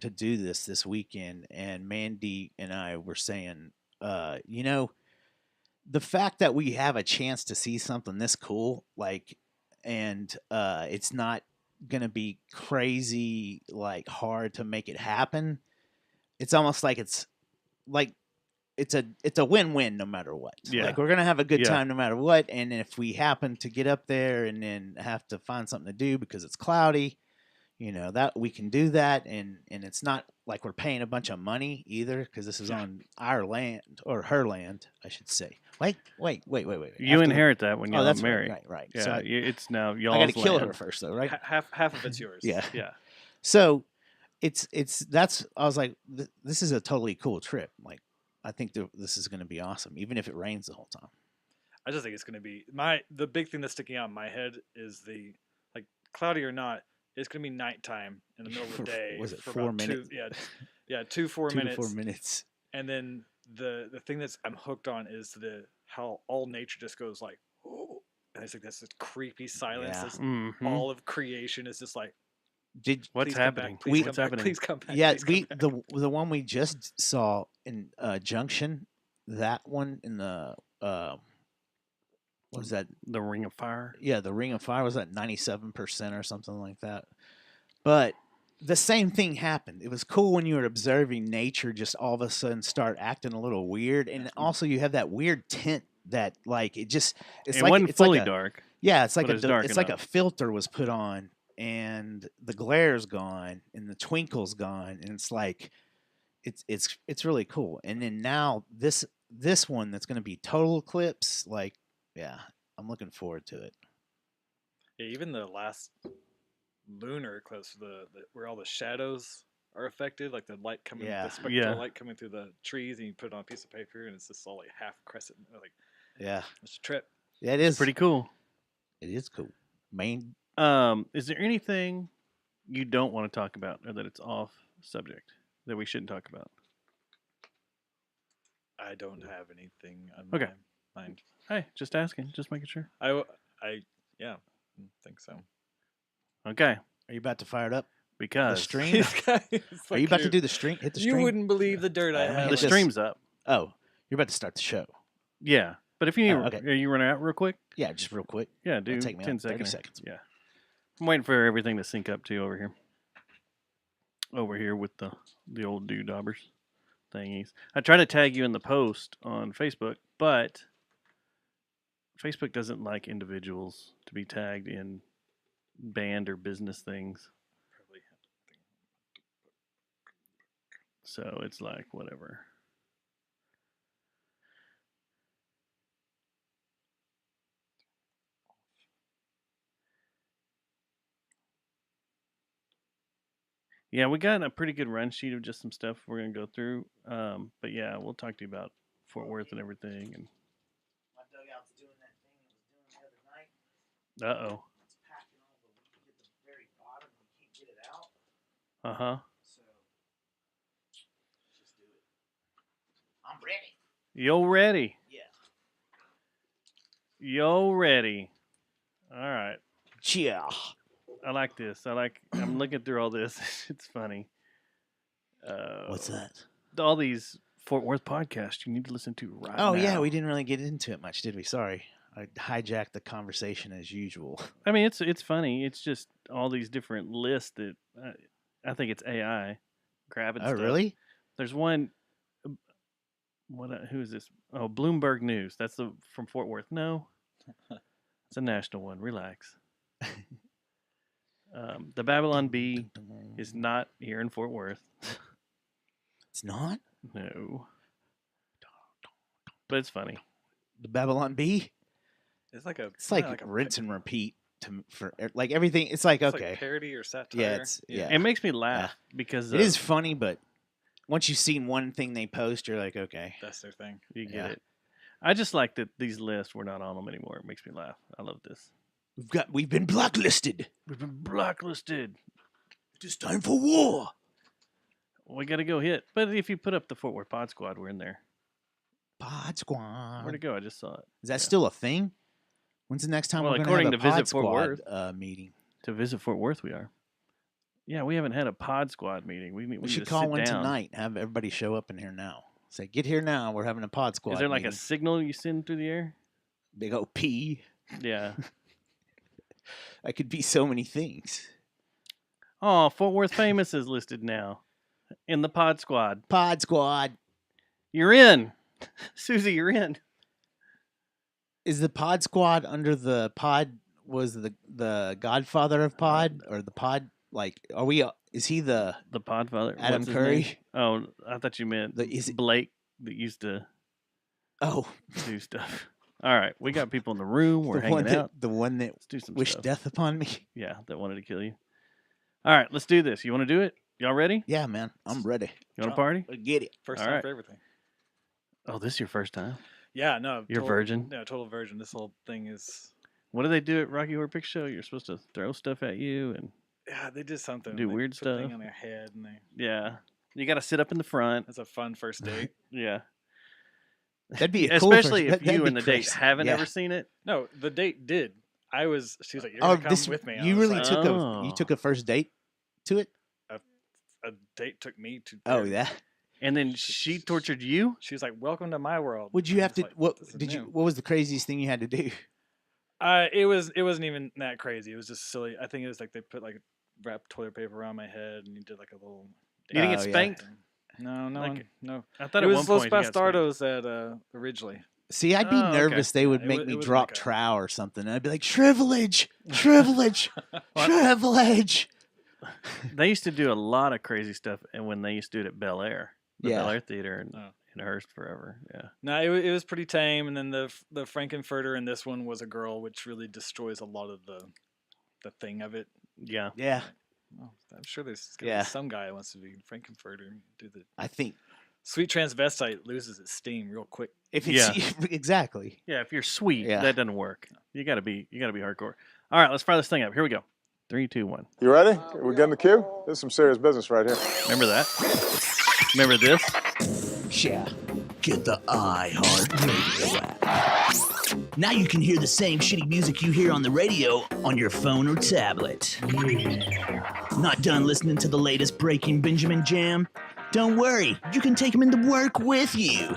to do this weekend, and Mandy and I were saying, the fact that we have a chance to see something this cool, like, and it's not gonna be crazy like hard to make it happen. It's almost like like it's a win-win no matter what. Yeah. Like we're gonna have a good Yeah. time no matter what, and if we happen to get up there and then have to find something to do because it's cloudy, that we can do that, and it's not like we're paying a bunch of money either because this is on our land or her land, I should say. Wait. You inherit that when you're married. Right. Yeah, So it's now y'all's I got to kill land. her first, though, right? Half of it's yours. Yeah. Yeah. So that's I was like, this is a totally cool trip. Like, I think this is going to be awesome, even if it rains the whole time. I just think it's going to be the big thing that's sticking out in my head is the like cloudy or not, it's going to be nighttime in the middle of the day. Was it for 4 about minutes? 4 2 minutes. to 4 minutes. And then the thing that's I'm hooked on is how all nature just goes like, oh, and it's like this creepy silence. Yeah. This, Mhm. all of creation is just like, What's please come happening? back, please What's come back, happening? please come back. Yeah, please come back. the one we just saw in Junction, that one in the what was that? The Ring of Fire. Yeah, the Ring of Fire was at 97% or something like that. But the same thing happened. It was cool when you were observing nature just all of a sudden start acting a little weird, and also you have that weird tint that like it wasn't it's fully like dark. yeah, it's like but it's dark it's like a enough. filter was put on, and the glare's gone, and the twinkle's gone, and it's like it's really cool. And then now this one that's going to be total eclipse, like yeah, I'm looking forward to it. Yeah, even the last lunar eclipse, where all the shadows are affected, like the light coming, Yeah. the spectral Yeah. light coming through the trees, and you put it on a piece of paper, and it's just all like half crescent. Like Yeah, it's a trip. yeah, it is Pretty cool. It is cool. Main Is there anything you don't want to talk about, or that it's off subject that we shouldn't talk about? I don't have anything on Okay. my mind. Hey, just asking, just making sure. Yeah, think so. Okay, Are you about to fire it up? because The stream? These guys, Are you about to do the stream? Hit the stream. You wouldn't believe the dirt I Alright, have. the hit this. stream's up. Oh, you're about to start the show. Yeah, but if you need, Oh, okay. are you running out real quick? Yeah, just real quick. Yeah, do take me 10 out 30 seconds. seconds. Yeah, I'm waiting for everything to sync up too over here. Over here with the old doodabbers thingies. I try to tag you in the post on Facebook, but Facebook doesn't like individuals to be tagged in band or business things. So it's like whatever. Yeah, we got a pretty good run sheet of just some stuff we're gonna go through. But yeah, we'll talk to you about Fort Worth and everything. And My dugout's doing that thing it was doing the other night. uh-oh. It's packing all at the very bottom. You can't get it out. Uh-huh. So let's just do it. I'm ready. Yo ready. Yeah. Yo ready. All right. Yeah. I like this. I'm looking through all this. It's funny. What's that? All these Fort Worth podcasts you need to listen to right now. Oh yeah, we didn't really get into it much, did we? Sorry. I hijacked the conversation as usual. I mean, it's funny. It's just all these different lists that I think it's AI grabbing Oh stuff. really? There's one. Who is this? Oh, Bloomberg News. That's from Fort Worth. No, it's a national one. Relax. The Babylon Bee is not here in Fort Worth. It's not? No, but it's funny. The Babylon Bee? It's like a. It's like a rinse and repeat for like everything. It's like it's okay. like parody or satire. Yeah, yeah. It makes me laugh because It is funny, but once you've seen one thing they post, you're like, okay. That's their thing. You get Yeah. it. I just like that these lists we're not on them anymore. It makes me laugh. I love this. We've been blacklisted. We've been blacklisted. It is time for war. We got to go hit. But if you put up the Fort Worth Pod Squad, we're in there. Pod Squad. Where'd it go? I just saw it. Is that Yeah. still a thing? When's the next time Well, we're going according to to have a Visit Pod Fort Squad Worth. meeting? To visit Fort Worth, we are. Yeah, we haven't had a pod squad meeting. We We need should to call sit one down. tonight. Have everybody show up in here now. Say, get here now. We're having a pod squad. Is there like a meeting. signal you send through the air? Big old P? Yeah. That could be so many things. Oh, Fort Worth Famous is listed now in the pod squad. Pod squad. You're in. Susie, you're in. Is the pod squad under the pod? Was the Godfather of pod or the pod? Like, are we? Is he the The Podfather. Adam What's his Curry? name? Oh, I thought you meant Is it- Blake that used to Oh, do stuff. All right, we got people in the room. We're the one hanging that out. the one that Let's do some wished stuff. death upon me. Yeah, that wanted to kill you. All right, let's do this. You want to do it? Y'all ready? Yeah, man, I'm ready. You want to party? Let's get it. First All time right. for everything. Oh, this is your first time. Yeah, no. You're a virgin? No, total virgin. This whole thing is. What do they do at Rocky Horror Picture Show? You're supposed to throw stuff at you, and Yeah, they did something. Do They weird put a thing stuff. on their head, and yeah, you got to sit up in the front. that's a fun first date. Yeah, That'd be a cool especially first- if that'd you be and the date crazy. haven't Yeah. ever seen it. No, the date did. She was like, "You're Oh, gonna come this with me." I you was really like, took Oh. you took a first date to it? a date took me to. Oh, there. yeah. And then she tortured you. She was like, "Welcome to my world." Would you I have was to? like, What "This is did you? new." What was the craziest thing you had to do? It wasn't even that crazy. It was just silly. I think it was like they put like wrapped toilet paper around my head, and you did like a little. You didn't Oh, get yeah. spanked. No, no, Like- no. I thought It at was one Los point you got spanked. Bastardos at originally. See, I'd be Oh, okay. nervous they would Yeah, make it me wasn't drop like a- trow or something. I'd be like, shrivelage, shrivelage, shrivelage. They used to do a lot of crazy stuff, and when they used to do it at Bel Air, the Yeah. Bel Air Theater in, Oh. in Hearst forever. Yeah. No, it was pretty tame. And then the Frankenfurter in this one was a girl, which really destroys a lot of the thing of it. Yeah. Yeah, Oh, I'm sure there's gonna Yeah. be some guy that wants to be Frankenfurter and do the I think sweet transvestite loses its steam real quick. if it's exactly. Yeah, if you're sweet, Yeah. that doesn't work. You gotta be hardcore. All right, let's fire this thing up. Here we go. 3, 2, 1. You ready? We getting the cue? This is some serious business right here. Remember that? Remember this? Yeah. Get the iHeartRadio app. Now you can hear the same shitty music you hear on the radio on your phone or tablet. Not done listening to the latest Breaking Benjamin jam? Don't worry, you can take them into work with you.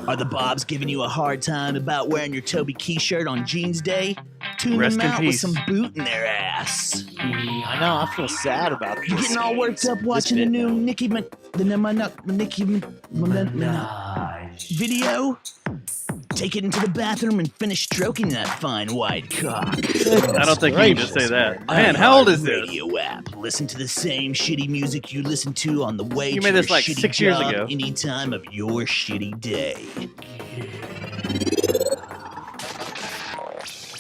Are the Bobs giving you a hard time about wearing your Toby Keith shirt on Jeans Day? Tune Rest them in out with peace. some boot in their ass. I know. I feel sad about this. You getting all worked up watching the new Nicki Minaj video? Take it into the bathroom and finish stroking that fine white cock. I don't think you can just say that. Man, how old is this? Radio app. Listen to the same shitty music you listen to on the way You to made this your like shitty 6 years job ago. any time of your shitty day.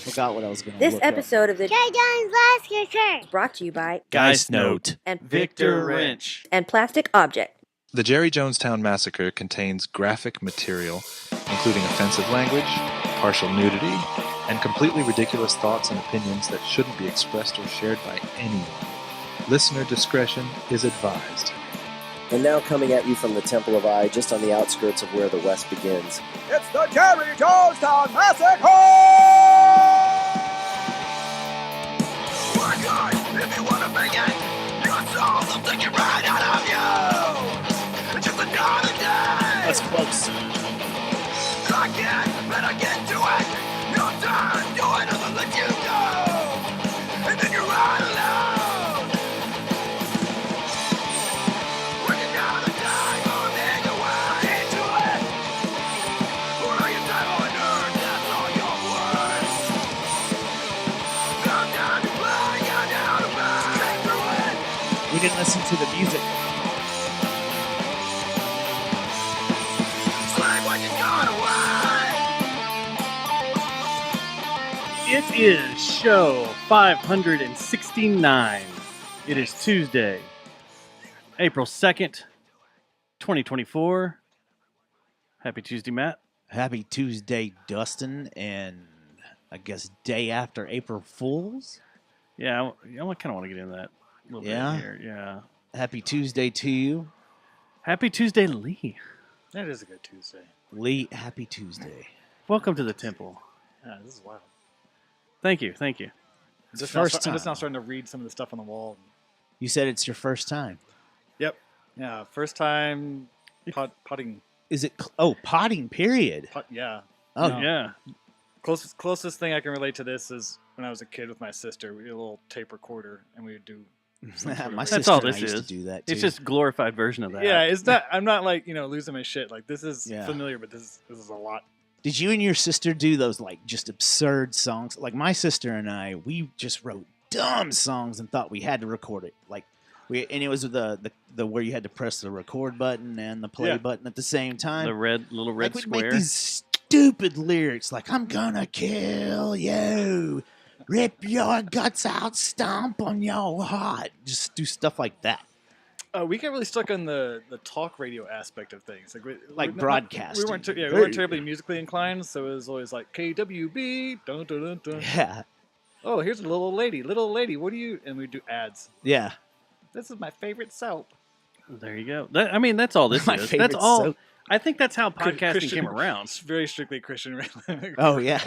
Forgot what I was gonna. This look up. episode of the Jay Jones Basket is brought to you by Geist Note. and Victor Wrench. and Plastic Object. The Jerry Jonestown Massacre contains graphic material, including offensive language, partial nudity, and completely ridiculous thoughts and opinions that shouldn't be expressed or shared by anyone. Listener discretion is advised. And now coming at you from the Temple of I, just on the outskirts of where the West begins. It's the Jerry Jonestown Massacre! If you want to make it, your soul will take it right out of you. It's just another day. That's close. I can't, better get to it. Your turn, do it or they'll let you go. And then you're right alone. Working down the time or make a way into it. Or are you time on earth, that's all your words. Come down to play, come down to play. Straight through it. We didn't listen to the music. Slave when you gone away. It is show 569. It is Tuesday, April 2nd, 2024. Happy Tuesday, Matt. Happy Tuesday, Dustin, and I guess day after April Fools. Yeah, I kind of want to get into that a little Yeah? bit here. Yeah. Happy Tuesday to you, Happy Tuesday, Lee. That is a good Tuesday. Lee. Happy Tuesday. Welcome to the temple. Yeah, this is wild. Thank you. Thank you. I'm just, first I'm just now time. starting to read some of the stuff on the wall. You said it's your first time. Yep. Yeah. First time potting. Is it? Potting. Period. Yeah. Oh, No. Yeah. Closest thing I can relate to this is when I was a kid with my sister. We had a little tape recorder, and we would do. some sort of My radio. sister That's all and I this used is. to do that too. It's just glorified version of that. Yeah, it's not. I'm not like losing my shit. Like this is Yeah. familiar, but this is a lot. Did you and your sister do those like just absurd songs? Like my sister and I, we just wrote dumb songs and thought we had to record it. Like and it was the where you had to press the record button and the play Yeah. button at the same time. The little red like we'd square. make these stupid lyrics like "I'm gonna kill you, rip your guts out, stomp on your heart." Just do stuff like that. We get really stuck on the talk radio aspect of things, like Like we broadcasting. weren't we weren't terribly musically inclined, so it was always like KWB. Dun, dun, dun, dun. Yeah, Oh, here's a little lady. Little lady, what do you? And we do ads. yeah. This is my favorite soap. There you go. That's all this My is. favorite That's all. soap. I think that's how Cri- podcasting Christian- came around. It's very strictly Christian. Oh yeah.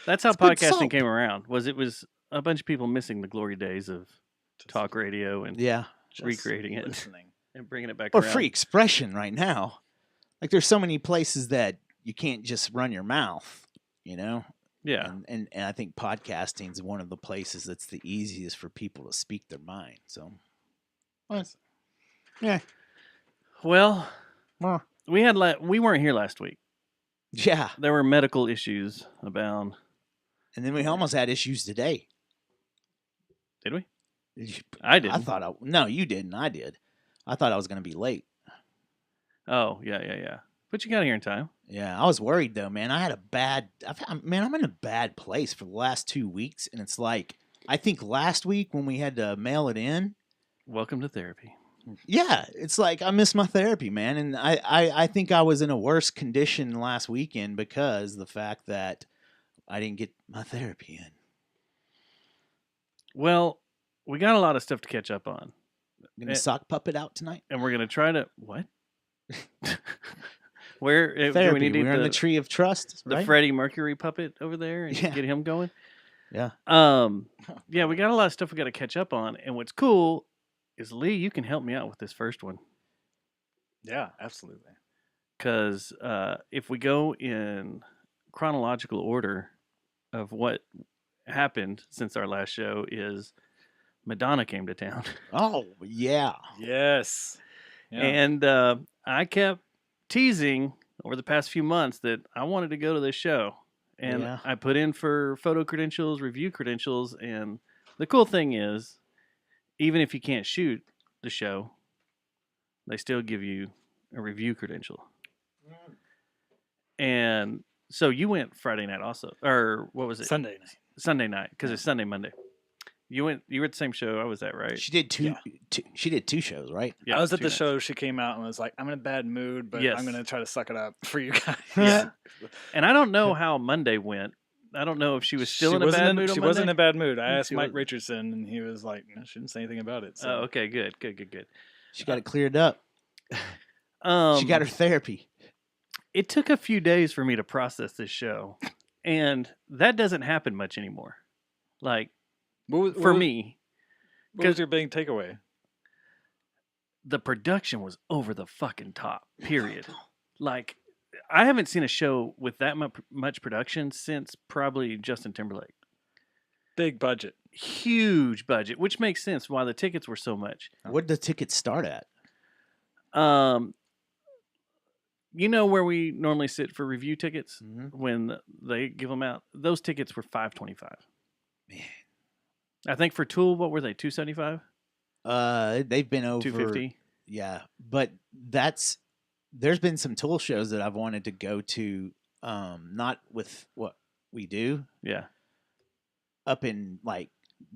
That's how It's good podcasting soap. came around. It was a bunch of people missing the glory days of talk radio and Yeah. Just recreating it. listening. and bringing it back Or around. free expression right now. Like there's so many places that you can't just run your mouth, Yeah. And I think podcasting is one of the places that's the easiest for people to speak their mind. So, yeah, Well, Well. we weren't here last week. yeah. There were medical issues abound. And then we almost had issues today. Did we? I didn't. I thought no, you didn't. I did. I thought I was going to be late. Oh, yeah. But you got here in time. Yeah, I was worried though, man. I'm in a bad place for the last 2 weeks, and it's like I think last week when we had to mail it in. Welcome to therapy. Yeah, it's like I miss my therapy, man, and I think I was in a worse condition last weekend because of the fact that I didn't get my therapy in. Well, we got a lot of stuff to catch up on, Gonna sock puppet out tonight. and we're gonna try to what? Where do Therapy. we need We're in the tree of trust, the right? Freddie Mercury puppet over there and Yeah. get him going? Yeah. Yeah, we got a lot of stuff we got to catch up on, and what's cool is Lee, you can help me out with this first one. Yeah, absolutely. Because if we go in chronological order of what happened since our last show is Madonna came to town. Oh yeah. Yes. Yeah. And I kept teasing over the past few months that I wanted to go to this show. And Yeah. I put in for photo credentials, review credentials. And the cool thing is, even if you can't shoot the show, they still give you a review credential. And so you went Friday night also. Or what was it? Sunday night. Sunday night, because it's Sunday, Monday. You were at the same show I was at, right? She did Yeah. She did 2 shows, right? Yeah, I was at 2 the nights. show. She came out and was like, "I'm in a bad mood, but Yes. I'm gonna try to suck it up for you guys." Yeah. And I don't know how Monday went. I don't know if she was still in a wasn't bad mood on She wasn't in Monday. a bad mood. I asked She Mike wasn't. Richardson, and he was like, no, "She didn't say anything about it." So. Oh, okay, good. She got it cleared up. She She got her therapy. It took a few days for me to process this show, and that doesn't happen much anymore. Like for me, what was your big takeaway? the production was over the fucking top. Period. Like I haven't seen a show with that much production since probably Justin Timberlake. Big budget. Huge budget, which makes sense why the tickets were so much. What did the tickets start at? You know where we normally sit for review tickets Mhm. when they give them out? Those tickets were $5.25. Man. I think for Tool, what were they? $275? They've been over $250? Yeah, but there's been some Tool shows that I've wanted to go to, not with what we do Yeah. up in like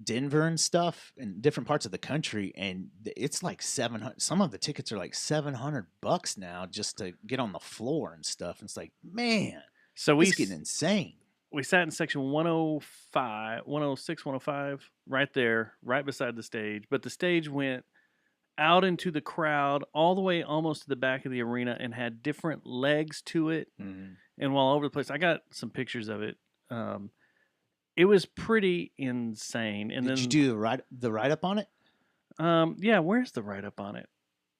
Denver and stuff in different parts of the country, and it's like 700. Some of the tickets are like $700 now just to get on the floor and stuff. And it's like, man, So we it's getting insane. we sat in section 105, 106, 105, right there, right beside the stage. But the stage went out into the crowd, all the way almost to the back of the arena, and had different legs to it, and all over the place. I got some pictures of it. It was pretty insane. And Did then you do the write up on it? Yeah, where's the write up on it?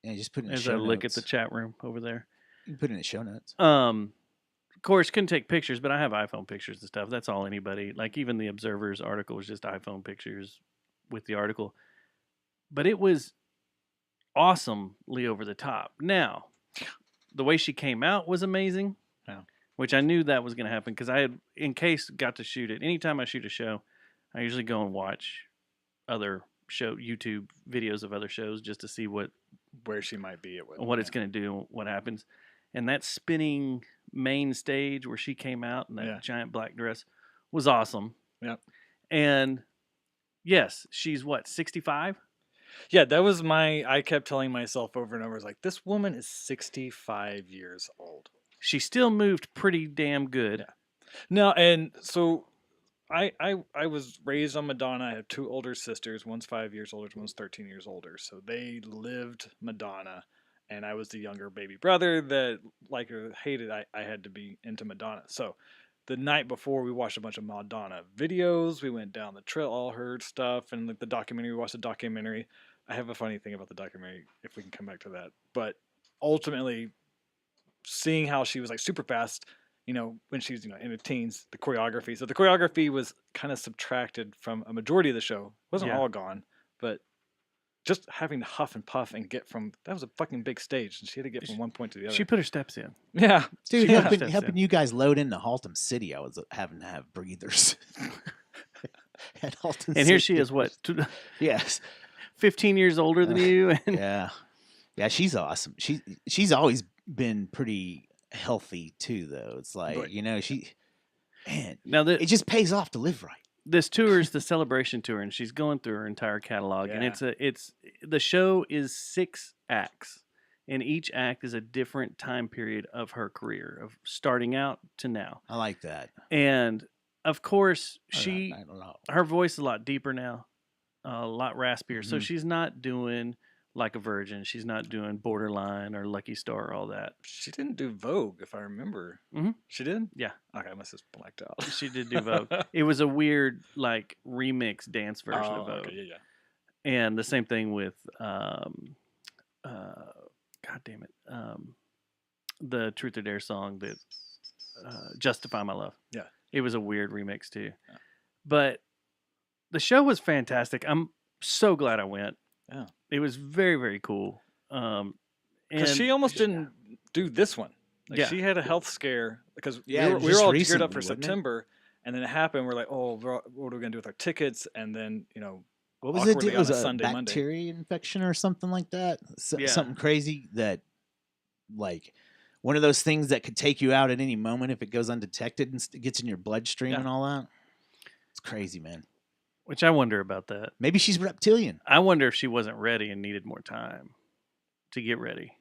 Yeah, just put it in the As show I look at notes. the chat room over there. You can put it in the show notes. Of course, couldn't take pictures, but I have iPhone pictures and stuff. That's all anybody. Like even the Observer's article was just iPhone pictures with the article. But it was awesomely over the top. Now, the way she came out was amazing. Yeah. Which I knew that was going to happen because I had, in case, got to shoot it. Anytime I shoot a show, I usually go and watch other YouTube videos of other shows just to see Where she might be at what it's going to do, what happens. And that spinning main stage where she came out in that giant black dress was awesome. Yep. And yes, she's what, 65? Yeah, that was I kept telling myself over and over, I was like, this woman is 65 years old. She still moved pretty damn good. Yeah. No, and so I was raised on Madonna. I have two older sisters. One's 5 years older, one's 13 years older. So they lived Madonna, and I was the younger baby brother that like her hated. I had to be into Madonna. So the night before, we watched a bunch of Madonna videos. We went down the trail, all her stuff, and like the documentary. We watched the documentary. I have a funny thing about the documentary, if we can come back to that. But ultimately, seeing how she was like super fast, when she's in her teens, the choreography. So the choreography was kind of subtracted from a majority of the show. It wasn't all gone, but just having to huff and puff and get from, that was a fucking big stage, and she had to get from one point to the other. She put her steps in. Yeah. Dude, She helping you guys load into Haltom City, I was having to have breathers. At Haltom And here City. she is, what? Yes. 15 years older than you. And Yeah, she's awesome. She's always been pretty healthy too, though. It's like, man, now it just pays off to live right. This tour is the Celebration tour, and she's going through her entire catalog. And the show is 6 acts, and each act is a different time period of her career, of starting out to now. I like that. And of course, I don't know. her voice is a lot deeper now, a lot raspier. So she's not doing Like a Virgin. She's not doing Borderline or Lucky Star or all that. She didn't do Vogue, if I remember. Mhm. She did? Yeah. Okay, I must have blacked out. She did do Vogue. It was a weird, like, remix dance version of Vogue. Okay, yeah. And the same thing with, God damn it, the Truth or Dare song that Justify My Love. Yeah. It was a weird remix too. Yeah. But the show was fantastic. I'm so glad I went. Yeah. It was very, very cool. Because she almost didn't do this one. Like Yeah. she had a health scare because Yeah, we were just all geared recently, up for wasn't it? September, and then it happened. We're like, oh, what are we gonna do with our tickets? And then What was it? awkwardly It was on a a Sunday, Monday. bacteria infection or something like that. Yeah. Something crazy that, like, one of those things that could take you out at any moment if it goes undetected and gets in your bloodstream and all that. It's crazy, man. Which I wonder about that. Maybe she's reptilian. I wonder if she wasn't ready and needed more time to get ready.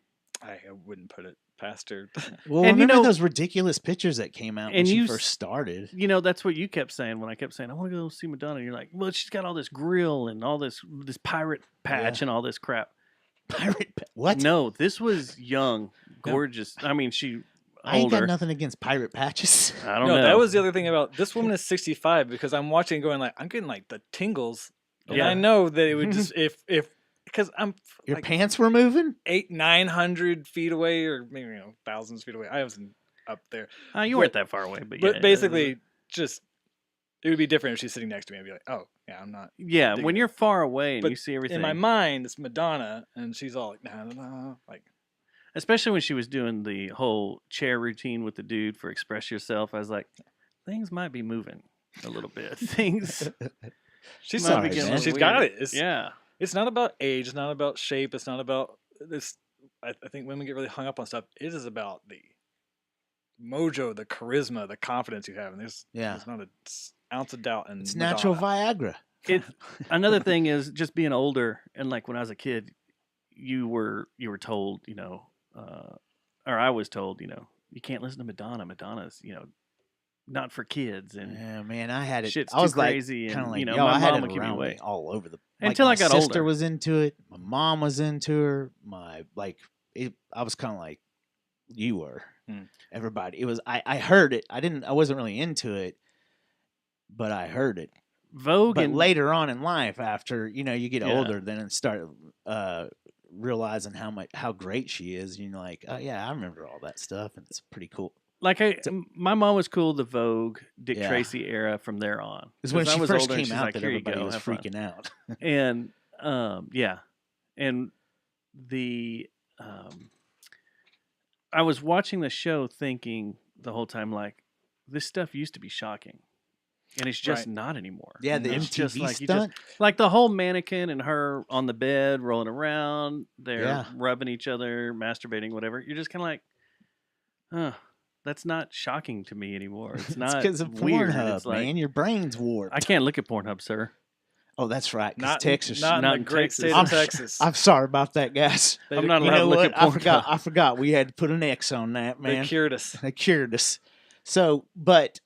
I wouldn't put it past her. Well, And, remember those ridiculous pictures that came out when and she you first started? That's what you kept saying when I kept saying, I want to go see Madonna. And you're like, well, she's got all this grill and all this pirate patch and all this crap. What? No, this was young, gorgeous. I mean, I ain't got older. nothing against pirate patches. I don't No, know. that was the other thing about this woman is 65 because I'm watching going like I'm getting like the tingles. And Yeah. I know that it would just if because I'm Your like pants were moving? 800-900 feet away or maybe thousands feet away. I wasn't up there. You weren't that far away, but yeah. basically just it would be different if she's sitting next to me. I'd be like, oh yeah, I'm not. Yeah, digging when it. you're far away and But you see everything. In my mind, it's Madonna, and she's all like, nah, like. Especially when she was doing the whole chair routine with the dude for Express Yourself, I was like, things might be moving a little bit. Things. She's might be sorry, getting a man. little She's got weird. it. It's, Yeah. It's not about age. It's not about shape. It's not about this. I think women get really hung up on stuff. It is about the mojo, the charisma, the confidence you have. And there's not an ounce of doubt. In It's Madonna. natural Viagra. Another thing is just being older, and like when I was a kid, you were told, or I was told, you can't listen to Madonna. Madonna's, not for kids, and Yeah, man, I had it. shit's I too was like, crazy, kind of and like, yo, yo, my I had mom it would give me around away me all over the. until my I got sister older. was into it. My mom was into her. I was kind of like you were. Everybody. It was. I heard it. I wasn't really into it, but I heard it Vogue But and later on in life, after you get Yeah. older, then it start realizing how great she is. You're like, oh yeah, I remember all that stuff, and it's pretty cool. like my mom was cool the Vogue Dick Yeah. Tracy era from there on. Because when I she was first older, and came she's out, like, that "Here you everybody go, was have fun." freaking out. And yeah, and the I was watching the show thinking the whole time like this stuff used to be shocking, and it's just Right. not anymore. Yeah, the It's just MTV like stunt. like the whole mannequin and her on the bed rolling around, they're Yeah. rubbing each other, masturbating, whatever. You're just kind of like, huh, that's not shocking to me anymore. It's It's not because of weird. Pornhub, It's like man. Your brain's warped. I can't look at Pornhub, sir. Oh, that's right. Because Not Texas. not, not in in the great Texas. state I'm, of Texas. I'm sorry about that, guys. They, I'm not You allowed to know look what? at Pornhub. I forgot. We had to put an X on that, they man. cured us. They cured us. So, but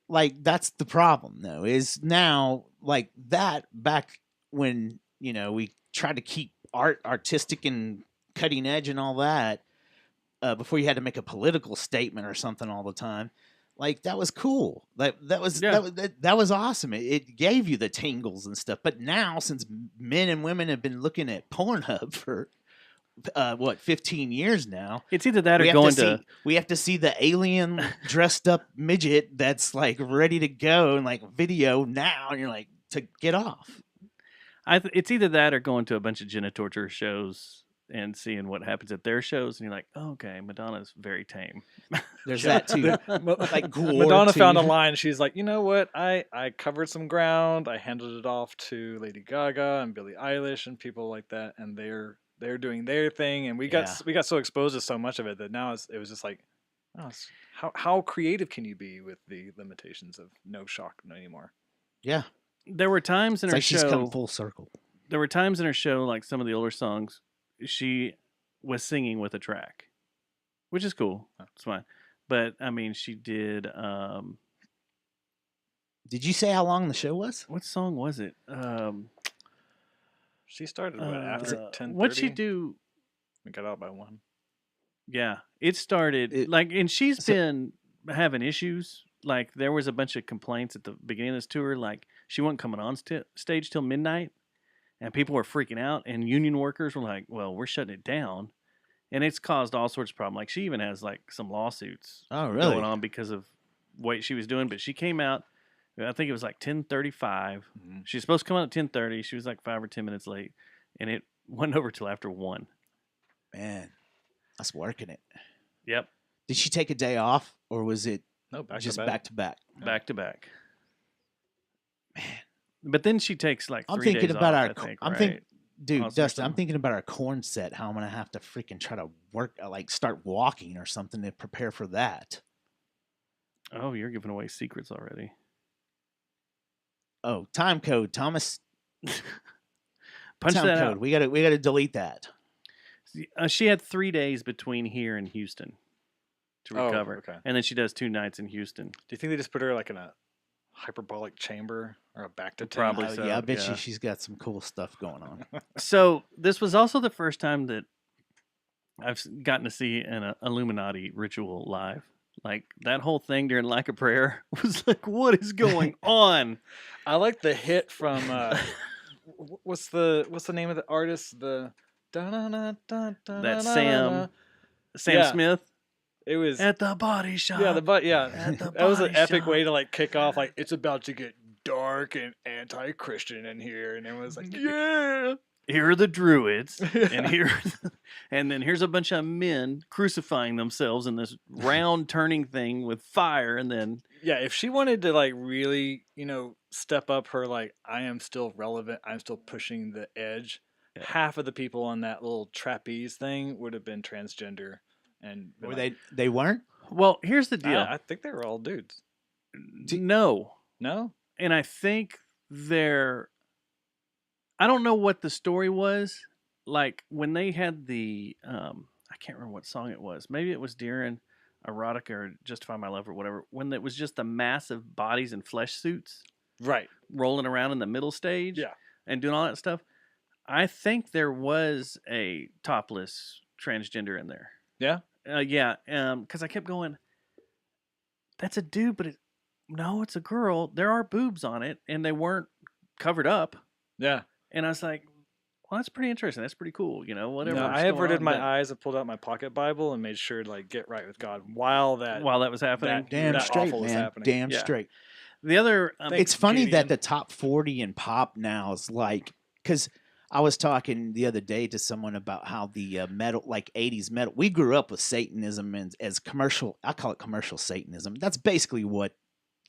like that's the problem, though. Is now like that back when we tried to keep artistic and cutting edge and all that. Before you had to make a political statement or something all the time. Like that was cool. That was awesome. It gave you the tingles and stuff. But now, since men and women have been looking at Pornhub for 15 years now, It's either that or we have going to see, we have to see the alien dressed up midget that's like ready to go and like video now, and you're like to get off. It's either that or going to a bunch of genitorture shows and seeing what happens at their shows, and you're like, oh, okay, Madonna's very tame. There's that too. Like gore Madonna too. found a line. She's like, you know what? I covered some ground. I handed it off to Lady Gaga and Billie Eilish and people like that, and they're doing their thing. And we got so exposed to so much of it that now it was just like, oh, how creative can you be with the limitations of no shock anymore? Yeah, There were times in it's her like she's show. come full circle. There were times in her show, like some of the older songs, she was singing with a track, which is cool. It's fine. But I mean, she did. Did you say how long the show was? What song was it? She started after 10:30. What'd she do? We got out by 1. Yeah, it started and she's been having issues. Like there was a bunch of complaints at the beginning of this tour. Like she wasn't coming on stage till midnight, and people were freaking out. And union workers were like, "Well, we're shutting it down," and it's caused all sorts of problems. Like she even has like some lawsuits going on because of what she was doing. But she came out. I think it was like 10:35. Mm-hmm. She was supposed to come out at 10:30. She was like 5 or 10 minutes late, and it went over till after 1. Man, that's working it. Yep, Did she take a day off, or was it No, back just to back to back? back to back. Man, but then she takes like 3 I'm thinking days about off, our. I think, I'm right? thinking, dude, Awesome. Dustin. I'm thinking about our corn set. How I'm gonna have to freaking try to work, like start walking or something to prepare for that. Oh, you're giving away secrets already. Oh, time code, Thomas. Punch time that code. out. We gotta delete that. She had 3 days between here and Houston to Oh, recover, okay. and then she does 2 nights in Houston. Do you think they just put her like in a hyperbolic chamber or a back to Probably tank? so. Yeah, I bet yeah. she's got some cool stuff going on. So this was also the first time that I've gotten to see an Illuminati ritual live. Like that whole thing during Like a Prayer was like, what is going on? I like the hit from what's the name of the artist? The That Sam Yeah. Smith It was at the body shop. yeah, At the that was an body epic shop. way to like kick off. Like it's about to get dark and anti-Christian in here, and it was like yeah. Here are the druids, and and then here's a bunch of men crucifying themselves in this round turning thing with fire, and then Yeah, if she wanted to like really, step up her like I am still relevant, I'm still pushing the edge. Yeah. Half of the people on that little trapeze thing would have been transgender, and been Or like, they weren't. well, here's the deal. I think they were all dudes. No, No, and I think they're. I don't know what the story was. Like when they had the, I can't remember what song it was. Maybe it was during Erotica or Justify My Love or whatever. When it was just the massive bodies and flesh suits right? rolling around in the middle stage, Yeah. and doing all that stuff. I think there was a topless transgender in there. Yeah? Yeah. Because I kept going. That's a dude, but no, it's a girl. There are boobs on it, and they weren't covered up. Yeah. And I was like, well, that's pretty interesting. That's pretty cool. Whatever. No, I averted my eyes, I pulled out my pocket Bible, and made sure to get right with God while that was happening. Damn that straight, awful was man. happening. Damn Yeah. straight. The other, It's funny that Gideon. the top 40 in pop now is because I was talking the other day to someone about how the metal, 80s metal, we grew up with Satanism and as commercial, I call it commercial Satanism. That's basically what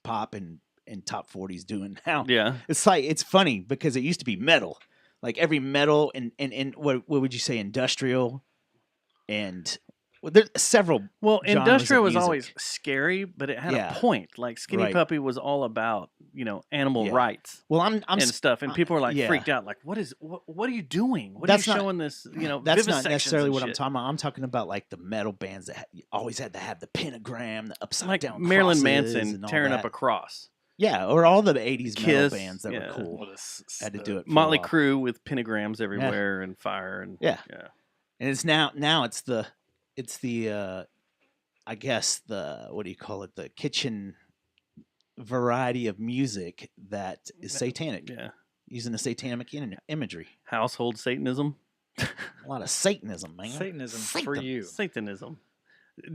pop and top 40 is doing now. yeah, It's funny because it used to be metal. Like every metal and what would you say, industrial and there's several. well, genres of industrial was music. always scary, but it had Yeah. a point. Like Skinny Right. Puppy was all about animal Yeah. rights Well, I'm and stuff, and people were yeah. freaked out. Like, what are you doing? What That's are you not- showing this? That's not vivisections necessarily and what I'm shit. talking about. I'm talking about the metal bands that always had to have the pentagram, the upside Like down Marilyn crosses Manson and all tearing up that. a cross. Yeah, or all the 80s Kiss, metal bands that yeah. were cool. What is Had to do it. for a Motley while. Crue with pentagrams everywhere and fire and Yeah. yeah. And it's now it's the I guess what do you call it? The kitchen variety of music that is satanic, Yeah. using the satanic imagery. Household Satanism. A lot of Satanism, man. Satanism for Satan. you. Satanism.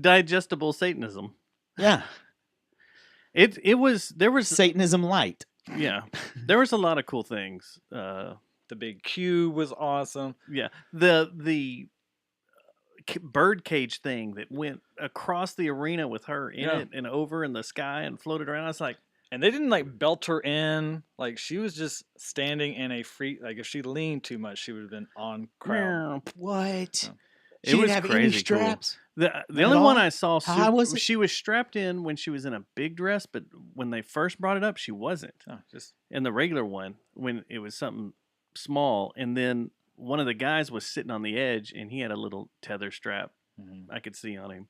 Digestible Satanism. Yeah, There was Satanism light. yeah. There was a lot of cool things. The big Q was awesome. Yeah. The bird cage thing that went across the arena with her in Yeah. it and over in the sky and floated around. I was like, And they didn't belt her in. She was just standing in a free. If she leaned too much, she would have been on crowd. meow. What? It She didn't was have any crazy cool. straps. The Not only at one all? I saw, How high was it? she was strapped in when she was in a big dress, but when they first brought it up, she wasn't. Oh, just In the regular one, when it was something small, and then one of the guys was sitting on the edge, and he had a little tether strap I could see on him.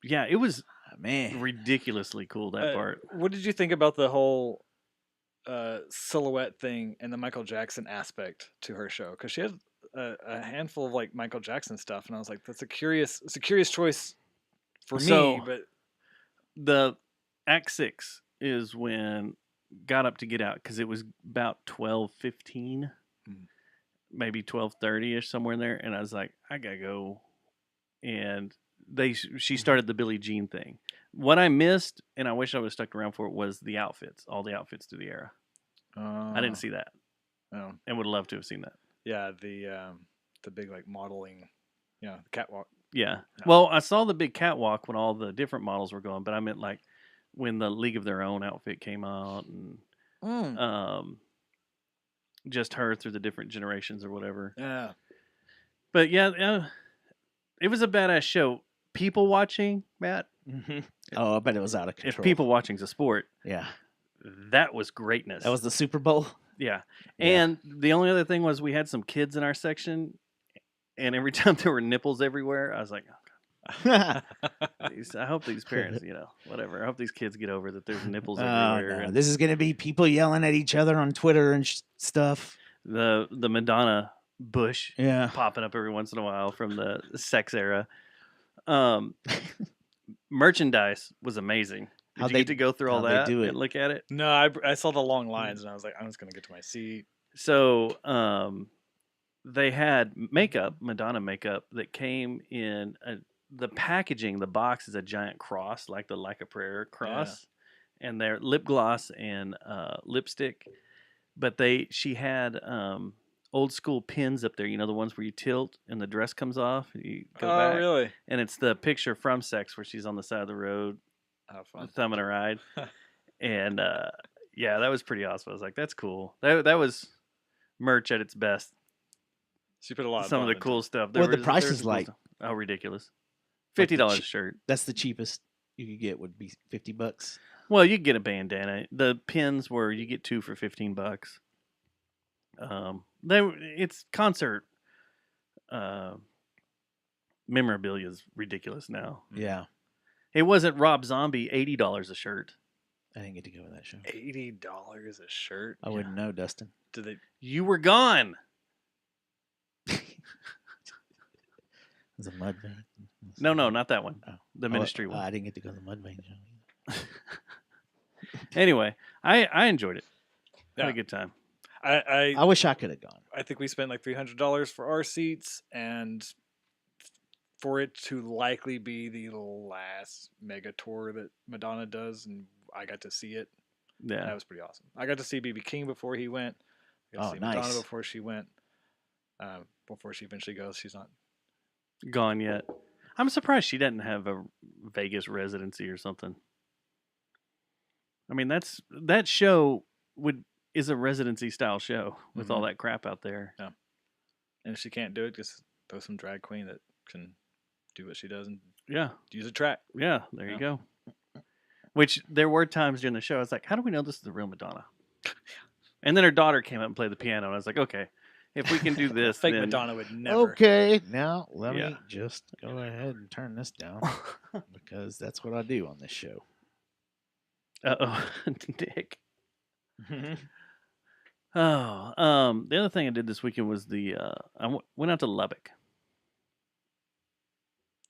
Yeah, it was Man, ridiculously cool, that part. What did you think about the whole silhouette thing and the Michael Jackson aspect to her show? Because she had a handful of Michael Jackson stuff, and I was like, it's a curious choice for me. So- But The Act 6 is when Got Up to Get Out, because it was about 12:15, maybe 12:30ish, somewhere in there, and I was like, I gotta go. And she started the Billie Jean thing. What I missed, and I wish I would have stuck around for it, was the outfits, all the outfits through the era. I didn't see that, Oh, and would love to have seen that. yeah, the big modeling, the catwalk. Yeah. Yeah. Well, I saw the big catwalk when all the different models were going, but I meant when the League of Their Own outfit came out, and just her through the different generations or whatever. Yeah, But yeah, it was a badass show. People watching, Matt. Mhm. Oh, I bet it was out of control. If people watching's a sport, yeah, that was greatness. that was the Super Bowl. yeah. Yeah. And the only other thing was we had some kids in our section, and every time there were nipples everywhere, I was like, oh, I hope these parents, whatever. I hope these kids get over that there's nipples Oh, everywhere. no. And This is gonna be people yelling at each other on Twitter and stuff. the Madonna bush Yeah, popping up every once in a while from the sex era. Merchandise was amazing. Did How'd you they- get to go through all how'd they that do it? and look at it? no, I saw the long lines, and I was like, I'm just gonna get to my seat. So they had makeup, Madonna makeup, that came in the packaging. The box is a giant cross, like the Like a Prayer cross, and their lip gloss and lipstick. But she had old school pins up there. The ones where you tilt and the dress comes off. You go back, Really? and it's the picture from Sex where she's on the side of the road, How fun. thumbing a ride, and yeah, that was pretty awesome. I was like, that's cool. That was merch at its best. She put a lot. Some of the thought cool into it. stuff. Well, the was price some is cool like- stuff. Oh, ridiculous! Like the $50 a cheap- shirt. that's the cheapest you could get. Would be $50. Well, you get a bandana. The pins were you get 2 for $15. It's concert. Memorabilia is ridiculous now. Yeah, It wasn't Rob Zombie $80 a shirt. I didn't get to go to that show. $80 a shirt. I wouldn't know, Dustin. Did they? You were gone. It was a Mudvayne. No, not that one. Oh. The ministry Oh, one. I didn't get to go to the Mudvayne show. Anyway, I enjoyed it. Had Yeah. a good time. I wish I could have gone. I think we spent like $300 for our seats, and for it to likely be the last mega tour that Madonna does, and I got to see it. Yeah. That was pretty awesome. I got to see BB King before he went. I got to Oh, see Madonna nice. before she went. Before she eventually goes, she's not. Gone yet. I'm surprised she doesn't have a Vegas residency or something. I mean, that show is a residency style show with all that crap out there. And if she can't do it, just throw some drag queen that can do what she does and Yeah. use a track. Yeah, there you Yeah. go. Which there were times during the show I was like, how do we know this is the real Madonna? And then her daughter came up and played the piano, and I was like, okay, if we can do this, Fake then Madonna would never. Okay, now let Yeah. me just go ahead and turn this down because that's what I do on this show. Uh-oh, Dick. Oh, the other thing I did this weekend was went out to Lubbock.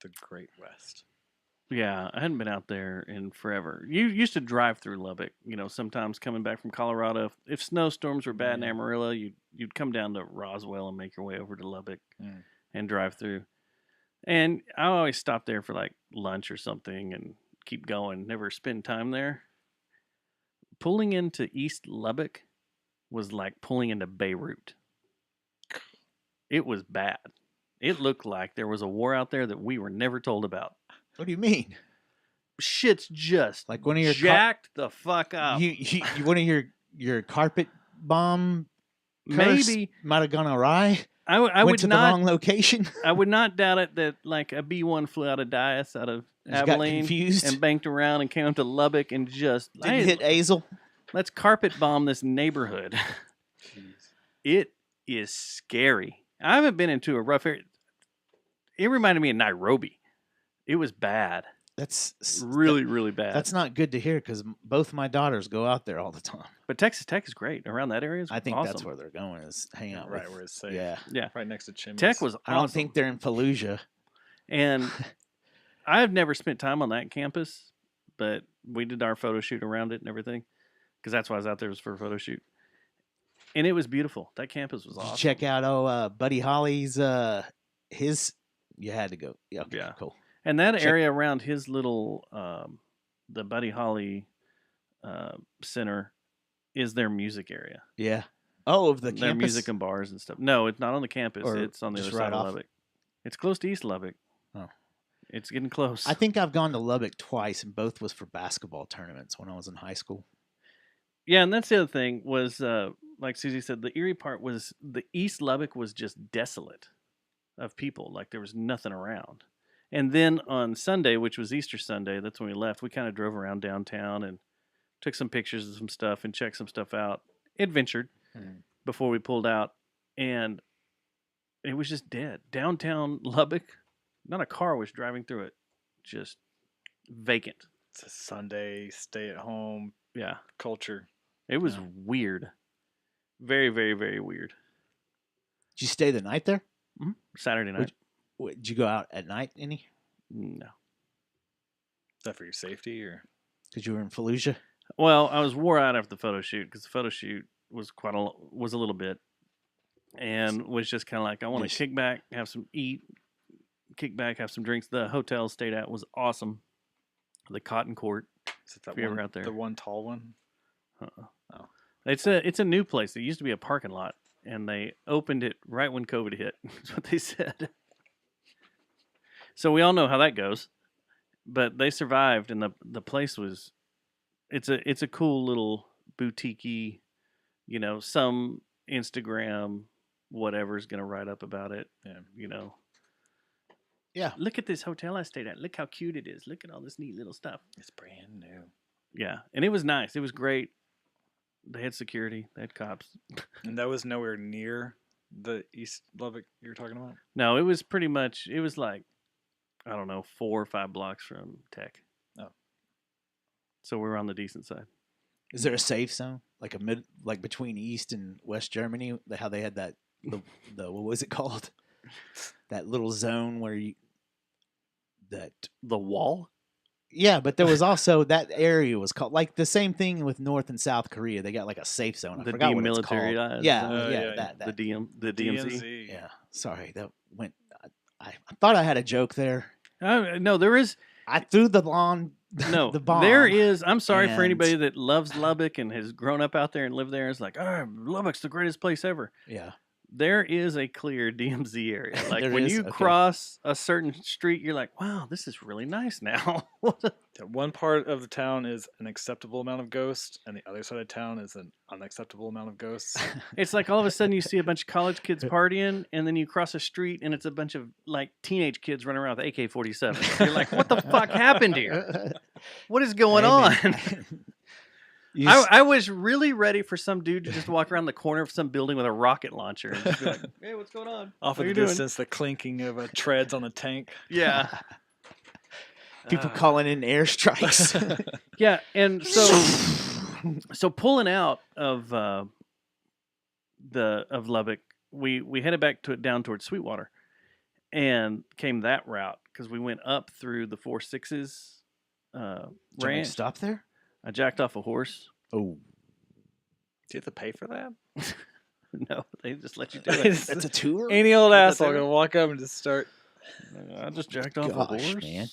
The Great West. Yeah, I hadn't been out there in forever. You used to drive through Lubbock, sometimes coming back from Colorado. If snowstorms were bad in Amarillo, you'd come down to Roswell and make your way over to Lubbock and drive through. And I always stop there for like lunch or something and keep going, never spend time there. Pulling into East Lubbock was like pulling into Beirut. It was bad. It looked like there was a war out there that we were never told about. What do you mean? Shit's just Like one of your jacked the fuck up. you one of your carpet bomb curse Maybe might have gone awry. I Went would to not. the wrong location. I would not doubt it that like a B-1 flew out of Dias out of Just got Abilene confused. and banked around and came up to Lubbock and just Didn't hit Azel. let's carpet bomb this neighborhood. It is scary. I haven't been into a rough area. It reminded me of Nairobi. It was bad. That's Really, really bad. That's not good to hear because both my daughters go out there all the time. But Texas Tech is great. Around that area is I think awesome. that's where they're going is hang out Right with. where it's safe. Yeah, Yeah. Right next to Chimneys. Tech was awesome. I don't think they're in Fallujah. And I've never spent time on that campus, but we did our photo shoot around it and everything because that's why I was out there was for a photo shoot. And it was beautiful. That campus was Did you awesome. check out Buddy Holly's his? You had to go. Yeah, okay, Yeah. cool. And that Check- area around his little, the Buddy Holly Center is their music area. Yeah. Oh, of the Their campus. music and bars and stuff. No, it's not on the campus. Or It's on the just other side right of off? Lubbock. It's close to East Lubbock. Oh. It's getting close. I think I've gone to Lubbock twice, and both was for basketball tournaments when I was in high school. Yeah, and that's the other thing was, like Susie said, the eerie part was the East Lubbock was just desolate of people. Like there was nothing around. And then on Sunday, which was Easter Sunday, that's when we left, we kind of drove around downtown and took some pictures of some stuff and checked some stuff out. Adventured before we pulled out. And it was just dead. Downtown Lubbock, not a car was driving through it. Just vacant. It's a Sunday stay at home Yeah. culture. It was weird. Very, very, very weird. Did you stay the night there? Saturday night. Did you go out at night any? No. Is that for your safety or? Because you were in Fallujah. Well, I was wore out after the photo shoot because the photo shoot was was a little bit, and was just kind of like I want Yes. to kick back, have some kick back, have some drinks. The hotel stayed at was awesome. The Cotton Court. Is it that If you're ever one, out there. the one tall one? It's a new place. It used to be a parking lot, and they opened it right when COVID hit. That's what they said. So we all know how that goes, but they survived, and the place was. It's a cool little boutique-y, some Instagram whatever's gonna write up about it. Yeah. Yeah. Look at this hotel I stayed at. Look how cute it is. Look at all this neat little stuff. It's brand new. Yeah, and it was nice. It was great. They had security. They had cops. And that was nowhere near the East Lubbock you're talking about? No, it was pretty much. It was like, I don't know, 4 or 5 blocks from Tech. Oh. So we were on the decent side. Is there a safe zone like like between East and West Germany? How they had that the what was it called? That little zone where The wall? Yeah, but there was also that area was called like the same thing with North and South Korea. They got like a safe zone. I The forgot what it's called. demilitarized Yeah, zone. yeah, yeah, that The that. DMZ. Yeah, sorry, that went. I thought I had a joke there. No, there is I threw the lawn. no. the bomb. There is. I'm sorry for and- anybody that loves Lubbock and has grown up out there and lived there. And is like, oh, Lubbock's the greatest place ever. Yeah, There is a clear DMZ area. Like There when is? you Okay. cross a certain street, you're like, wow, this is really nice now. One part of the town is an acceptable amount of ghosts, and the other side of town is an unacceptable amount of ghosts. It's like all of a sudden you see a bunch of college kids partying, and then you cross a street and it's a bunch of like teenage kids running around with AK-47s. You're like, what the fuck happened here? What is going on? You s- I was really ready for some dude to just walk around the corner of some building with a rocket launcher and just be like, hey, what's going on? Off What in are the you doing? distance, the clinking of treads on a tank. Yeah. people calling in airstrikes. Yeah, and so pulling out of Lubbock, we headed back down towards Sweetwater, and came that route because we went up through the 4-6s Did you ranch. stop there? I jacked off a horse. Oh, Do you have to pay for that? No, they just let you do it. that's a tour. Any old That's asshole what gonna walk up and just start. I just jacked off a Gosh, horse, man.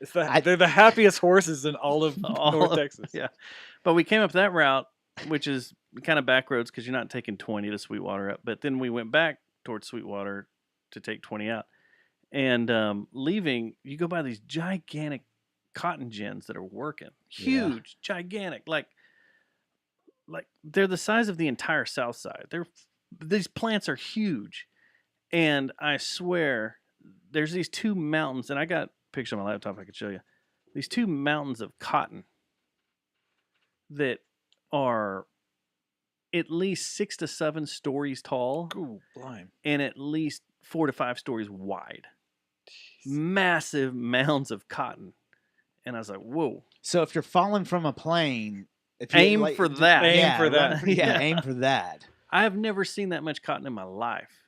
It's the, I- they're the happiest horses in all of All North of- Texas. Yeah, but we came up that route, which is kind of back roads because you're not taking 20 to Sweetwater up. But then we went back towards Sweetwater to take 20 out, and leaving, you go by these gigantic cotton gins that are working, Yeah. huge, gigantic, like they're the size of the entire South Side. These plants are huge, and I swear there's these two mountains, and I got a picture on my laptop I could show you. These two mountains of cotton that are at least 6 to 7 stories tall Ooh, blind. and at least 4 to 5 stories wide. Massive mounds of cotton. And I was like, whoa. So if you're falling from a plane, if you, Aim for that. Aim yeah, for that. right, yeah, Yeah. aim for that. I've never seen that much cotton in my life.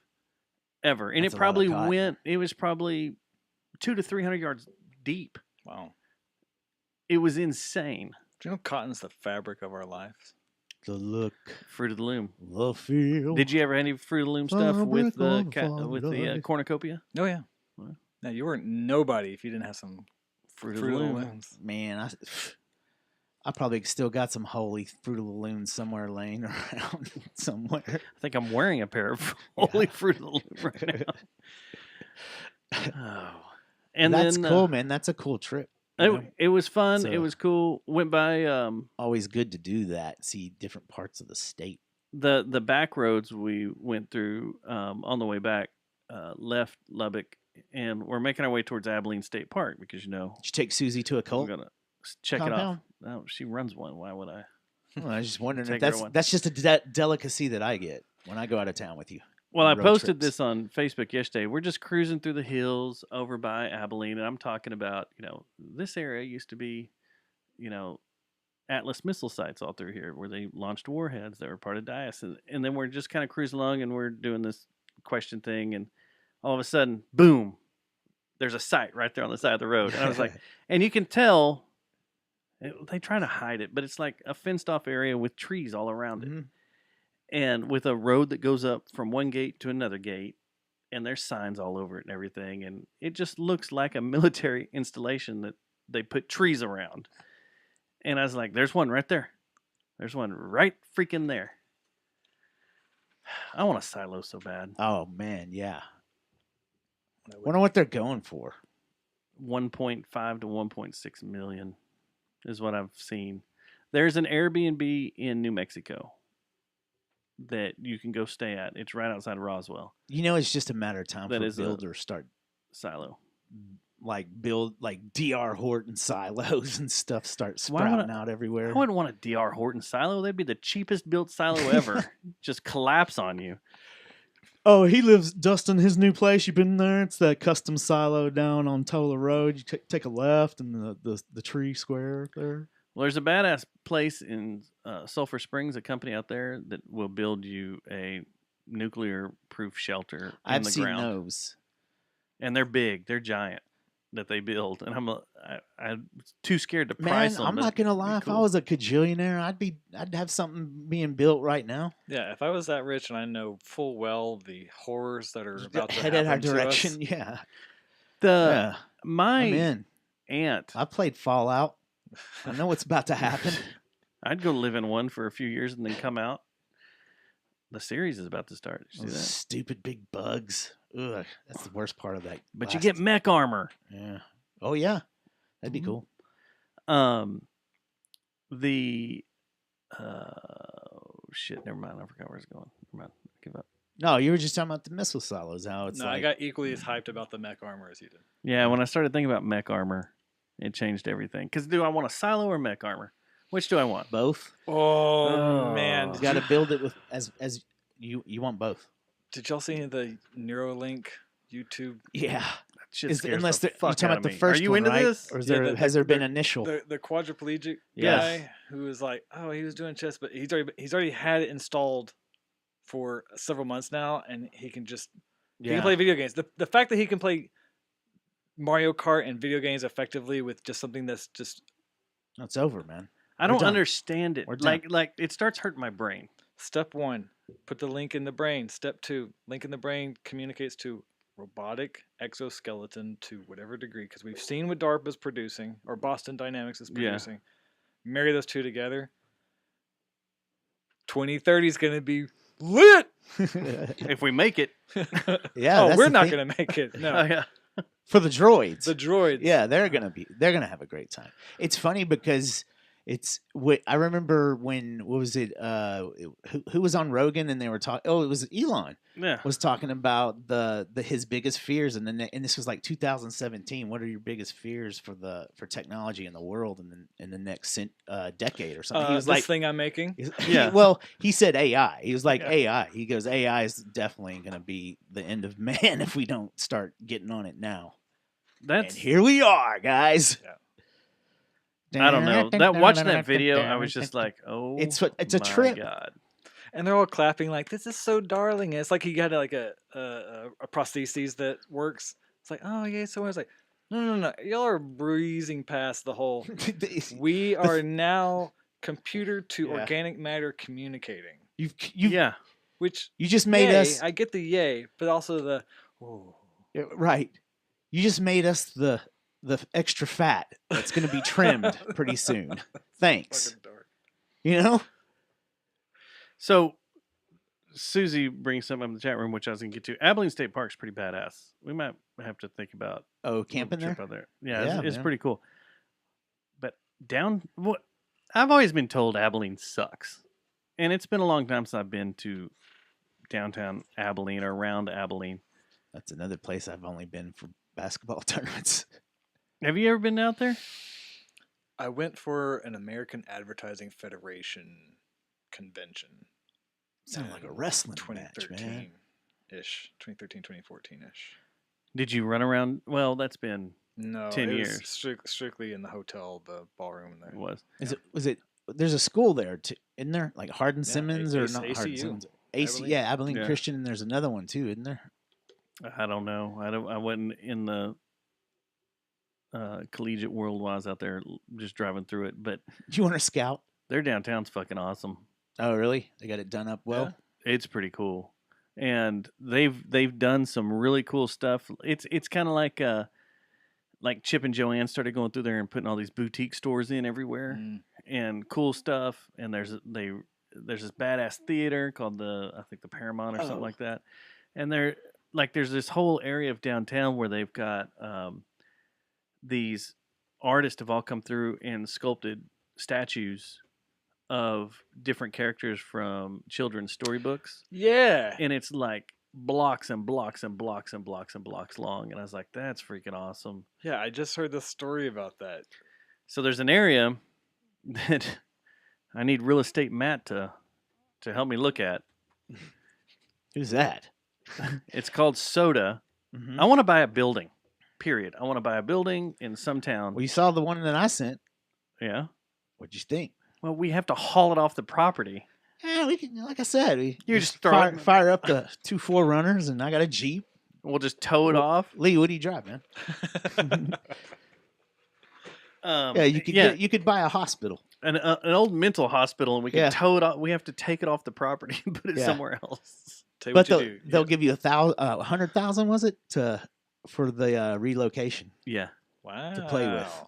Ever. And That's it a lot of probably cotton. it was probably 200 to 300 yards deep. Wow. It was insane. Do you know cotton's the fabric of our lives? The look, Fruit of the Loom. the feel. Did you ever have any Fruit of the Loom stuff with Fabric the of with the life. cornucopia? Oh yeah. Wow. Now you weren't nobody if you didn't have some Fruit of Fruit the of the Loom. Looms. Man, I probably still got some holy Fruit of the Loom somewhere laying around somewhere. I think I'm wearing a pair of Holy Fruit of the Loom right now. Oh. And that's then cool, man. That's a cool trip. you know? it was fun. So- It was cool. Went by Always good to do that. See different parts of the state. the back roads we went through on the way back. Left Lubbock, and we're making our way towards Abilene State Park because Did you take Susie to a we're cult? gonna check it compound? off. No, she runs one. Why would I? Well, I was just wondering Take if her to one. that's just a delicacy that I get when I go out of town with you. Well, I road posted trips. this on Facebook yesterday. We're just cruising through the hills over by Abilene, and I'm talking about, this area used to be, Atlas missile sites all through here where they launched warheads that were part of DIAS. And then we're just kind of cruising along and we're doing this question thing. And all of a sudden, boom, there's a site right there on the side of the road. And I was like, and you can tell they try to hide it, but it's like a fenced off area with trees all around it. Mhm. And with a road that goes up from one gate to another gate, and there's signs all over it and everything, and it just looks like a military installation that they put trees around. And I was like, there's one right there. There's one right freaking there. I want a silo so bad. Oh man, yeah. Wonder what they're going for. 1.5 to 1.6 million is what I've seen. There's an Airbnb in New Mexico that you can go stay at. It's right outside of Roswell. You know, it's just a matter of time That for is a- builders start Silo. build DR Horton silos and stuff start Why would sprouting out everywhere. I wouldn't want a DR Horton silo. They'd be the cheapest built silo ever. Just collapse on you. Oh, he lives Dustin. His new place. You've been there. It's that custom silo down on Tola Road. You take a left and the tree square there. Well, there's a badass place in Sulphur Springs, a company out there that will build you a nuclear proof shelter in I've the seen ground. those. And they're big. They're giant. that they build, and I'm too scared to Man, price them. I'm but not gonna it'd be lie. If I cool. was a cajillionaire, I'd have something being built right now. Yeah, if I was that rich and I know full well the horrors that are about to Head in our happen to us, direction. Yeah, The yeah. my I'm in. aunt, I played Fallout. I know what's about to happen. I'd go live in one for a few years and then come out. The series is about to start. Did you see Those that? stupid big bugs. Ugh, that's the worst part of that. But you last- get mech armor. Yeah. Oh yeah, that'd be Mhm. cool. The shit. Never mind. I forgot where it's going. Never mind. Give up. No, you were just talking about the missile silos. How it's no, like I got equally as hyped about the mech armor as you did. Yeah, when I started thinking about mech armor, it changed everything. Because do I want a silo or mech armor? Which do I want? both. Oh, man, Oh. You got to build it with as you want both. Did y'all see the Neuralink YouTube? Yeah. That shit Is, scares unless the you're fuck talking out about of the me. first Are you one, into right? this? Or is Yeah, there, the- has there been the- initial? The quadriplegic Yes. guy who was like, oh, he was doing chess, but he's already had it installed for several months now, and he can just he can play video games. The fact that he can play Mario Kart and video games effectively with just something that's just It's over, man. I We're don't done. understand it. We're done. Like it starts hurting my brain. step 1, put the link in the brain. Step 2, link in the brain communicates to robotic exoskeleton to whatever degree, because we've seen what DARPA's producing or Boston Dynamics is Yeah. producing. Marry those two together. 2030 is going to be lit. If we make it. Yeah. Oh, that's we're the not thing. going to make it. Oh No. yeah. For the droids. The droids. Yeah, they're gonna have a great time. It's funny because I remember when what was it? Who was on Rogan and they were talking? Oh, it was Elon Yeah. was talking about his biggest fears, and this was like 2017. What are your biggest fears for technology in the world in the next decade or something? He was this like, thing I'm making. Yeah. well, he said AI. He was like Yeah. AI. He goes, AI is definitely going to be the end of man if we don't start getting on it now. That's And here we are, guys. I don't know. That watching that video, I was just like, oh, It's a my trip. God. And they're all clapping like, this is so darling. And it's like he got like a prosthesis that works. It's like, oh yeah. So I was like, no. Y'all are breezing past the whole. We are now computer to Yeah. organic matter communicating. you Yeah. Which you just made yay, us I get the yay, but also the oh. yeah, right. You just made us the extra fat that's going to be trimmed pretty soon. Thanks. Fucking dark. You know? So Susie brings something up in the chat room, which I was gonna get to. Abilene State Park's pretty badass. We might have to think about Oh, a little camping trip there? out there. Yeah, Yeah, it's man. pretty cool. But I've always been told Abilene sucks, and it's been a long time since I've been to downtown Abilene or around Abilene. That's another place I've only been for basketball tournaments. Have you ever been out there? I went for an American Advertising Federation convention. Sounded like a in wrestling match, man. 2013 ish, 2013, 2014 ish. Did you run around? Well, that's been No, 10 it years. was strictly in the hotel, the ballroom there. it was. Was it there's a school there too, isn't there? Like Hardin Yeah, Simmons or ACU. not Hardin Simmons? AC, Abilene. yeah, Abilene Yeah. Christian, and there's another one too, isn't there? I don't know. I wasn't in the collegiate world while I was out there just driving through it, but Do you want to scout? their downtown's fucking awesome. Oh, really? They got it done up well. It's pretty cool, and they've done some really cool stuff. It's kind of like Chip and Joanne started going through there and putting all these boutique stores in everywhere Mm. and cool stuff. And there's this badass theater called I think the Paramount or something Oh. like that. And there's this whole area of downtown where they've got these artists have all come through and sculpted statues of different characters from children's storybooks. Yeah. And it's like blocks and blocks and blocks and blocks and blocks long. And I was like, that's freaking awesome. Yeah, I just heard the story about that. So there's an area that I need real estate Matt to help me look at. Who's that? It's called Soda. Mhm. I want to buy a building. Period. I want to buy a building in some town. Well, you saw the one that I sent. Yeah. What'd you think? Well, we have to haul it off the property. Yeah, we can. Like I said, we You just throw fire, it- fire up the 2 4 runners, and I got a Jeep. We'll just tow it off. Lee, what do you drive, man? Yeah, you could buy a hospital. An old mental hospital, and we can Yeah. tow it off. We have to take it off the property and put it Yeah. somewhere else. Tell you But what you do. they'll give you 100,000, was it, for the relocation? Yeah. Wow. to play with.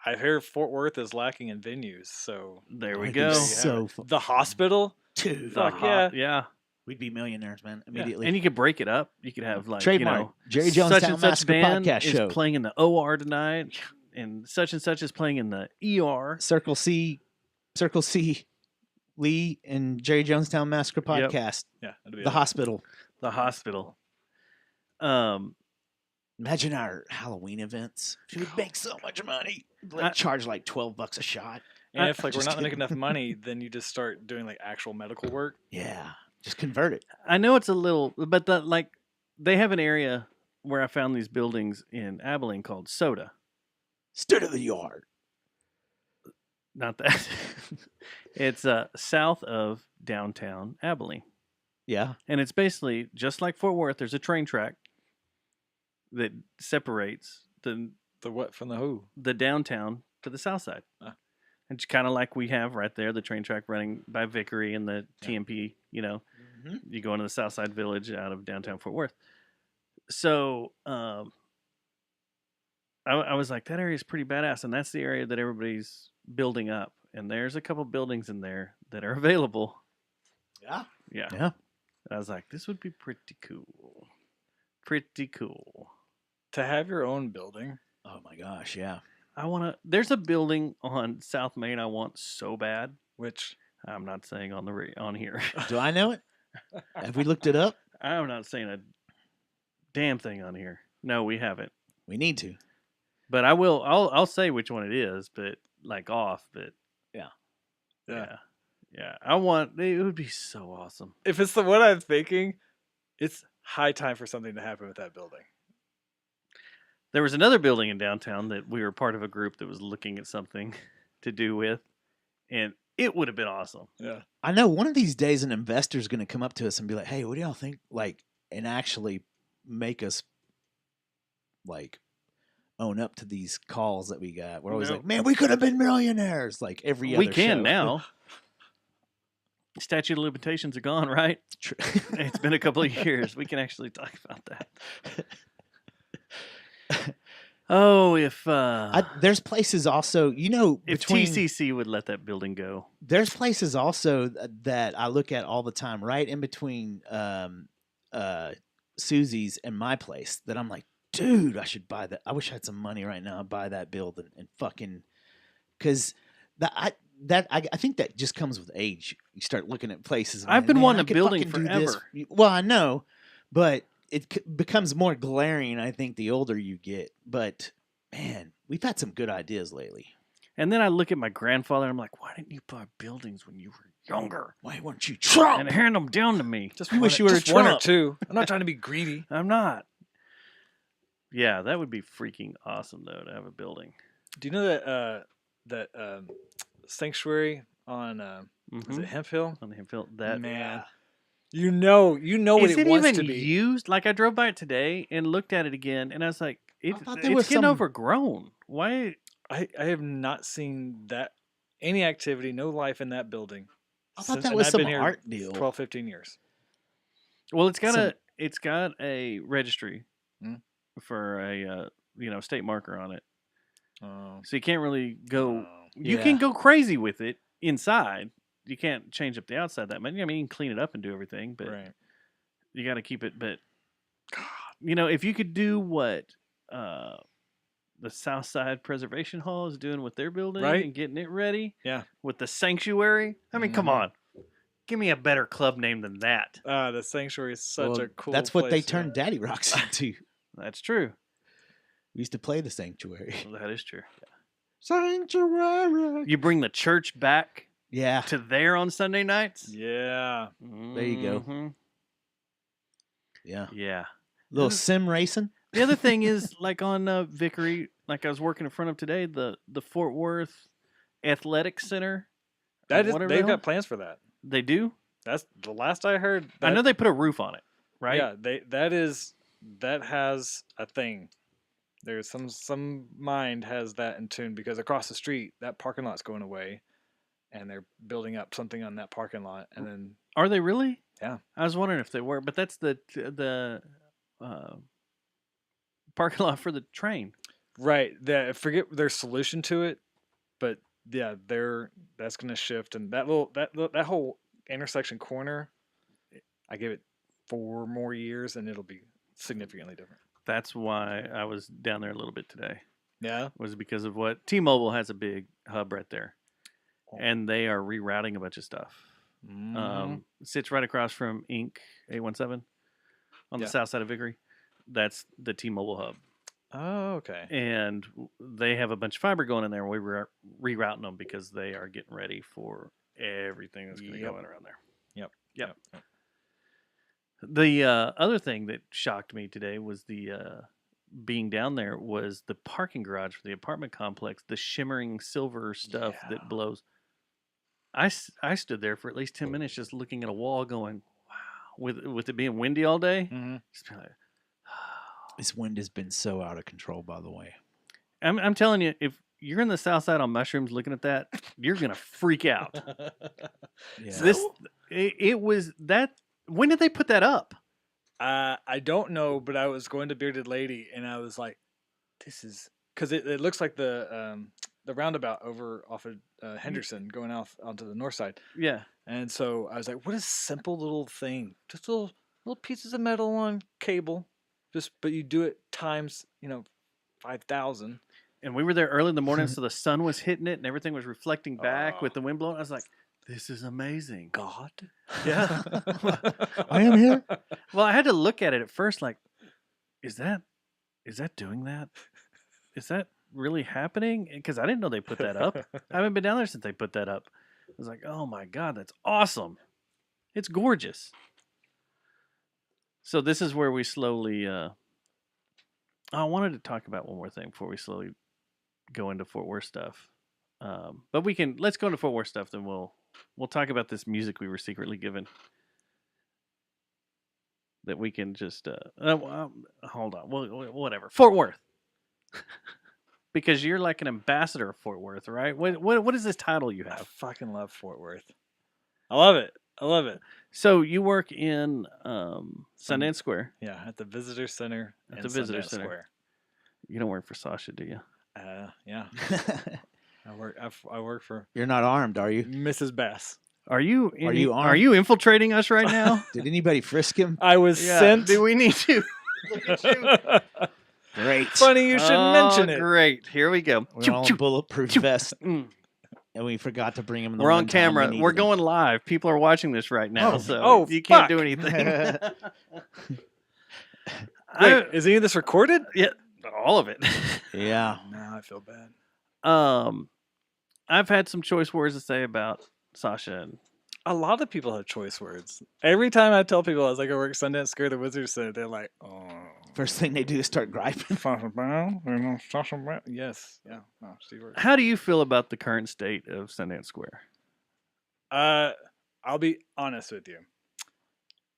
I hear Fort Worth is lacking in venues, so There we That'd go. be Yeah. so the hospital. dude, The Fuck yeah. yeah. we'd be millionaires, man, immediately. And you could break it up. You could have like Trademark, Jerry such Jonestown and such Massacre band podcast is show. playing in the OR tonight, and such is playing in the ER. Circle C, Lee and Jerry Jonestown Massacre Yep. podcast. Yeah, that'd be The it. hospital. The hospital. Imagine our Halloween events. We would make so much money. Like, charge like $12 a shot. And if like we're Just not making kidding. enough money, then you just start doing like actual medical work. Yeah, just convert it. I know it's a little, but they have an area where I found these buildings in Abilene called Soda. State of the yard. Not that. It's south of downtown Abilene. Yeah. And it's basically just like Fort Worth. There's a train track that separates The what from the who? the downtown to the south side. Ah. It's kind of like we have right there, the train track running by Vickery and the TMP, you go into the south side village out of downtown Fort Worth. So I was like, that area is pretty badass. And that's the area that everybody's building up. And there's a couple buildings in there that are available. Yeah. Yeah. Yeah. I was like, this would be pretty cool. Pretty cool. To have your own building. Oh my gosh. Yeah. There's a building on South Main I want so bad. Which I'm not saying on here. Do I know it? Have we looked it up? I'm not saying a damn thing on here. No, we haven't. We need to. But I will. I'll say which one it is, but off. But yeah. yeah. I want. It would be so awesome. If it's the one I'm thinking, it's high time for something to happen with that building. There was another building in downtown that we were part of a group that was looking at something to do with, and it would have been awesome. Yeah. I know one of these days an investor's going to come up to us and be like, "Hey, what do y'all think?" And actually make us own up to these calls that we got. We're always No. like, "Man, we could have been millionaires." Like every other We can show. now. Statute of limitations are gone, right? True. It's been a couple of years. We can actually talk about that. Oh, if There's places also, if between TCC would let that building go. there's places also that I look at all the time, right in between Susie's and my place, that I'm like, dude, I should buy that. I wish I had some money right now. I'd buy that building and fucking, because I think that just comes with age. You start looking at places. and I've like, been "Man, wanting I a could building fucking do this." forever. Well, I know, but it becomes more glaring, I think, the older you get. But man, we've had some good ideas lately. And then I look at my grandfather and I'm like, why didn't you buy buildings when you were younger? Why weren't you Trump? And hand them down to me. Just I one, wish you were just one or Trump. two. I'm not trying to be greedy. I'm not. Yeah, that would be freaking awesome though to have a building. Do you know that sanctuary on is it Hemp Hill? On the Hemphill, that Man, you know what is it it wants even to be. used? Like I drove by it today and looked at it again, and I was like, thought there was it's getting some- overgrown. Why? I have not seen that any activity, no life in that building. I thought since- that and was I've some been here art deal. 12, 15 years. Well, it's got Some- a registry Mm. for a state marker on it, Oh, so you can't really go. oh. You Yeah. can go crazy with it inside. You can't change up the outside that much. I mean, you can clean it up and do everything, but Right. you got to keep it. But if you could do what the Southside Preservation Hall is doing with their building Right. and getting it ready, Yeah. with the sanctuary. I mean, come Mhm. on, give me a better club name than that. The sanctuary is such Well, a cool. that's what they place, turned Daddy Rocks into. That's true. We used to play the sanctuary. That is true. Sanctuary. You bring the church back Yeah. to there on Sunday nights. Yeah. There you go. Mhm. Yeah. Yeah. Little sim racing. The other thing is, like on Vickery, like I was working in front of today, the Fort Worth Athletic Center. That is. whatever They've the hell- got plans for that. They do. That's the last I heard. I know they put a roof on it. right? Yeah, that has a thing. There's some mind has that in tune because across the street that parking lot's going away, and they're building up something on that parking lot, and then Are they really? Yeah. I was wondering if they were, but that's the uh, parking lot for the train. right, I forget their solution to it, but yeah, that's gonna shift, and that whole intersection corner, I give it 4 more years, and it'll be significantly different. That's why I was down there a little bit today. Yeah. Was because of what T-Mobile has a big hub right there, Oh. and they are rerouting a bunch of stuff. Sits right across from Inc. 817 on the Yeah. south side of Vickery. That's the T-Mobile hub, Oh, okay. and they have a bunch of fiber going in there. And we were rerouting them because they are getting ready for everything that's going to go in around there. Yep. The other thing that shocked me today was the being down there was the parking garage for the apartment complex, the shimmering silver stuff that blows. I stood there for at least 10 minutes just looking at a wall going, wow, with it being windy all day. Mm-hmm. Just being like, This wind has been so out of control, by the way. I'm telling you, if you're in the south side on mushrooms looking at that, you're going to freak out. Yeah. It was that. When did they put that up? I don't know, but I was going to Bearded Lady, and I was like, "This is," because it looks like the roundabout over off of Henderson going off onto the north side. Yeah. And so I was like, "What a simple little thing! Just little pieces of metal on cable, but you do it times 5,000." And we were there early in the morning, so the sun was hitting it, and everything was reflecting back with the wind blowing. I was like, "This is amazing." God. Yeah. I am here. Well, I had to look at it at first, like, is that doing that? Is that really happening? Because I didn't know they put that up. I haven't been down there since they put that up. I was like, oh my God, that's awesome. It's gorgeous. So this is where we slowly. I wanted to talk about one more thing before we slowly go into Fort Worth stuff. But let's go into Fort Worth stuff, then we'll talk about this music we were secretly given. That we can just hold on. Well, whatever. Fort Worth. Because you're like an ambassador of Fort Worth, right? What is this title you I have? fucking love Fort Worth. I love it. So you work in Sundance Square. Yeah, at the Visitor Center. At in the Visitor Sundance Center. Square. You don't work for Sasha, do you? Yeah. I work for You're not armed, are you? Mrs. Bass. Are you you are armed? you infiltrating us right now? Did anybody frisk him? I was sent. Do we need to? Look at you. Great. Funny you should mention it. Great. Here we go. We're all in bulletproof vests, Mm. and we forgot to bring him. We're on camera. We're going live. People are watching this right now, so you can't do anything. Wait, is any of this recorded? Yeah, all of it. Yeah. No, I feel bad. I've had some choice words to say about Sasha. And A lot of people have choice words. Every time I tell people I was like, I work at Sundance Square, the Wizard Center, they're like, oh. First thing they do is start griping. Yes. Yeah. No, she works. how do you feel about the current state of Sundance Square? I'll be honest with you.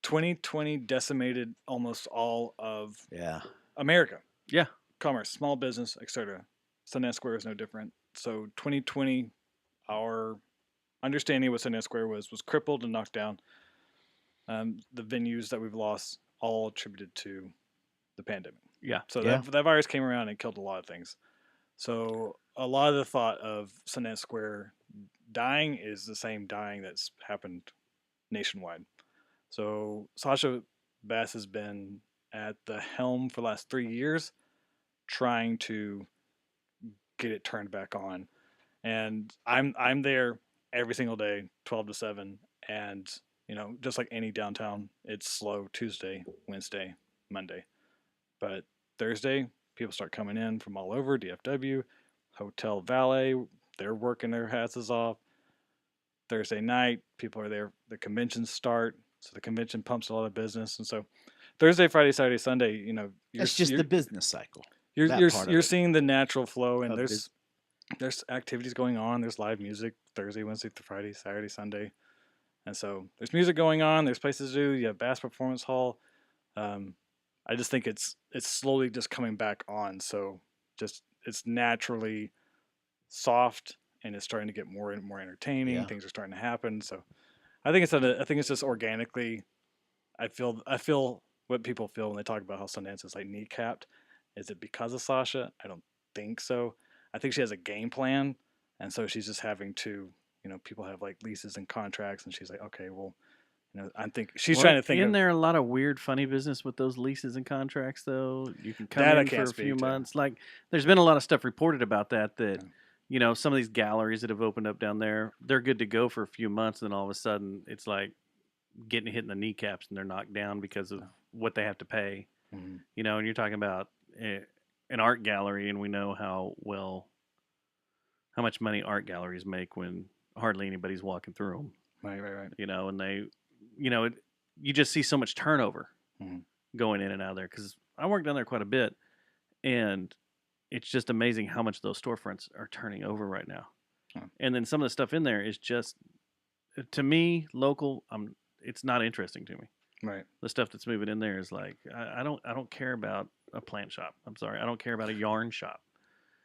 2020 decimated almost all of Yeah. America. Yeah. Commerce, small business, etc. Sundance Square is no different. So 2020, our understanding of what Sundance Square was crippled and knocked down. The venues that we've lost, all attributed to the pandemic. Yeah. So Yeah. that virus came around and killed a lot of things. So a lot of the thought of Sundance Square dying is the same dying that's happened nationwide. So Sasha Bass has been at the helm for the last 3 years, trying to get it turned back on. And I'm there every single day, 12 to 7. And, just like any downtown, it's slow Tuesday, Wednesday, Monday. But Thursday, people start coming in from all over, DFW, Hotel Valet, they're working their asses off. Thursday night, people are there, the conventions start, so the convention pumps a lot of business. And so Thursday, Friday, Saturday, Sunday, It's just the business cycle. you're that you're part of you're it. seeing the natural flow, and Of there's activities going on. There's live music Thursday, Wednesday, Friday, Saturday, Sunday, and so there's music going on. There's places to do. You have Bass Performance Hall. I just think it's slowly just coming back on. So just it's naturally soft and it's starting to get more and more entertaining. Yeah. Things are starting to happen. So I think it's just organically. I feel what people feel when they talk about how Sundance is like kneecapped. Is it because of Sasha? I don't think so. I think she has a game plan, and so she's just having to, people have like leases and contracts, and she's like, okay, well, I think she's trying to think. Isn't there a lot of weird, funny business with those leases and contracts, though? You can come That I in for can't a few speak to. months. Like, there's been a lot of stuff reported about that. Some of these galleries that have opened up down there, they're good to go for a few months, and then all of a sudden, it's like getting hit in the kneecaps, and they're knocked down because of what they have to pay. Mhm. And you're talking about an art gallery, and we know how much money art galleries make when hardly anybody's walking through them. Right. And they, you just see so much turnover Mhm. going in and out of there. Because I worked down there quite a bit, and it's just amazing how much those storefronts are turning over right now. Huh. And then some of the stuff in there is just, to me, local. It's not interesting to me. Right. The stuff that's moving in there is like, I don't care about a plant shop. I'm sorry, I don't care about a yarn shop.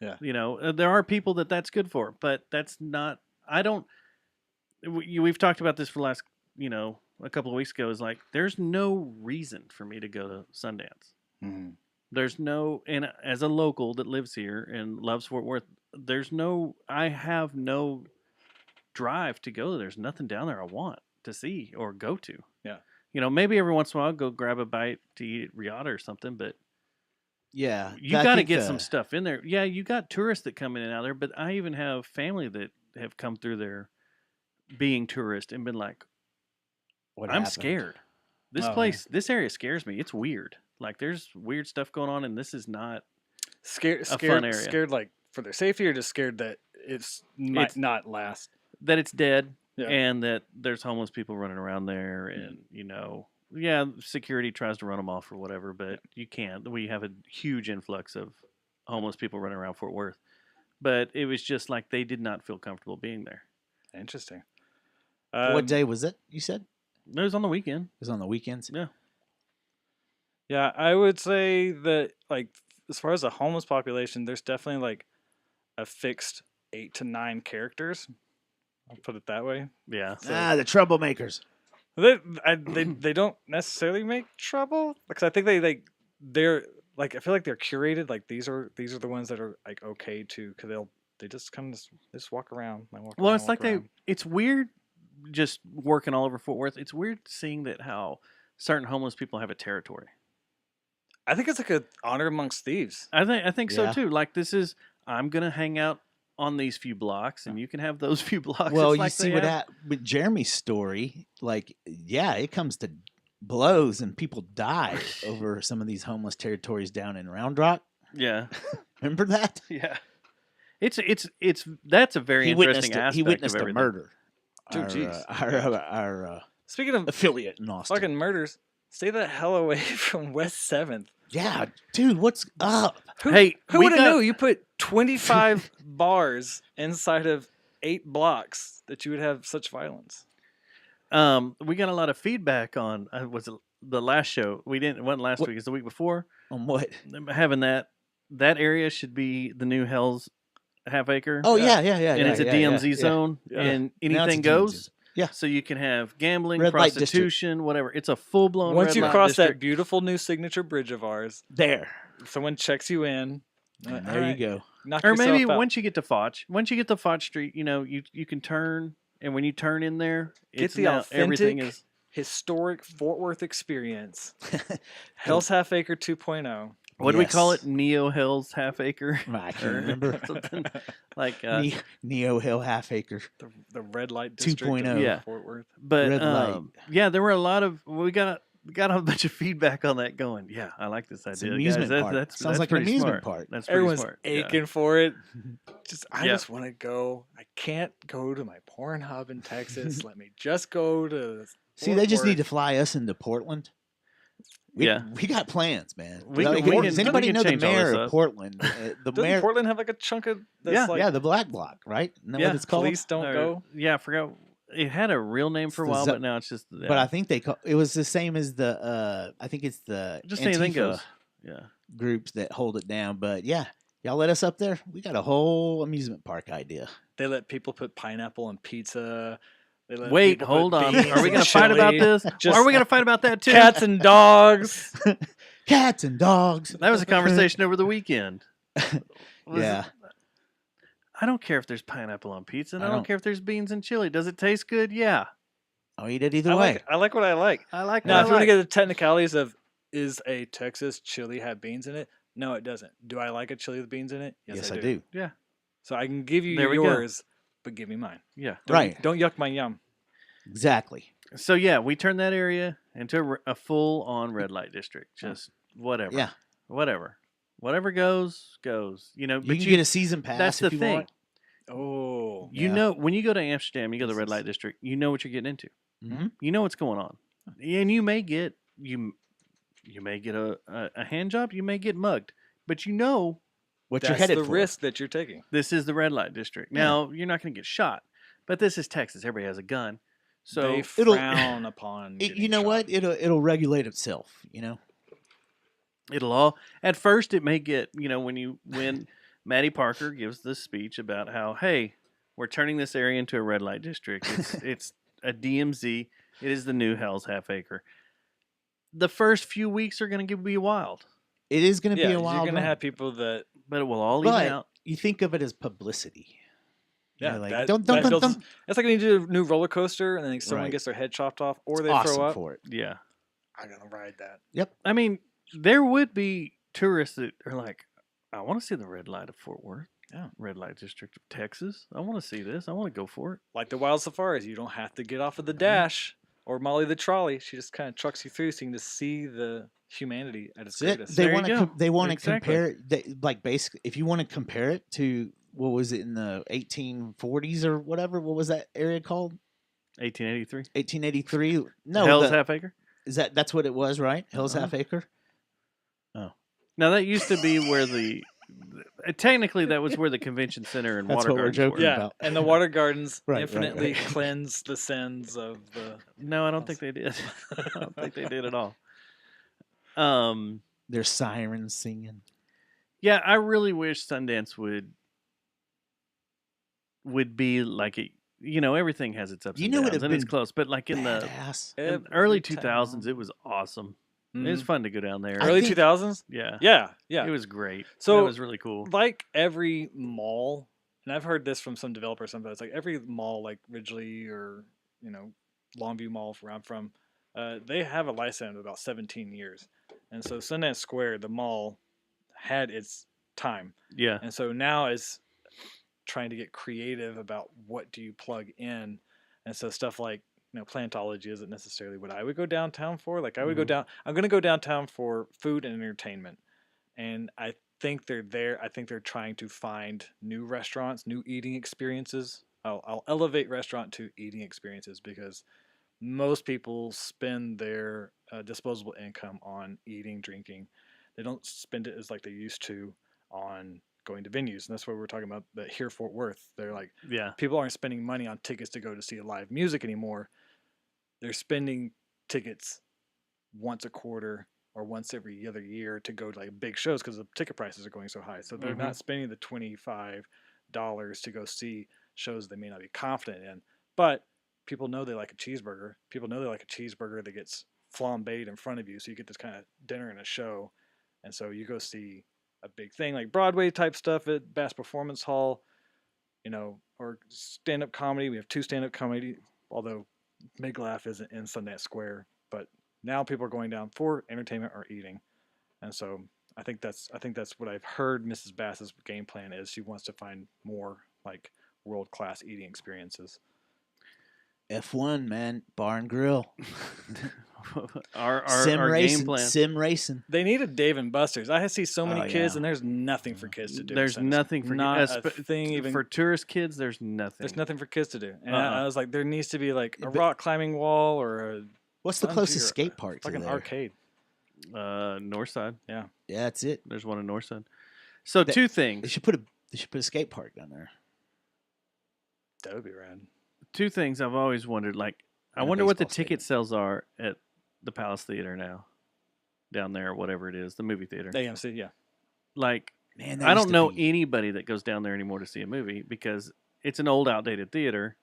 Yeah. There are people that's good for, but that's not. I don't. We've talked about this for the last, a couple of weeks ago. Is like, there's no reason for me to go to Sundance. Mm-hmm. There's no, and as a local that lives here and loves Fort Worth, I have no drive to go. There's nothing down there I want to see or go to. Yeah. Maybe every once in a while I'll go grab a bite to eat at Riata or something, but Yeah, you got to get some stuff in there. Yeah, you got tourists that come in and out there, but I even have family that have come through there being tourists and been like, What I'm happened? scared. This Oh, place, this area scares me. It's weird. Like, there's weird stuff going on, and this is not Scared, fun area. scared like for their safety, or just scared that it might not last. that it's dead Yeah. and that there's homeless people running around there, and security tries to run them off or whatever, but you can't. We have a huge influx of homeless people running around Fort Worth, but it was just like they did not feel comfortable being there. Interesting. What day was it? You said It was on the weekend. it was on the weekends. Yeah. Yeah, I would say that like as far as the homeless population, there's definitely like a fixed 8 to 9 characters. I'll put it that way. Yeah. The troublemakers. They don't necessarily make trouble because I think they're like I feel like they're curated. Like these are the ones that are like okay to because they just kind of just walk around. Well, it's like it's weird just working all over Fort Worth. It's weird seeing that how certain homeless people have a territory. I think it's like an honor amongst thieves. I think so Yeah. too. Like I'm gonna hang out on these few blocks, and you can have those few blocks. Well, It's you like see they what have- happened with Jeremy's story. Like, yeah, it comes to blows, and people die over some of these homeless territories down in Round Rock. Yeah, Remember that? yeah. It's that's a very interesting aspect He witnessed of a everything. murder. Dude, Our, jeez. our Speaking of affiliate in Austin. fucking murders, stay the hell away from West 7th. Yeah, dude, what's up? Hey, Who we would have got- knew you put 25 bars inside of 8 blocks that you would have such violence? We got a lot of feedback on was it the last show. It wasn't last What- week. It's the week before. On what? Having that area should be the new Hell's Half Acre. Oh Yeah. yeah. and it's a DMZ zone, Yeah. and Now it's anything a goes. DMZ. Yeah. So you can have gambling, Red light district. prostitution, whatever. It's a full blown. Once red you light cross that district. beautiful new signature bridge of ours, There. someone checks you in. And all there right, you go. knock Or maybe yourself out. once you get to Foch Street, you can turn, and when you turn in there, Get it's the now everything authentic is. historic Fort Worth experience. Hell's Half Acre 2.0. What do we call Yes. it? Neo Hell's Half Acre. I can't Or remember. something like. Neo Hill Half Acre. The red light district 2.0. of Yeah. Fort Worth. But Red light. yeah, there were a lot of we got a bunch of feedback on that. Going, yeah, I like this It's idea. an guys. amusement park. That's Sounds like an pretty amusement smart. park. That's pretty Everyone's smart. Yeah. aching for it. I Yeah. just want to go. I can't go to my Pornhub in Texas. Let me just go to. See, they just need to fly us into Portland. Yeah. we got plans, man. We Like, can- does we anybody can know the change all mayor this of up. Portland? The Doesn't mayor, Portland have like a chunk of? That's Yeah. like, yeah, the Black Bloc, right? Isn't that Yeah, what it's called? police don't Or- go. Yeah, I forgot. It had a real name for a the while, Zo- but now it's just. But I think it was the same as the I think it's the just anything Antifa goes. Yeah. groups that hold it down. But yeah, y'all let us up there. We got a whole amusement park idea. They let people put pineapple on pizza. They let Wait, people put hold on. beans Are we in going to fight about chili. this? Just Are we going to fight about that too? Cats and dogs. Cats and dogs. That was a conversation over the weekend. Was Yeah. it- I don't care if there's pineapple on pizza, and I I don't don't- care if there's beans and chili. Does it taste good? Yeah. I'll eat it either I way. like what I like. I like Now, what if I you want to like. get the technicalities of is a Texas chili have beans in it? No, it doesn't. Do I like a chili with beans in it? Yes, I do. Yeah. So I can give you There we go. yours, but give me mine. Yeah. Right. Don't yuck my yum. Exactly. So yeah, we turned that area into a full-on red light district. Just whatever. Yeah. Whatever goes. You know, You but can get a season pass that's if the you thing. want. Oh, You Yeah. know, when you go to Amsterdam, you go to the red light district. You know what you're getting into. Mhm. You know what's going on, and you may get a hand job. You may get mugged, but you know What you're that's headed the for. risk that you're taking. this is the red light district. Yeah. Now you're not going to get shot, but this is Texas. Everybody has a gun, so They It'll- frown upon. You getting know shot. what? It'll regulate itself. You know. it'll all. At first, it may get when Maddie Parker gives this speech about how we're turning this area into a red light district. It's a DMZ. It is the new Hell's Half Acre. The first few weeks are going to be wild, It is going to Yeah, be a you're wild gonna ride. have people that. but it will all even But out. you think of it as publicity. You Yeah, know, like, that- don't that builds- don't. That's like when you do a new roller coaster and then someone Right. gets their head chopped off, or they Awesome throw up. for it. Yeah. I'm gonna ride that. I mean, there would be tourists that are like, I want to see the red light of Fort Worth. Yeah. Red light district of Texas. I want to see this. I want to go for it. Like the Wild Safaris, you don't have to get off of Mm-hmm. the dash or Molly the trolley. She just kind of trucks you through, so you can just see the humanity at its That's it. greatest. They There you want to. go. They want to Exactly. compare it. Like basically, if you want to compare it to what was it in the 1840s or whatever? What was that area called? 1883. 1883. No, Hell's Half Acre. is that's what it was, right? Hell's Uh-huh. Half Acre. Now that used to be where technically that was where the convention center and That's water what we're gardens joking were. Yeah, about. and the water gardens Right, right, infinitely right. cleanse the sins of the. No, I don't think they did. I don't think they did at all. There's sirens singing. Yeah, I really wish Sundance would be like it. You know, everything has its ups You and know, downs, it'd have and it's been close. But like in the Badass. early Every 2000s, town. it was awesome. It Mhm. was fun to go down there. I Early think- 2000s. Yeah, Yeah, yeah. it was great. So- that was really cool. Like every mall, and I've heard this from some developers. Sometimes, like every mall, like Ridgely or Longview Mall, where I'm from, they have a license of about 17 years, and so Sundance Square, the mall, had its time, Yeah, and so now is trying to get creative about what do you plug in, and so stuff like Plantology isn't necessarily what I would go downtown for. Like I would go down. I'm going to go downtown for food and entertainment, and I think they're there. I think they're trying to find new restaurants, new eating experiences. I'll elevate restaurant to eating experiences because most people spend their disposable income on eating, drinking. They don't spend it as like they used to on going to venues, and that's what we're talking about. But here, Fort Worth, they're like yeah. people aren't spending money on tickets to go to see live music anymore. They're spending tickets once a quarter or once every other year to go to like big shows because the ticket prices are going so high. So they're not spending the $25 to go see shows they may not be confident in. But people know they like a cheeseburger. People know they like a cheeseburger that gets flambéed in front of you. So you get this kind of dinner and a show. And so you go see a big thing like Broadway type stuff at Bass Performance Hall, or stand-up comedy. We have 2 stand-up comedy, although Big Laugh isn't in Sundance Square. But now people are going down for entertainment or eating. And so I think that's what I've heard Mrs. Bass's game plan is. She wants to find more like world-class eating experiences. F1, man, bar and grill, our sim game racing, plan. sim racing. They need a Dave and Buster's. I see so many Oh, kids, yeah. and there's nothing for kids to do. There's in Sundance. nothing for not kids. a thing even for tourist kids. There's nothing. There's nothing for kids to do. And Uh-uh. I was like, there needs to be like a But- rock climbing wall or a What's the bungee closest or skate park to like an there? arcade. North side. Yeah, that's it. There's one in North side. So That- two They things. should put a skate park down there. That would be rad. two things I've always wondered. Like, I And a wonder what the baseball ticket sales are at the Palace Theater now, down there, whatever it is, the movie theater. AMC, yeah. Like, Man, that I used don't to know be- anybody that goes down there anymore to see a movie because it's an old, outdated theater.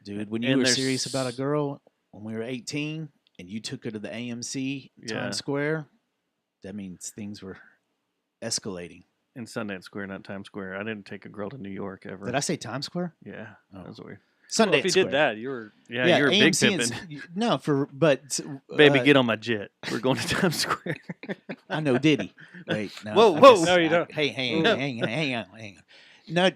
Dude, when you And were there's serious about a s- girl when we were 18 and you took her to the AMC in Yeah. Times Square, that means things were escalating. In Sundance Square, not Times Square. I didn't take a girl to New York ever. Did I say Times Square? Yeah, Oh. that was weird. Sundance Well, if you Square. did that, you were. Yeah, you're a big AMC pimpin'. No, but Baby, uh, get on my jet. We're going to Times Square. I know Diddy. Wait, no. Whoa, I whoa. guess- No, you don't. Hey, hang on. No,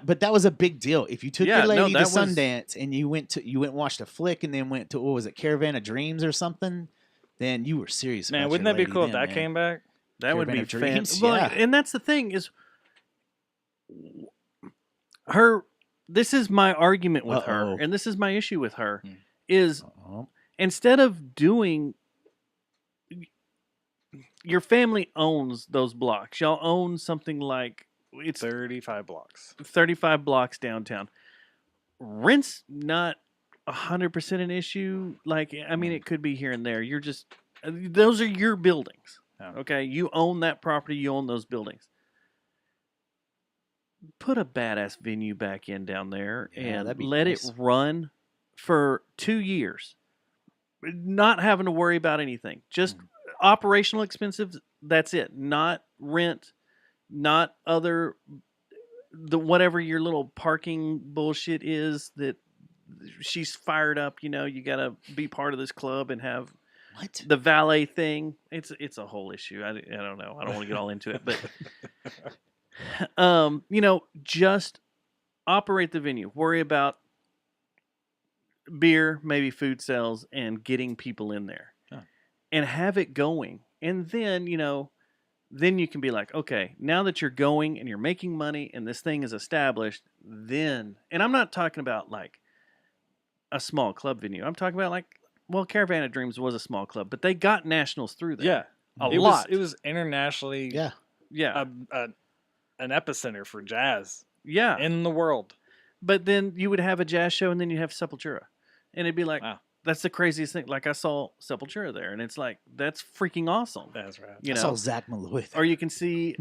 but that was a big deal. If you took Yeah, your no, lady to that was- Sundance and you went and watched a flick and then went to what was it, Caravan of Dreams or something, then you were serious. Man, about wouldn't your that be lady cool if then, that man. came back? That would Caravan be of Dreams, Well, yeah. and that's the thing is, her. This is my argument with her, Uh-oh. and this is my issue with her, Hmm. is Oh, instead of doing. Your family owns those blocks. Y'all own something like it's 35 blocks. 35 blocks downtown. Rent's not 100% an issue. Like, I mean, it could be here and there. You're just, those are your buildings. Yeah. Okay. You own that property. You own those buildings. Put a badass venue back in down there Yeah, and that'd be let nice. it run for 2 years. Not having to worry about anything. Just operational expenses. That's it. Not rent, not other whatever your little parking bullshit is that she's fired up. You know, you got to be part of this club and have what? the valet thing. It's a whole issue. I don't know. I don't want to get all into it, but you know, just operate the venue. Worry about beer, maybe food sales, and getting people in there, and have it going. And then, you know, then you can be like, okay, now that you're going and you're making money and this thing is established, then, and I'm not talking about like a small club venue. I'm talking about like, well, Caravan of Dreams was a small club, but they got nationals through there. Yeah. A It lot. was, it was internationally Yeah. Yeah. an epicenter for jazz Yeah. in the world. But then you would have a jazz show and then you have Sepultura. And it'd be like, Wow. that's the craziest thing. Like I saw Sepultura there and it's like, that's freaking awesome. That's right. You I know, saw Zach Malloy. or you can see,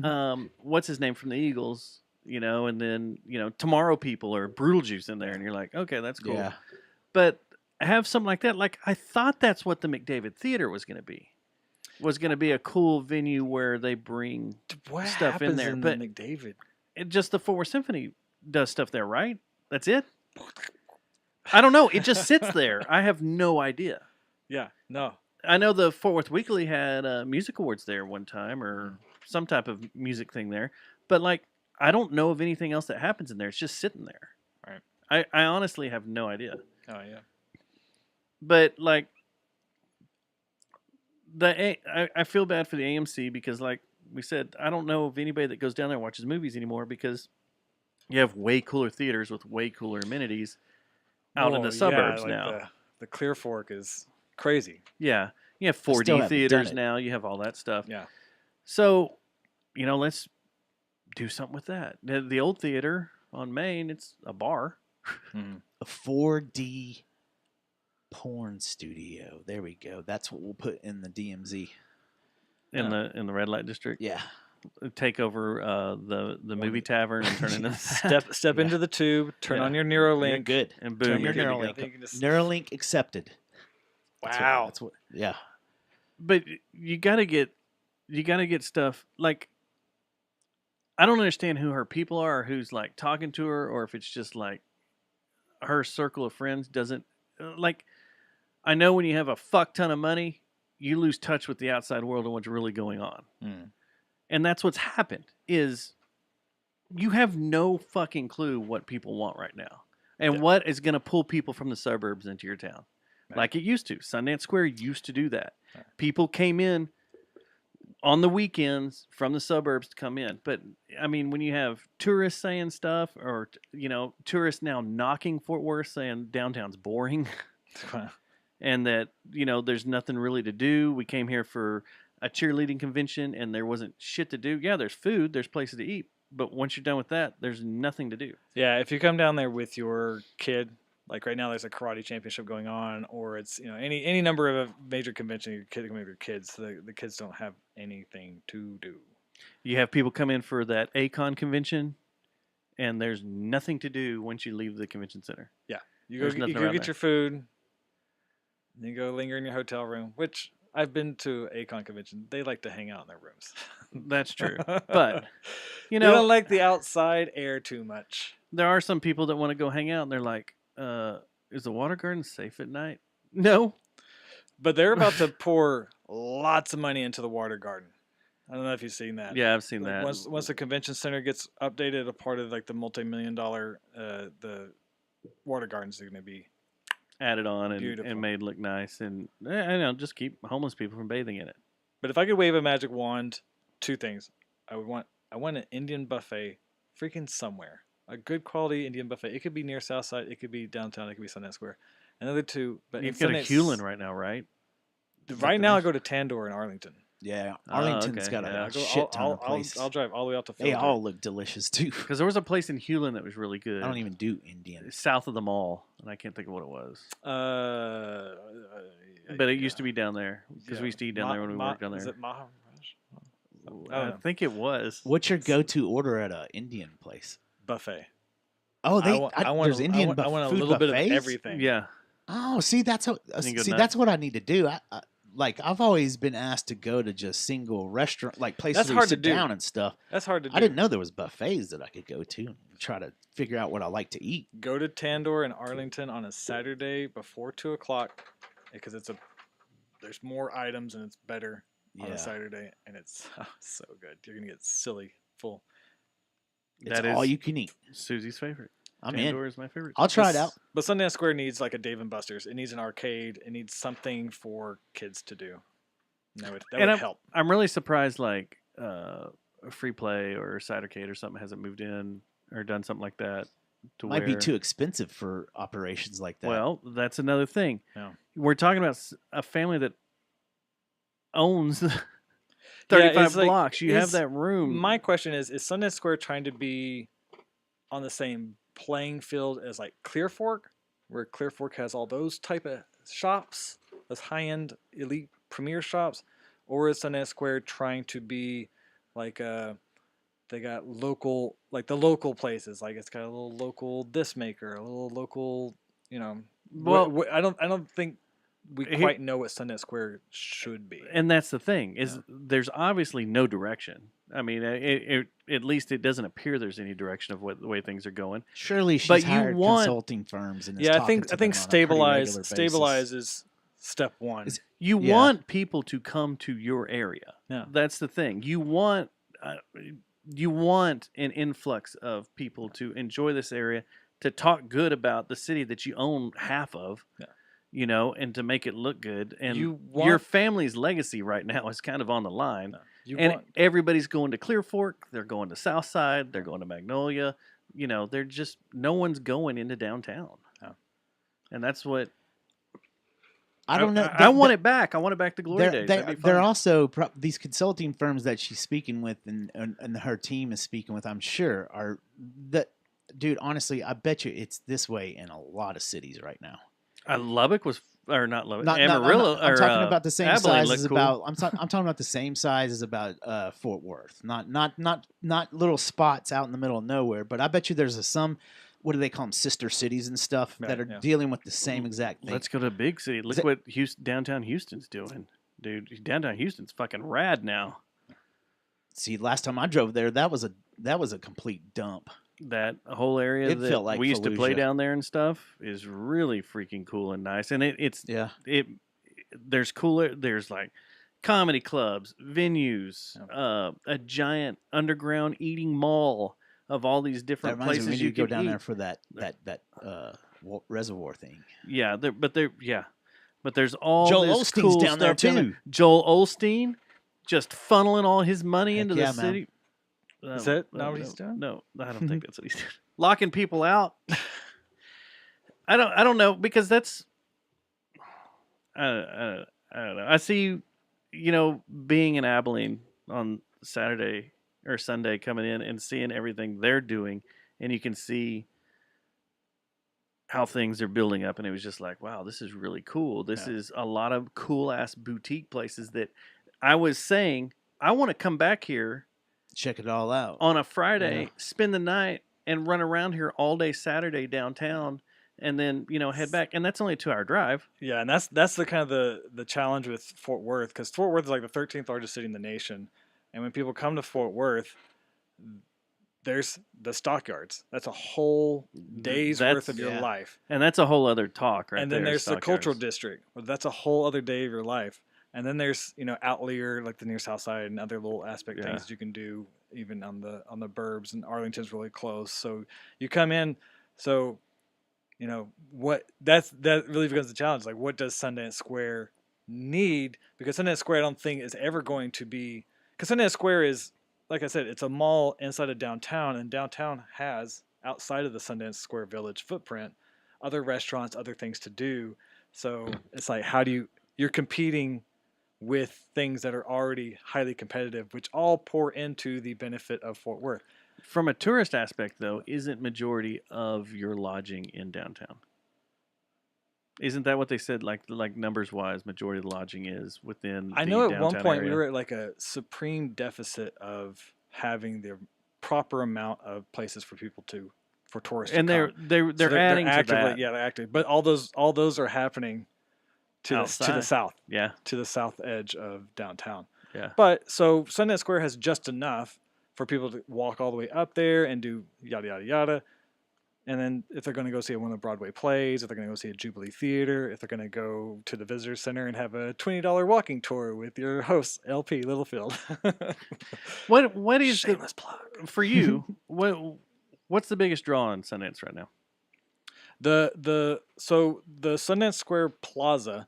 what's his name from the Eagles, you know, and then, you know, Tomorrow People or Brutal Juice in there. And you're like, okay, that's cool. Yeah. But have something like that. Like I thought that's what the McDavid Theater was going to be. Was going to be a cool venue where they bring What stuff in happens there, in but- McDavid? just the Fort Worth Symphony does stuff there, right? That's it? I don't know. It just sits there. I have no idea. Yeah. No. I know the Fort Worth Weekly had music awards there one time or some type of music thing there. But, like, I don't know of anything else that happens in there. It's just sitting there. Right. I honestly have no idea. Oh yeah. But, like, I feel bad for the AMC because, like we said, I don't know of anybody that goes down there and watches movies anymore because you have way cooler theaters with way cooler amenities out in Well, the suburbs like now. The Clear Fork is crazy. Yeah. You have still 4D haven't done theaters it. now. You have all that stuff. Yeah. So, you know, let's do something with that. The old theater on Main, it's a bar. A 4D porn studio. There we go. That's what we'll put in the DMZ. In the red light district. Yeah. Take over the movie tavern and turn it into Step Yeah. into the tube, turn Yeah. on your You're Neuralink. good. and Turn boom, your you're good to Neuralink. go. You can just- Neuralink accepted. Wow. That's what. Yeah. But you gotta get stuff like I don't understand who her people are or who's like talking to her or if it's just like her circle of friends doesn't like I know when you have a fuck ton of money, you lose touch with the outside world and what's really going on. Mm. And that's what's happened is you have no fucking clue what people want right now and Yeah. what is going to pull people from the suburbs into your town. Right. Like it used to. Sundance Square used to do that. Right. People came in on the weekends from the suburbs to come in. But I mean, when you have tourists saying stuff or, you know, tourists now knocking Fort Worth saying downtown's boring and that, you know, there's nothing really to do. We came here for a cheerleading convention and there wasn't shit to do. Yeah, there's food, there's places to eat. But once you're done with that, there's nothing to do. Yeah, if you come down there with your kid, Like right now, there's a karate championship going on, or it's any number of a major convention. Your kid with your kids. The kids don't have anything to do. You have people come in for that ACON convention, and there's nothing to do once you leave the convention center. You There's go nothing you go around get there. your food. And you go linger in your hotel room, which I've been to ACON convention. They like to hang out in their rooms. That's true. But, you They don't know, like the outside air too much. there are some people that want to go hang out, and they're like, is the water garden safe at night? No. But they're about to pour lots of money into the water garden. I don't know if you've seen that. Yeah, I've seen Like, that. Once the convention center gets updated, a part of like the multi-million-dollar, the water gardens are going to be. Added on Beautiful. and made look nice. And, I know, just keep homeless people from bathing in it. But if I could wave a magic wand, two things. I want an Indian buffet, freaking somewhere. A good quality Indian buffet. It could be near Southside. It could be downtown. It could be Sundance Square. Another two. But You've in got a Sundance- Hewlin right now, right? Right now, I go to Tandor in Arlington. Yeah, Oh, Arlington's okay, got yeah. a shit ton of I'll places. drive all the way out to They Philly. all look delicious too. Because there was a place in Hewlin that was really good. I don't even do Indian. South of the mall, and I can't think of what it was. Uh, But it used to be down there because yeah. we used to eat down there when we worked down Is there. it Maharaj? I don't I know. think it was. What's your go-to order at a Indian place? Buffet. Oh, there's there's Indian I want a food little bit of buffets? everything. Yeah. Oh, see, that's how. You go See, nuts. that's what I need to do. Like I've always been asked to go to just single restaurant, like places That's where you hard to sit do. down and stuff. That's hard to do. I didn't know there was buffets that I could go to and try to figure out what I like to eat. Go to Tandor in Arlington on a Saturday before 2:00 because there's more items and it's better on Yeah, a Saturday and it's so good. You're gonna get silly full. it's That all is you can eat. Susie's favorite. I'm Tandor in. is my favorite. I'll try it out. But Sundance Square needs like a Dave and Buster's. It needs an arcade. It needs something for kids to do. And that would And help. I'm really surprised, like, Free Play or Cidercade or something hasn't moved in or done something like that. Might be too expensive for operations like that. Well, that's another thing. Yeah. We're talking about a family that owns Yeah, 35 it's like- blocks. You have is- that room. My question is Sundance Square trying to be on the same playing field as like Clear Fork, where Clear Fork has all those type of shops, those high-end elite premier shops, or is Sundance Square trying to be like they got local, like the local places, like it's got a little local this maker, a little local, Well- I don't think we Here- quite know what Sundance Square should be. And that's the thing is there's obviously no direction. I mean, at least it doesn't appear there's any direction of the way things are going. surely she's but you hired want- consulting firms and is Yeah, I talking think to I think them on a pretty regular stabilize basis. is step one. Is- You Yeah. want people to come to your area. Yeah. That's the thing. You want an influx of people to enjoy this area, to talk good about the city that you own half of. Yeah. And to make it look good. And You your want- family's legacy right now is kind of on the line. You And want everybody's going to Clear Fork. They're going to Southside. They're going to Magnolia. They're just no one's going into downtown. Yeah. And that's what I don't know. I want it back. I want it back to glory days. They're, That'd be they're fun. also these consulting firms that she's speaking with and her team is speaking with. I'm sure are that dude. Honestly, I bet you it's this way in a lot of cities right now. Lubbock was, or not Lubbock, Not- Amarillo. I'm talking about the same Abilene size as looked cool. about. I'm talking about the same size as about Fort Worth. Not little spots out in the middle of nowhere. But I bet you there's some. What do they call them? Sister cities and stuff that Right, are yeah. dealing with the same exact thing. Let's go to a big city. Look it- what downtown Houston's doing, dude. Downtown Houston's fucking rad now. See, last time I drove there, that was a complete dump. That whole area It that felt like we used to play Fallujah. down there and stuff is really freaking cool and nice. And Yeah. there's cooler. There's like comedy clubs, venues, a giant underground eating mall of all these That different reminds me, places we need you to go can down eat. there for that reservoir thing. Yeah, but there's all Joel this Osteen's cool down there, stuff too. Joel Osteen just funneling all his money Heck into yeah, the man. city. Is that not what he's doing? No, I don't think that's what he's doing. Locking people out. I don't know because that's I don't know. I see, being in Abilene on Saturday or Sunday, coming in and seeing everything they're doing, and you can see how things are building up, and it was just like, wow, this is really cool. This Yeah. is a lot of cool ass boutique places that I was saying I want to come back here Check it all out. on a Friday, Yeah. spend the night, and run around here all day Saturday downtown, and then head back. And that's only a 2-hour drive. Yeah, and that's the kind of the challenge with Fort Worth, because Fort Worth is like the 13th largest city in the nation, and when people come to Fort Worth, there's the stockyards. That's a whole day's worth of your yeah. life. And that's a whole other talk, right? And then there, there's the cultural Stockyards. district. Well, that's a whole other day of your life. And then there's Outlier, like the near South Side, and other little aspect Yeah. things you can do even on the burbs. And Arlington's really close, so you come in. So what that really becomes the challenge. Like, what does Sundance Square need? Because Sundance Square, I don't think, is ever going to be, because Sundance Square is, like I said, it's a mall inside of downtown, and downtown has, outside of the Sundance Square Village footprint, other restaurants, other things to do. So it's like, how do you're competing with things that are already highly competitive, which all pour into the benefit of Fort Worth. From a tourist aspect, though, isn't majority of your lodging in downtown? Isn't that what they said? Like numbers wise, majority of the lodging is within. I the know at one downtown point area. we were at like a supreme deficit of having the proper amount of places for people for tourists. and to come. they're So adding to actively, that. yeah, they're active. But all those are happening to the Outside. south, Yeah, to the south edge of downtown. yeah. But so Sundance Square has just enough for people to walk all the way up there and do yada yada yada. And then if they're going to go see one of the Broadway plays, if they're going to go see a Jubilee Theater, if they're going to go to the Visitor Center and have a $20 walking tour with your host LP Littlefield. What is Shameless plug. for you? What's the biggest draw in Sundance right now? So the Sundance Square Plaza,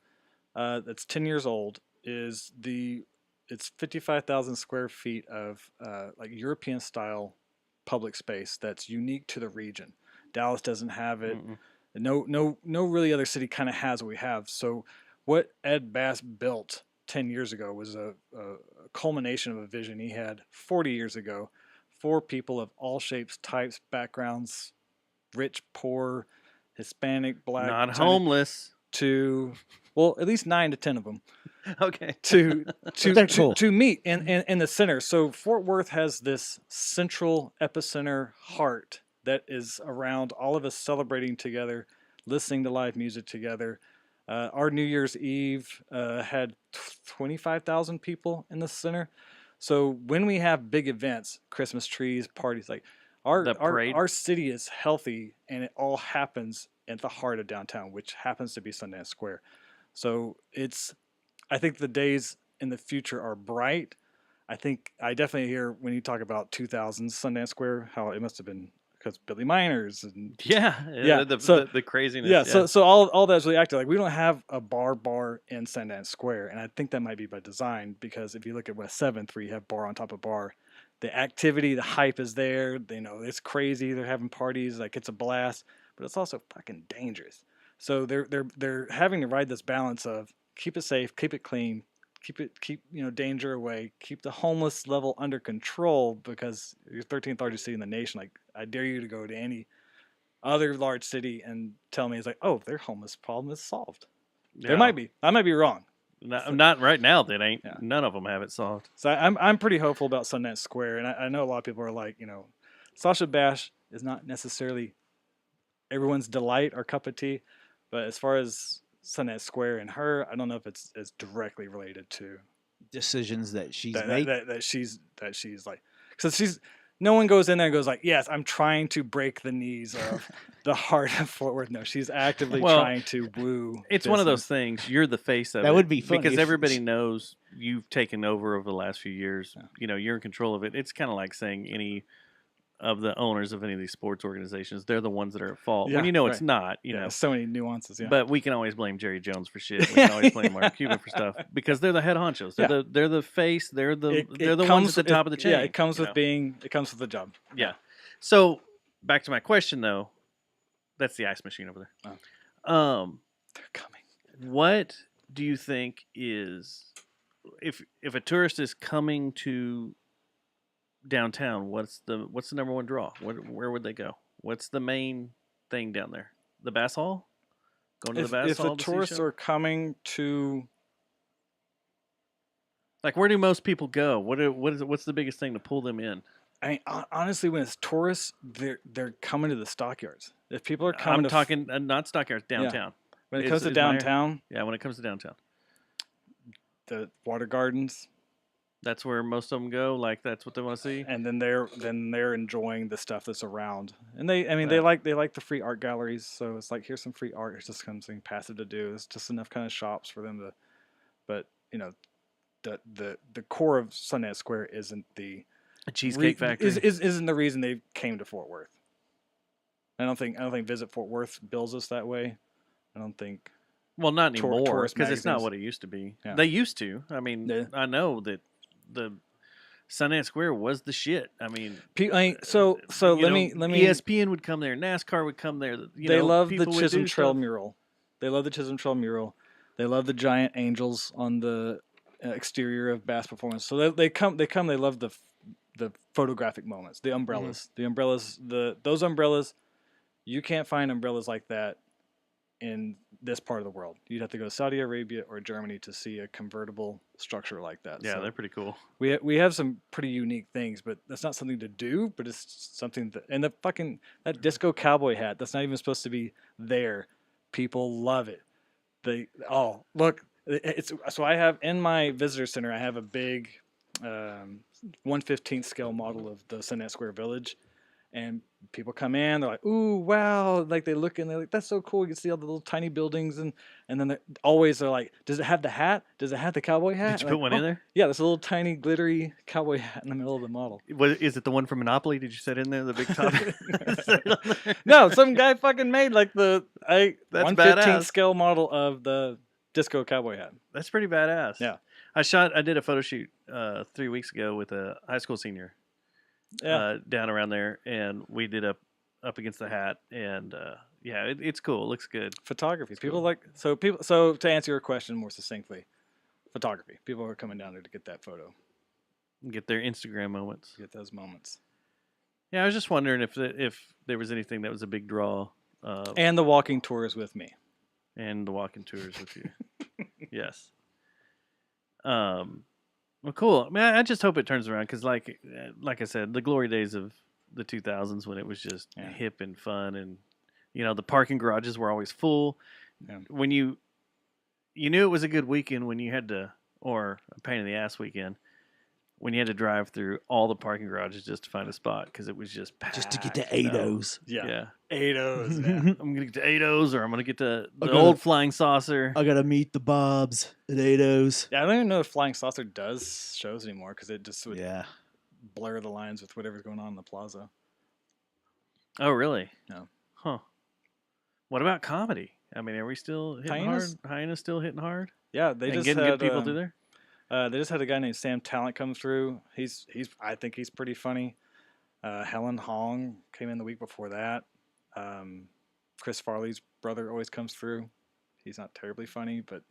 that's 10 years old, it's 55,000 square feet of like European style public space that's unique to the region. Dallas doesn't have it. Mm-mm. No really other city kind of has what we have. So what Ed Bass built 10 years ago was a culmination of a vision he had 40 years ago for people of all shapes, types, backgrounds, rich, poor, Hispanic, black, Not Chinese, homeless. to, well, at least 9 to 10 of them Okay. to they're cool. to meet in the center. So Fort Worth has this central epicenter heart that is around all of us celebrating together, listening to live music together. Our New Year's Eve had 25,000 people in the center. So when we have big events, Christmas trees, parties, like The parade. our city is healthy, and it all happens at the heart of downtown, which happens to be Sundance Square. So I think the days in the future are bright. I definitely hear when you talk about 2000s Sundance Square, how it must have been because Billy Miners and Yeah. The craziness. yeah. So all that's really active. Like, we don't have a bar in Sundance Square, and I think that might be by design, because if you look at West 7th, where you have bar on top of bar, the activity, the hype is there. It's crazy. They're having parties, like it's a blast, but it's also fucking dangerous. So they're having to ride this balance of keep it safe, keep it clean, keep danger away, keep the homeless level under control, because you're 13th largest city in the nation. Like, I dare you to go to any other large city and tell me it's like, oh, their homeless problem is solved. There might be. I might be wrong. Not right now. That ain't. Yeah. None of them have it solved. So I'm pretty hopeful about Sundance Square, and I know a lot of people are like, Sasha Bash is not necessarily everyone's delight or cup of tea, but as far as Sundance Square and her, I don't know if it's as directly related to Decisions that she's that, made. that she's like, because no one goes in there and goes like, yes, I'm trying to break the knees of the heart of Fort Worth. No, she's actively Well, trying to woo. It's one of those business. things. You're the face of it. That would be funny because if- everybody knows you've taken over the last few years. Yeah. You're in control of it. It's kind of like saying any of the owners of any of these sports organizations, they're the ones that are at fault. Yeah, when it's right. not, Yeah, so many nuances. Yeah, But we can always blame Jerry Jones for shit. We can always blame Mark Cuban for stuff because they're the head honchos. They're the face. They're the ones at the top of the chain. Yeah, it comes you with know? it comes with the job. Yeah. So back to my question though, that's the ice machine over there. They're coming. What do you think is if a tourist is coming to downtown, what's the number one draw? Where would they go? What's the main thing down there? the Bass Hall? Going to the Bass If Hall the to see a tourists show? are coming to, Like, where do most people go? What's the biggest thing to pull them in? I mean, honestly, when it's tourists, they're coming to the stockyards. If people are coming I'm to talking not stockyards, downtown. when it is- comes to is my area. downtown, Yeah, when it comes to downtown, the water gardens, that's where most of them go. Like, that's what they want to see. and then they're enjoying the stuff that's around. And they Right. they like the free art galleries. So it's like, here's some free art. It's just something passive to do. It's just enough kind of shops for them to. But the core of Sundance Square isn't the A Cheesecake Factory. isn't the reason they came to Fort Worth. I don't think Visit Fort Worth bills us that way. I don't think. Well, not anymore, tourist because it's not magazines. what it used to be. Yeah. They used to. I mean, Yeah. I know that the Sundance Square was the shit. I mean, So you let know, me. ESPN would come there, NASCAR would come there. They love the people would Chisholm do Trail stuff. mural. They love the Chisholm Trail mural. They love the giant angels on the exterior of Bass Performance. So they come. They love the photographic moments, the umbrellas, those umbrellas. You can't find umbrellas like that in this part of the world. You'd have to go to Saudi Arabia or Germany to see a convertible structure like that. Yeah, So they're pretty cool. we have some pretty unique things, but that's not something to do. But it's something that, and that disco cowboy hat, that's not even supposed to be there. People love it. Look, it's so I have in my visitor center. I have a big 1/15 scale model of the Sundance Square Village, and people come in. They're like, "Ooh, wow!" Like they look and they're like, "That's so cool." You can see all the little tiny buildings, and then they're like, "Does it have the hat? Does it have the cowboy hat?" Did you And put one in there? Yeah, there's a little tiny glittery cowboy hat in the middle of the model. Is it the one from Monopoly? Did you set in there the big top? Set it on there? No, some guy fucking made like That's 1/15 badass. scale model of the disco cowboy hat. That's pretty badass. Yeah. I did a photo shoot 3 weeks ago with a high school senior Yeah, down around there, and we did up against the hat, and yeah, it's cool. It looks good. photography. People cool. like so people. So to answer your question more succinctly, photography. People are coming down there to get that photo, Get their Instagram moments. get those moments, Yeah, I was just wondering if there was anything that was a big draw, and the walking tours with me. and the walking tours with you. Yes. Well, cool. I mean, I just hope it turns around because, like I said, the glory days of the 2000s when it was just Yeah. hip and fun, and the parking garages were always full. Yeah. When you knew it was a good weekend when you had to, or a pain in the ass weekend, when you had to drive through all the parking garages just to find a spot because it was just packed. Just to get to you know? Ados. Yeah. Ados. I'm gonna get to Ados, or I'm gonna get to the Okay. old Flying Saucer. I gotta meet the Bobs at Ados. Yeah, I don't even know if Flying Saucer does shows anymore because it just would Yeah. blur the lines with whatever's going on in the plaza. Oh, really? No. Huh. What about comedy? I mean, are we still hitting Hyenas? hard? Hyenas still hitting hard? Yeah, they and just getting had good people through there? They just had a guy named Sam Talent come through. He's I think he's pretty funny. Helen Hong came in the week before that. Chris Farley's brother always comes through. He's not terribly funny, but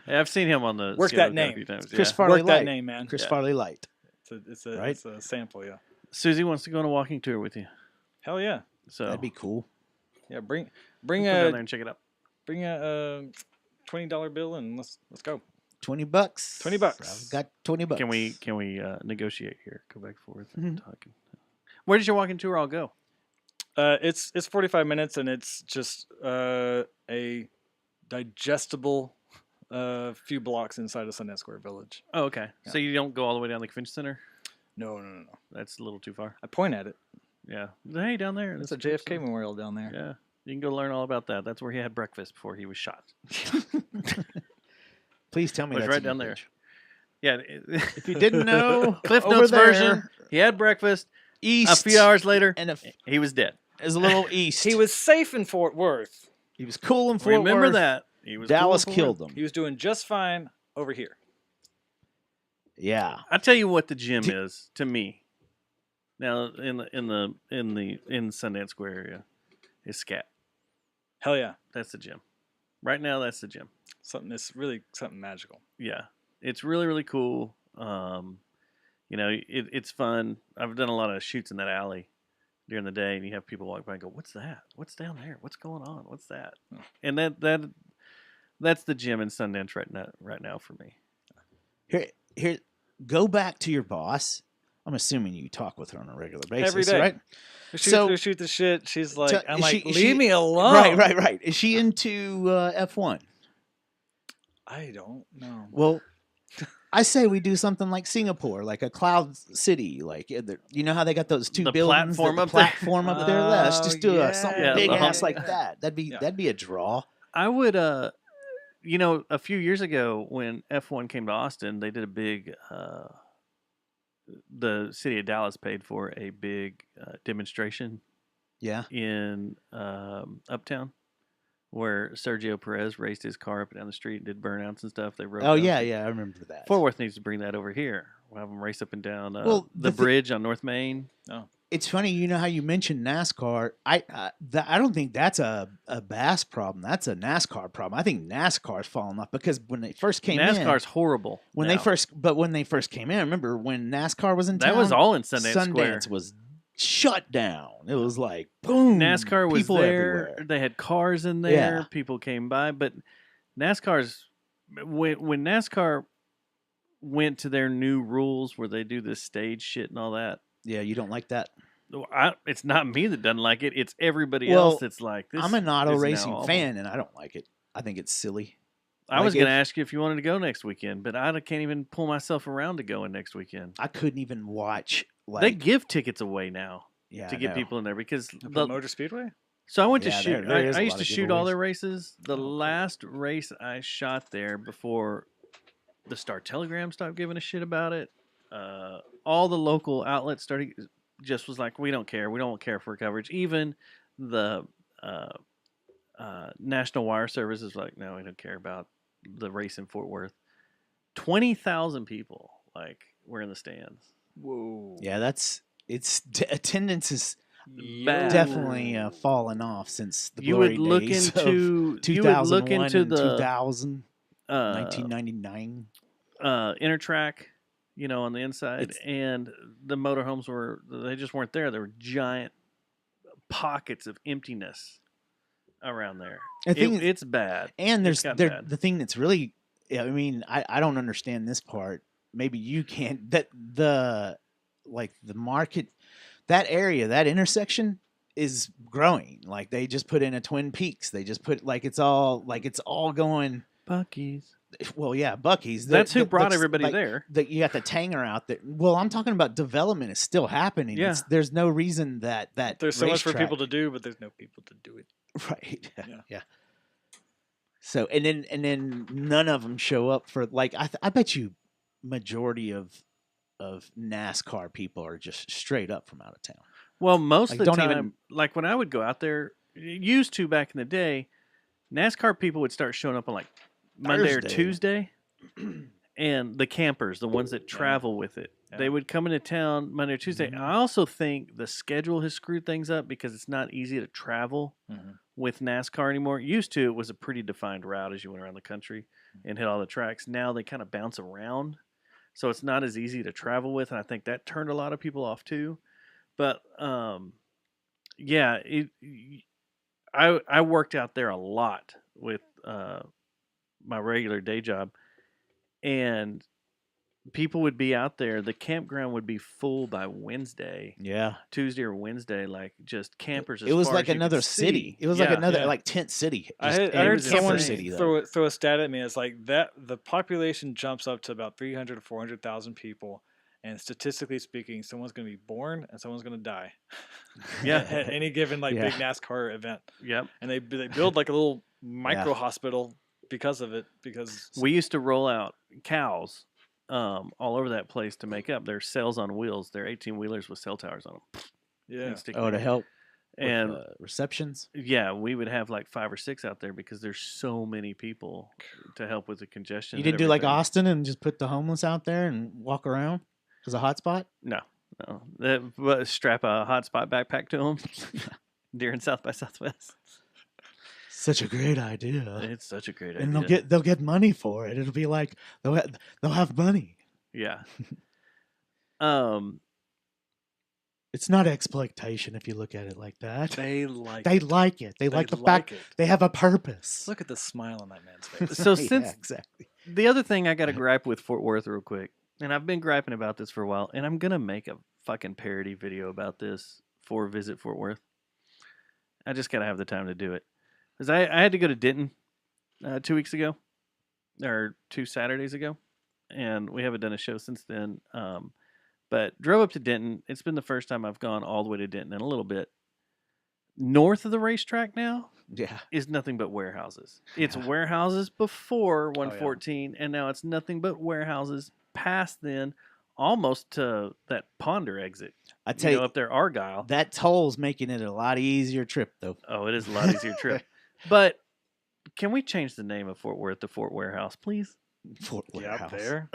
Yeah, I've seen him on the Work schedule that a few name. times. Chris yeah. Farley work that Light. name, man. Chris Yeah. Farley Light. Right? It's a sample, yeah. Susie wants to go on a walking tour with you, Hell yeah, so That'd be cool. yeah. Bring we'll go down there a and check it out. $20 bill and let's go. $20. $20. I've got $20. Can we negotiate here? Go back and forth Mm-hmm. and talking. Where does your walking tour all go? It's 45 minutes and it's just a digestible few blocks inside of Sundance Square Village. Oh, okay. Yeah. So you don't go all the way down the convention center? No. That's a little too far. I point at it. Yeah. Hey, down there. It's a that's cool JFK stuff. Memorial down there. Yeah. You can go learn all about that. That's where he had breakfast before he was shot. Please tell me It's that's right in your down there. page. Yeah. If you didn't know, Cliff over Notes there, version. He had breakfast. East. A few hours later, And he was dead. is a little east. He was safe in Fort Worth. He was cool in Fort Remember Worth. that. He was Dallas cool in Fort killed Worth. him. He was doing just fine over here. Yeah. I tell you what the gym is to me. Now in Sundance Square area is Scat. Hell yeah. That's the gym. Right now that's the gym. It's really something magical. Yeah. It's really, really cool. It's fun. I've done a lot of shoots in that alley during the day, and you have people walk by and go, "What's that? What's down there? What's going on? What's that?" Oh. And that's the gym in Sundance right now for me. Here, go back to your boss. I'm assuming you talk with her on a regular basis, Every day. right? We shoot the shit. She's like, So, I'm is like, she- is leave she- me alone. Right. Is she into F1? I don't know. Well, I say we do something like Singapore, like a cloud city. Like you know how they got those two The buildings, platform the up there? platform up there. Let's just do something Yeah, big the ass hump. like that. That'd be a draw. I would, a few years ago when F1 came to Austin, they did a big. The city of Dallas paid for a big demonstration Yeah. in Uptown, where Sergio Perez raced his car up and down the street and did burnouts and stuff. They rode. Oh down yeah, the- yeah. I remember that. Fort Worth needs to bring that over here. We'll have them race up and down Well, the the thi- bridge on North Main. It's funny, you know how you mentioned NASCAR. I don't think that's a Bass problem. That's a NASCAR problem. I think NASCAR's fallen off because when they first came in, NASCAR's horrible. when now. they first came in, I remember when NASCAR was in town. That was all in Sundance Square. was shut down. It was like boom. NASCAR was people there. everywhere. They had cars in there. Yeah. People came by, but NASCAR's when NASCAR went to their new rules where they do this stage shit and all that. Yeah, you don't like that. It's not me that doesn't like it. It's everybody Well, else that's like this. I'm an auto is now racing awful. fan, and I don't like it. I think it's silly. I was Like going to if- ask you if you wanted to go next weekend, but I can't even pull myself around to going next weekend. I couldn't even watch. Like They give tickets away now yeah, to I get know. people in there because Up at the, Motor Speedway? So I went to Yeah, shoot. there is I a used lot to of shoot all giveaways. their races. The Oh, cool. last race I shot there before the Star Telegram stopped giving a shit about it. All the local outlets started just was like, we don't care. We don't care for coverage. Even the National Wire Service is like, no, we don't care about the race in Fort Worth. 20,000 people were in the stands. Whoa. Yeah, attendance is Bad. definitely fallen off since the You glory would look days into of you would look 2001 into and the 2000, uh, 1999. Intertrack, on the inside, and the motorhomes they just weren't there. There were giant pockets of emptiness around there. I think It's bad. And It's gotten bad. the thing that's really, I mean, I don't understand this part. Maybe you can't. That the market, that area, that intersection is growing. Like they just put in a Twin Peaks. They just put it's all going. Buc-ee's. Well, yeah, Buc-ee's. That's who brought everybody there. You got the Tanger out there. Well, I'm talking about development is still happening. Yeah. There's no reason that There's so much for racetrack- people to do, but there's no people to do it. Right. Yeah. Yeah. So and then none of them show up for I bet you majority of NASCAR people are just straight up from out of town. Well, most of the don't time, even- when I would go out there, used to back in the day, NASCAR people would start showing up on Monday or Thursday. Tuesday, and the campers, the ones that travel with it, they Yeah. would come into town Monday or Tuesday. Mhm. I also think the schedule has screwed things up because it's not easy to travel Mhm. with NASCAR anymore. Used to, it was a pretty defined route as you went around the country and hit all the tracks. Now they kind of bounce around, so it's not as easy to travel with, and I think that turned a lot of people off too. But yeah, I worked out there a lot with my regular day job, and people would be out there. The campground would be full by Wednesday, Yeah. Tuesday or Wednesday, just campers. It was as far like as you could another city. see. It was Yeah. like another Yeah. tent city. I Just- heard, and I it heard was a camper someone city, though. throw a stat at me. It's like that the population jumps up to about 300 to 400,000 people, and statistically speaking, someone's going to be born and someone's going to die. Yeah. at any given Yeah. big NASCAR event, Yep. and they build a little micro hospital because of it. Because We used to roll out cows all over that place to make up. Their cells on wheels. They're 18-wheelers with cell towers on them. yeah, Oh, to help And with, receptions. yeah, we would have 5 or 6 out there because there's so many people to help with the congestion. You and didn't do like everything. Austin and just put the homeless out there and walk around as a hotspot? No. But strap a hotspot backpack to them during South by Southwest. Such a great idea. It's such a great idea. And they'll get money for it. It'll be like they'll have money. Yeah. It's It's not exploitation if you look at it like that. They like They it. like it. They like the like fact it. they have a purpose. Look at the smile on that man's face. So Yeah, since exactly. the other thing I got to gripe with Fort Worth real quick, and I've been griping about this for a while, and I'm gonna make a fucking parody video about this for Visit Fort Worth. I just gotta have the time to do it because I had to go to Denton 2 weeks ago or 2 Saturdays ago, and we haven't done a show since then. But drove up to Denton. It's been the first time I've gone all the way to Denton in a little bit. North of the racetrack now Yeah. is nothing but warehouses. It's Yeah. warehouses before yeah. 114, and now it's nothing but warehouses past then, almost to that Ponder exit. I tell you, Up there, Argyle. that toll's making it a lot easier trip though. Oh, it is a lot easier trip. But can we change the name of Fort Worth to Fort Warehouse, please? Fort Yeah, Warehouse. up there.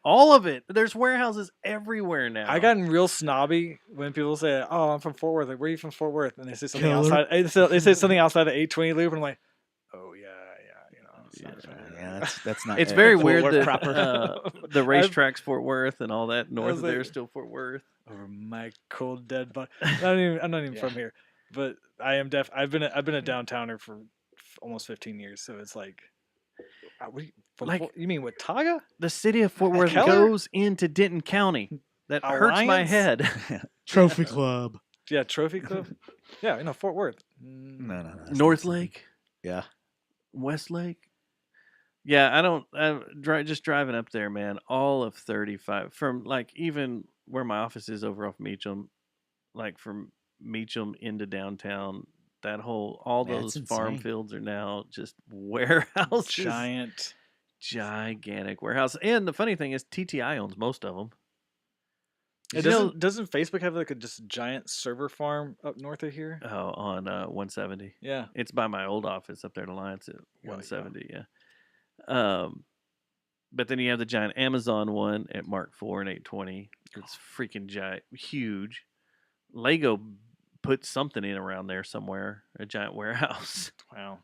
All of it. There's warehouses everywhere now. I gotten real snobby when people say, "Oh, I'm from Fort Worth." Like, where are you from, Fort Worth? And they say something Keller. outside. They say something outside the 820 loop, and I'm like, "Oh yeah, you know." It's not fair. Yeah, that's not. It's very Fort weird Worth that proper. the racetrack's Fort Worth and all that north was of there like- is still Fort Worth. Over my cold dead body. I'm not even Yeah. from here, but I am deaf. I've been a downtowner for almost 15 years, so it's like, you mean Watauga? The city of Fort Worth Keller? goes into Denton County. That hurts my Alliance? head. Trophy Club. Yeah, Trophy Club. Yeah, Fort Worth. No. that's North not- Lake, Yeah. West Lake. Yeah, just driving up there, man. All of 35 from like even where my office is over off Meacham, like from Meacham into downtown. That all That's those farm insane. fields are now just warehouses. Gigantic warehouse. And the funny thing is, TTI owns most of them. Doesn't Facebook have like a just giant server farm up north of here? Oh, on 170. Yeah. It's by my old office up there in Alliance at Yeah, 170. Yeah. But then you have the giant Amazon one at Mark IV and 820. It's freaking giant, huge. Lego put something in around there somewhere, a giant warehouse. Wow.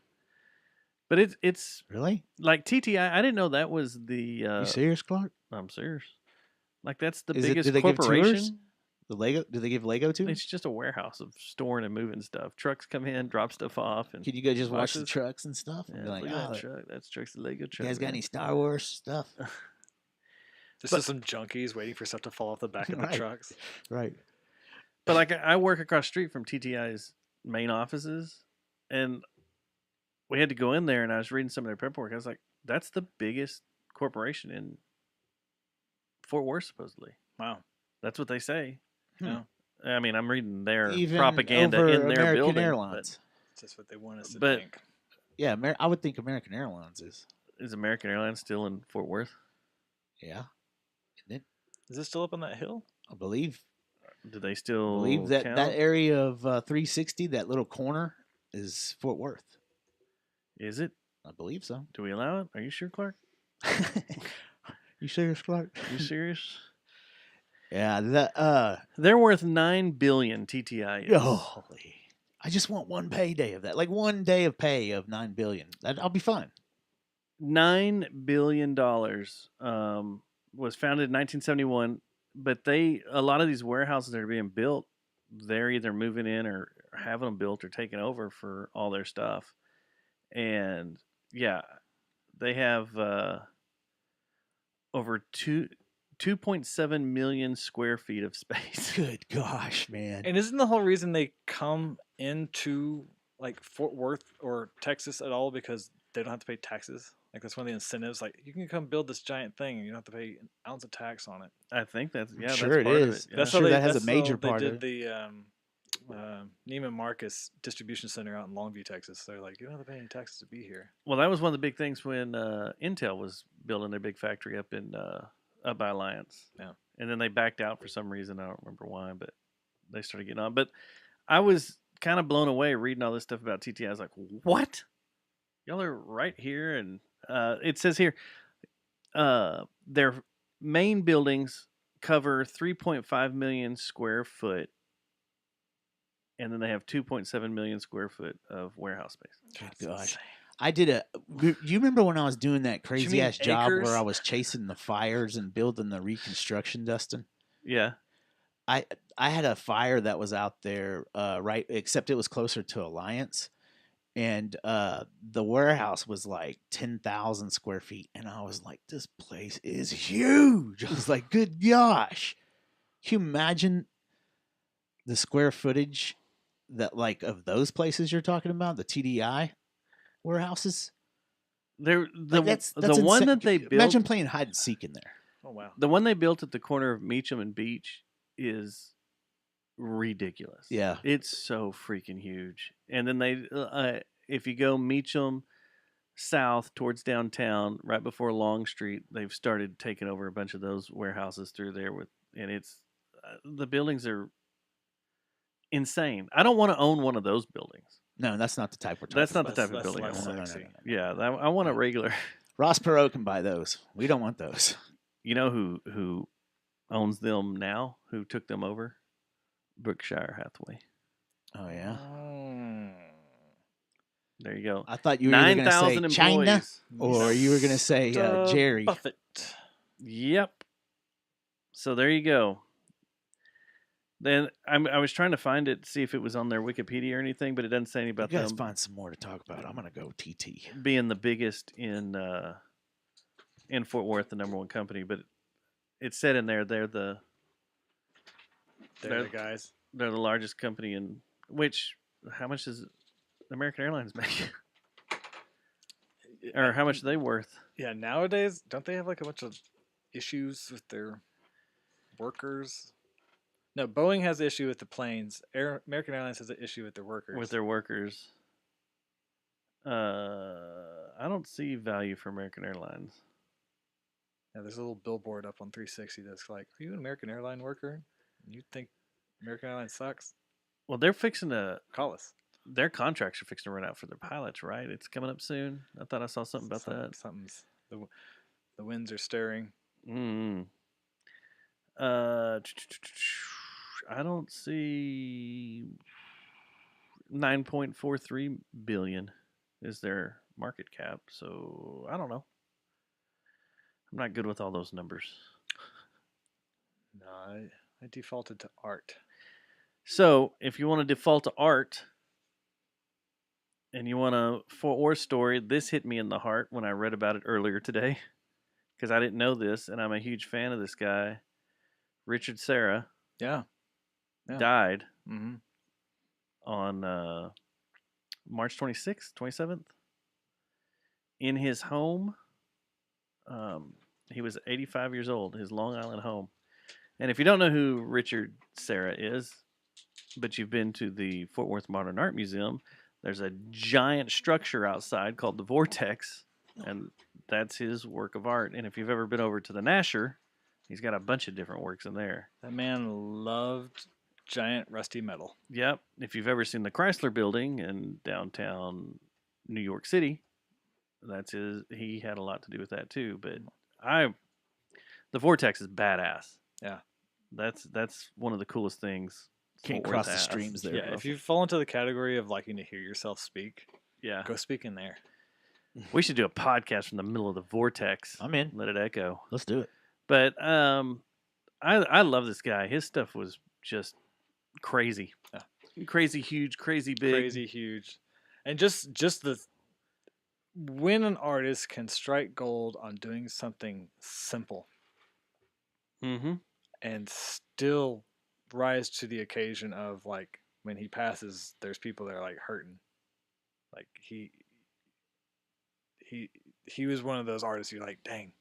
But it's Really? like TTI. I didn't know that was the. You serious, Clark? I'm serious. Like that's the Do biggest they give tours? corporation. The Lego? Do they give Lego to? It's just a warehouse of storing and moving stuff. Trucks come in, drop stuff off, and Could you go just watch the boxes. trucks and stuff? And Yeah, be like, look at oh, that truck. That's truck's the Lego you truck. guys got man." any Star Wars stuff? Just But- some junkies waiting for stuff to fall off the back of Right. the trucks. Right. But like I work across the street from TTI's main offices, and we had to go in there, and I was reading some of their paperwork. I was like, "That's the biggest corporation in Fort Worth, supposedly." Wow. That's what they say. Yeah. I mean, I'm reading their Even propaganda over in their American building. Airlines. That's just what they want us to But- think. Yeah, I would think American Airlines is. Is American Airlines still in Fort Worth? Yeah, Is it still up on that hill? I believe. Do they I still believe that count? that area of 360, that little corner, is Fort Worth. Is it? I believe so. Do we allow it? Are you sure, Clark? You serious, Clark? Are you serious? Yeah, that They're worth $9 billion. TTI is. holy. I just want one payday of that. Like one day of pay of $9 billion. I'll be fine. $9 billion was founded in 1971, but a lot of these warehouses that are being built, they're either moving in or having them built or taken over for all their stuff. And yeah, they have over 2.7 million square feet of space. Good gosh, man. And isn't the whole reason they come into like Fort Worth or Texas at all because they don't have to pay taxes? Like that's one of the incentives. Like you can come build this giant thing and you don't have to pay an ounce of tax on it. I think that's sure that's it part of is. it. Yeah. That's sure how they, that has a that's major how part they of did the Neiman Marcus distribution center out in Longview, Texas. They're like, you don't have to pay any taxes to be here. Well, that was one of the big things when Intel was building their big factory up by Alliance. Yeah. And then they backed out for some reason. I don't remember why, but they started getting on. But I was kind of blown away reading all this stuff about TTI. I was like, what? Y'all are right here. And it says here, their main buildings cover 3.5 million square foot. And then they have 2.7 million square foot of warehouse space. Good gosh. I did you remember when I was doing that crazy mean ass job acres? where I was chasing the fires and building the reconstruction, Dustin? Yeah. I I had a fire that was out there, right, except it was closer to Alliance. And the warehouse was like 10,000 square feet. And I was like, this place is huge. I was like, good gosh. Can you imagine the square footage that like of those places you're talking about, the TDI warehouses? They're the Like, that's the one insane. that they built. Imagine playing hide and seek in there. Oh wow. The one they built at the corner of Meacham and Beach is ridiculous. Yeah. It's so freaking huge. And then they, if you go Meacham south towards downtown, right before Long Street, they've started taking over a bunch of those warehouses through there and it's the buildings are insane. I don't want to own one of those buildings. No, that's not the type we're talking That's not about. the type of That's building I less want. sexy. Yeah, I want a regular. Ross Perot can buy those. We don't want those. You know who owns them now? Who took them over? Berkshire Hathaway. Oh, yeah. There you go. I thought you were either going to say 9,000 China employees. or you were going to say Jerry. Buffett. Yep. So there you go. Then I was trying to find it, see if it was on their Wikipedia or anything, but it doesn't say anything about You guys them find some more to talk about. I'm going to go TT. being the biggest in Fort Worth, the #1 company. But it said in there They're They're- the guys. they're the largest company in which. How much does American Airlines make? Or how much are they worth? Yeah, nowadays, don't they have like a bunch of issues with their workers? No, Boeing has an issue with the planes. American Airlines has an issue with their workers. With their workers. I don't see value for American Airlines. Yeah, there's a little billboard up on 360 that's like, "Are you an American Airline worker? You think American Airlines sucks? Well, they're fixing to. Call us." Their contracts are fixing to run out for their pilots, right? It's coming up soon. I thought I saw something about that. Something's the winds are stirring. Mm. I don't see 9.43 billion is their market cap, so I don't know. I'm not good with all those numbers. No, I defaulted to art. So, if you want to default to art and you want a Fort Worth story, this hit me in the heart when I read about it earlier today because I didn't know this, and I'm a huge fan of this guy. Richard Serra Yeah. died Mm-hmm. on March 26th, 27th in his home. He was 85 years old, his Long Island home. And if you don't know who Richard Serra is, but you've been to the Fort Worth Modern Art Museum, there's a giant structure outside called the Vortex, and that's his work of art. And if you've ever been over to the Nasher, he's got a bunch of different works in there. That man loved giant rusty metal. Yep. If you've ever seen the Chrysler Building in downtown New York City, that's his. He had a lot to do with that too. But the Vortex is badass. Yeah. That's one of the coolest things. Can't Fort cross Worth the has. streams there. Yeah, bro. if you fall into the category of liking to hear yourself speak, Yeah. go speak in there. We should do a podcast from the middle of the Vortex. I'm in. Let it echo. Let's do it. But I love this guy. His stuff was just crazy. Yeah. Crazy huge, crazy big. Crazy huge. And just the when an artist can strike gold on doing something simple Mm-hmm. and still rise to the occasion of, like, when he passes, there's people that are like hurting. Like he was one of those artists you're like, dang,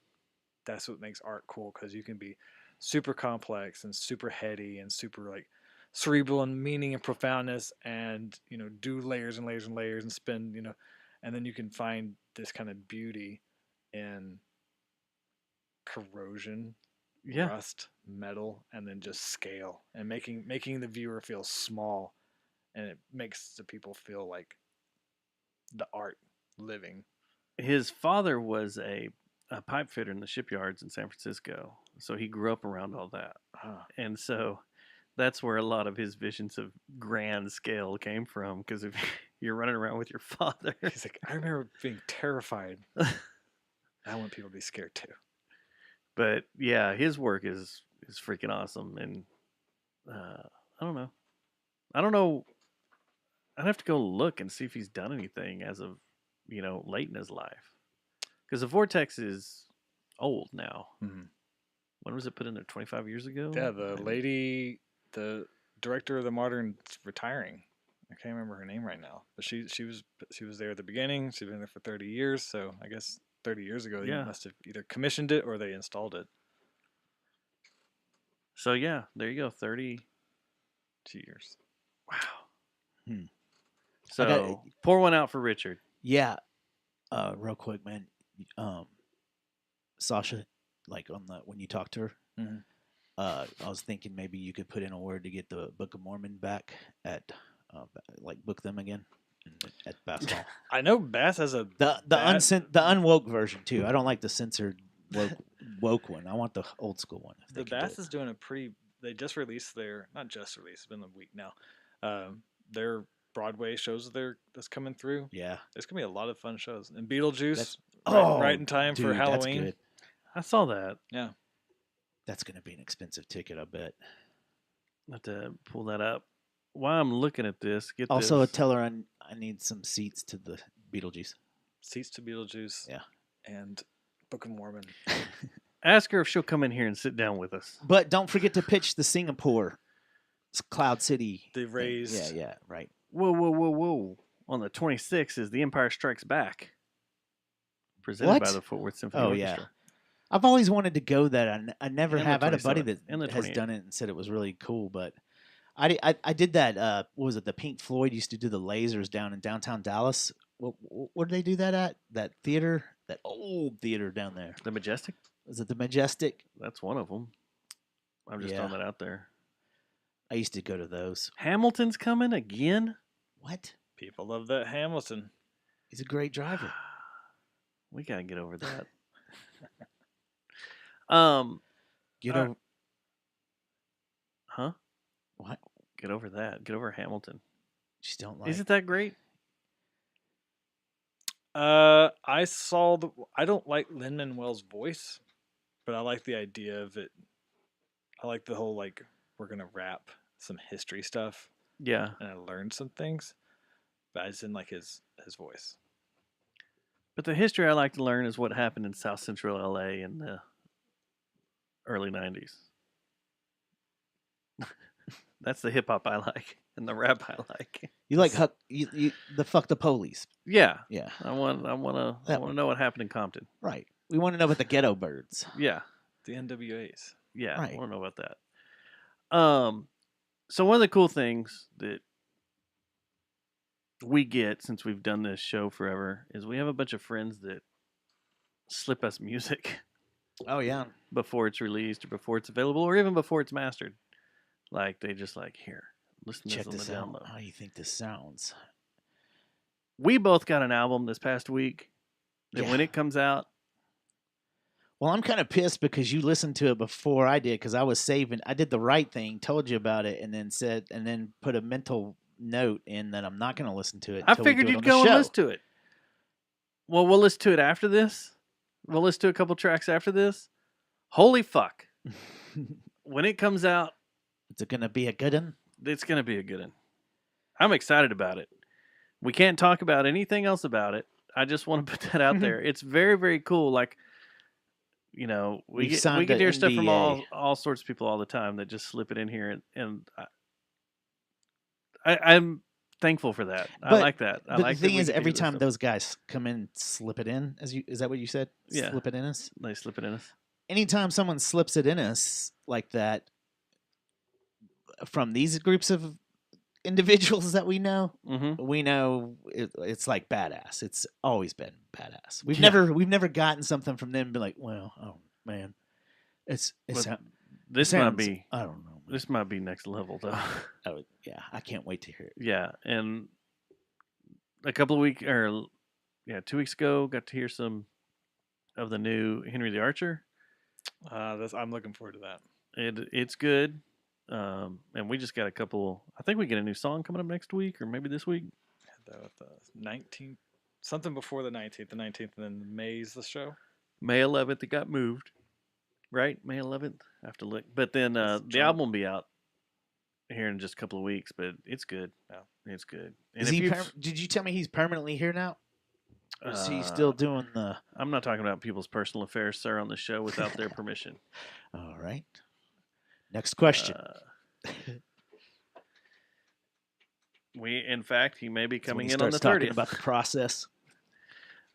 that's what makes art cool, because you can be super complex and super heady and super like cerebral and meaning and profoundness, and do layers and layers and layers and spin, and then you can find this kind of beauty in corrosion, Yeah. rust, metal, and then just scale, and making the viewer feel small, and it makes the people feel like the art living. His father was a pipe fitter in the shipyards in San Francisco, so he grew up around all that, and so that's where a lot of his visions of grand scale came from. Because if you're running around with your father, He's like, I remember being terrified. I want people to be scared too. but yeah, his work is freaking awesome, and I don't know. I don't know. I'd have to go look and see if he's done anything as of late in his life, because the Vortex is old now. Mhm. When was it put in there? 25 years ago. Yeah, the director of the Modern, retiring. I can't remember her name right now, but she was there at the beginning. She's been there for 30 years, so I guess 30 years ago they Yeah. must have either commissioned it or they installed it. So yeah, there you go. 32 years. Wow. Hmm. So I got- pour one out for Richard. Yeah. Real quick, man. Sasha, like when you talk to her, Mhm. I was thinking maybe you could put in a word to get the Book of Mormon back at, book them again at Bass Hall. I know Bass has a The unwoke version too. I don't like the censored woke one. I want the old school one. If they the can do Bass it. is doing a pretty. They just released their not just released. It's been a week now. Their Broadway shows that's coming through. Yeah. There's gonna be a lot of fun shows. And Beetlejuice, That's- right in time for dude, that's Halloween. good. I saw that. Yeah. That's gonna be an expensive ticket, I bet. I'll have to pull that up. While I'm looking at this, Also, this. tell her I need some seats to the Beetlejuice. Seats to Beetlejuice. Yeah. And Book of Mormon. Ask her if she'll come in here and sit down with us. But don't forget to pitch the Singapore Cloud City. They thing. raised. Yeah, right. Whoa. On the 26th is The Empire Strikes Back. Presented by What? the Fort Worth Symphony Oh Orchestra. yeah. I've always wanted to go that. I never And the have. I had a buddy 27th, and the that has 28th. done it and said it was really cool. But I did that. What was it? The Pink Floyd used to do the lasers down in downtown Dallas. What did they do that at? That theater, that old theater down there. The Majestic? Was it the Majestic? That's one of them. I'm just Yeah. throwing that out there. I used to go to those. Hamilton's coming again? What? People love that Hamilton. He's a great driver. We got to get over that. Get Uh, over. Huh? What? Get over that. Get over Hamilton. Just don't like. Is it that great? I saw the. I don't like Lin-Manuel's voice, but I like the idea of it. I like the whole we're gonna rap some history stuff, Yeah. and I learned some things, but I just didn't like his voice. But the history I like to learn is what happened in South Central LA in the early 90s. That's the hip hop I like and the rap I like. You like Huck? You the fuck the police? Yeah. Yeah, I want That to one. know what happened in Compton. right. We want to know about the Ghetto Birds. Yeah. The NWAs. Yeah, Right. I want to know about that. So one of the cool things that we get since we've done this show forever is we have a bunch of friends that slip us music Oh yeah. before it's released or before it's available or even before it's mastered. Like they just here, listen to Check this on this the out. download. How do you think this sounds? We both got an album this past week that when Yeah. it comes out, Well, I'm kind of pissed because you listened to it before I did because I was saving. I did the right thing, told you about it, and then put a mental note in that I'm not going to listen to it. I until we figured do it you'd on the go and show. listen to it. Well, we'll listen to it after this. We'll listen to a couple tracks after this. Holy fuck. When it comes out, Is it going to be a good one? it's going to be a good one. I'm excited about it. We can't talk about anything else about it. I just want to put that out there. It's very, very cool. We We've get signed to a hear stuff from NDA. all sorts of people all the time that just slip it in here, and I'm thankful for that. I But- like that. I But like the that thing we is, get to every hear this time stuff. those guys come in, slip it in. Is that what you said? Yeah. Slip it in us. They slip it in us. Anytime someone slips it in us like that, from these groups of individuals that we know, Mm-hmm. we know it's like badass. It's always been badass. We've Yeah. never gotten something from them and be like, well, oh man, it's But it This sounds, might be I don't know. Man. this might be next level though. Oh yeah, I can't wait to hear it. Yeah, and a couple of 2 weeks ago, got to hear some of the new Henry the Archer. I'm looking forward to that. It's good, and we just got a couple. I think we get a new song coming up next week, or maybe this week. The 19th, something before the 19th, and then May's the show. May 11th, it got moved. Right, May 11th. I have to look, but then the John- album will be out here in just a couple of weeks, but it's good. Yeah. It's good. And Is if he? you've- Did you tell me he's permanently here now? Or is he still doing the? I'm not talking about people's personal affairs, sir, on the show without their permission. All right. Next question. In fact, he may be So when coming he in on the starts talking 30th. about the process.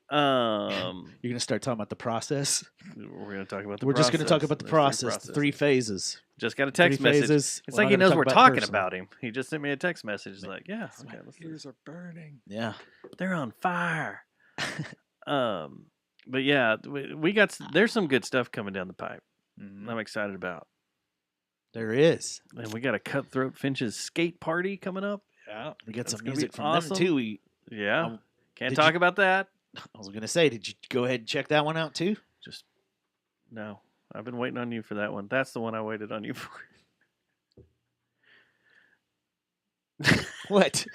Um, You're gonna start talking about the process. we're going to talk about the We're just gonna talk process. about the There's process, the three phases. Just got a text Three message. phases. It's We're like not he gonna knows talk we're about talking personal. about him. He just sent me a text message. He's like, yeah, My okay, let's do ears are burning. Yeah. they're on fire. But yeah, we got there's some good stuff coming down the pipe. Mhm. I'm excited about. There is. And we got a Cutthroat Finch's skate party coming up. Yeah. We got That's some gonna be music from awesome. them too. Yeah, Um, can't did talk you- about that. I was gonna say, did you go ahead and check that one out too? Just no. I've been waiting on you for that one. That's the one I waited on you for. What?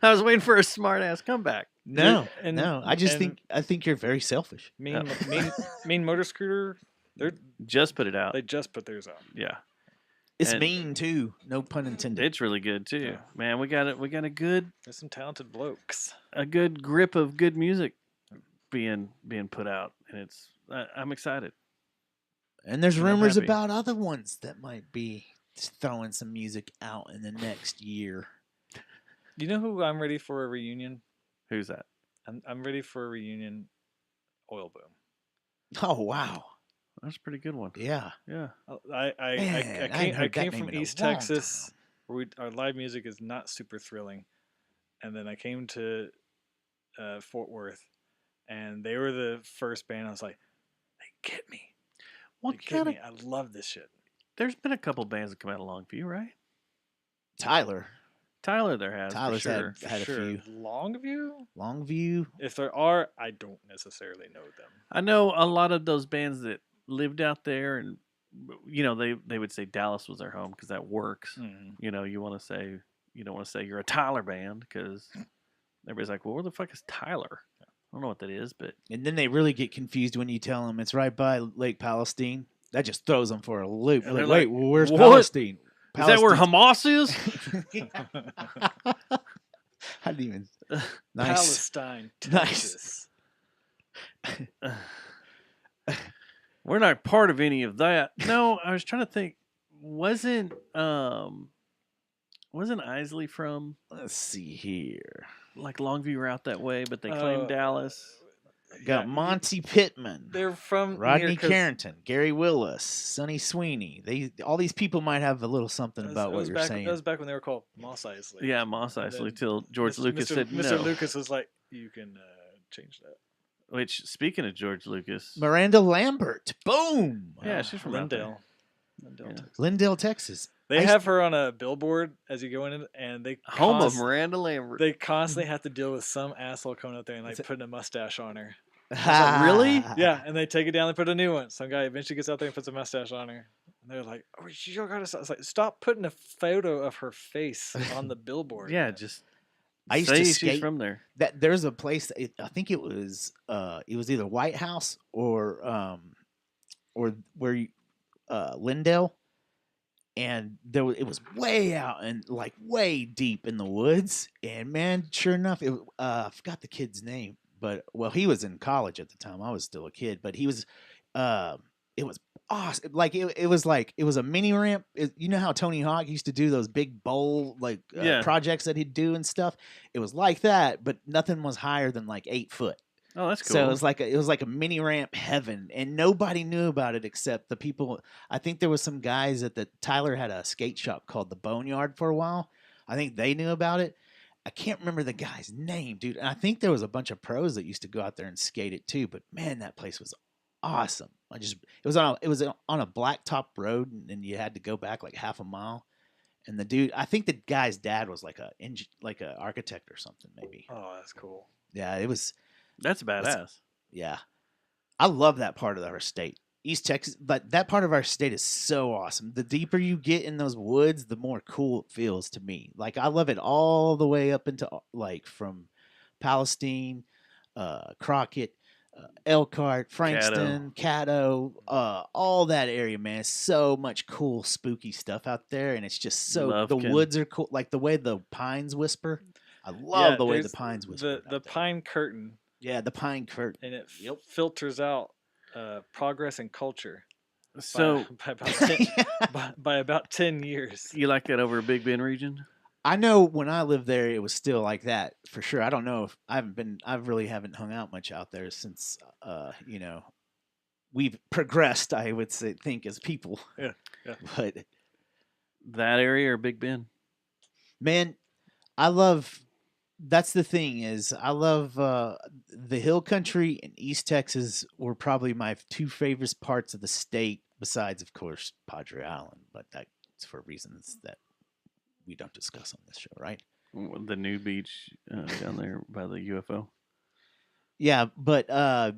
I was waiting for a smart ass comeback. No, and- no. I just and- think you're very selfish. Mean Motor Scooter. Just put it out. They just put theirs out. Yeah. It's And- mean too. No pun intended. It's really good too. Yeah. Man, we got it. We got a good There's some talented blokes. grip of good music being put out, and it's I'm excited. And there's And I'm rumors happy. about other ones that might be throwing some music out in the next year. You know who I'm ready for a reunion? Who's that? I'm ready for a reunion. Oil Boom. Oh wow. That's a pretty good one. Yeah. Yeah. Man, I I ain't came heard that name from in a East long Texas, time. where our live music is not super thrilling, and then I came to Fort Worth, and they were the first band. I was like, they get me. What They get kind of? me. I love this shit. There's been a couple bands that come out of Longview, right? Tyler. Tyler there has. Tyler's for sure. had a few. Longview. Longview. If there are, I don't necessarily know them. I know a lot of those bands that lived out there, and they would say Dallas was their home because that works. Mhm. You don't want to say you're a Tyler band because everybody's like, well, where the fuck is Tyler? I don't know what that is, but And then they really get confused when you tell them it's right by Lake Palestine. That just throws them for a loop. And Like, they're wait, like, well, where's "What? Palestine? is that where Hamas is? I didn't even. Nice. Palestine, Nice. Texas. We're not part of any of that. No, I was trying to think. Wasn't Isley from Let's see here. like Longview or out that way? But they claimed Dallas. Got Yeah, Monty Pittman, They're from Rodney near- 'cause Carrington, Gary Willis, Sonny Sweeney. All these people might have a little something that was- about that what was you're back, saying. That was back when they were called Moss Isley. Yeah, Moss And Isley then till George Mr. Lucas said Mr. no. Lucas was like, "You can change that." Which, speaking of George Lucas, Miranda Lambert. Boom. yeah, she's from out there. Lindale. Lindale, Yeah. Texas. Lindale, Texas. They I used- have her on a billboard as you go in, it, and they Home of const- Miranda Lambert. They constantly have to deal with some asshole coming up there and like putting a mustache on her. really? Yeah, and they take it down and put a new one. Some guy eventually gets out there and puts a mustache on her. And they're like, "Oh, you gotta stop." It's like, stop putting a photo of her face on the billboard. Yeah, just I used say to she's skate from there. That there's a place. I think it was either White House or where Lindale, and it was way out and like way deep in the woods. And man, sure enough, I forgot the kid's name, but well, he was in college at the time. I was still a kid, but he was. It was awesome. Like it was a mini ramp. You know how Tony Hawk used to do those big bowl Yeah. projects that he'd do and stuff. It was like that, but nothing was higher than like 8 foot. Oh, that's cool. So it was like a mini ramp heaven, and nobody knew about it except the people. I think there was some guys Tyler had a skate shop called the Boneyard for a while. I think they knew about it. I can't remember the guy's name, dude. And I think there was a bunch of pros that used to go out there and skate it too. But man, that place was awesome. It was on a blacktop road, and you had to go back like half a mile. And the dude, I think the guy's dad was like a architect or something, maybe. Oh, that's cool. Yeah, it was. that's badass. Yeah, I love that part of our state, East Texas. But that part of our state is so awesome. The deeper you get in those woods, the more cool it feels to me. Like I love it all the way up into like from Palestine, Crockett, Elkhart, Frankston, Caddo, all that area, man. So much cool, spooky stuff out there, and it's just so the Lufkin. woods are cool. Like the way the pines whisper. I love the way the there's pines whisper. The pine curtain, Yeah, the pine curtain. and it filters out progress and culture. So by about 10, by about 10 years. you like that over Big Bend region? I know when I lived there, it was still like that for sure. I don't know if I really haven't hung out much out there since, we've progressed. I would think as people. Yeah. But That area or Big Bend? man, that's the thing is I love the hill country and East Texas were probably my two favorite parts of the state, besides of course Padre Island, but that's for reasons that we don't discuss on this show, right? The new beach down there by the UFO. Yeah, but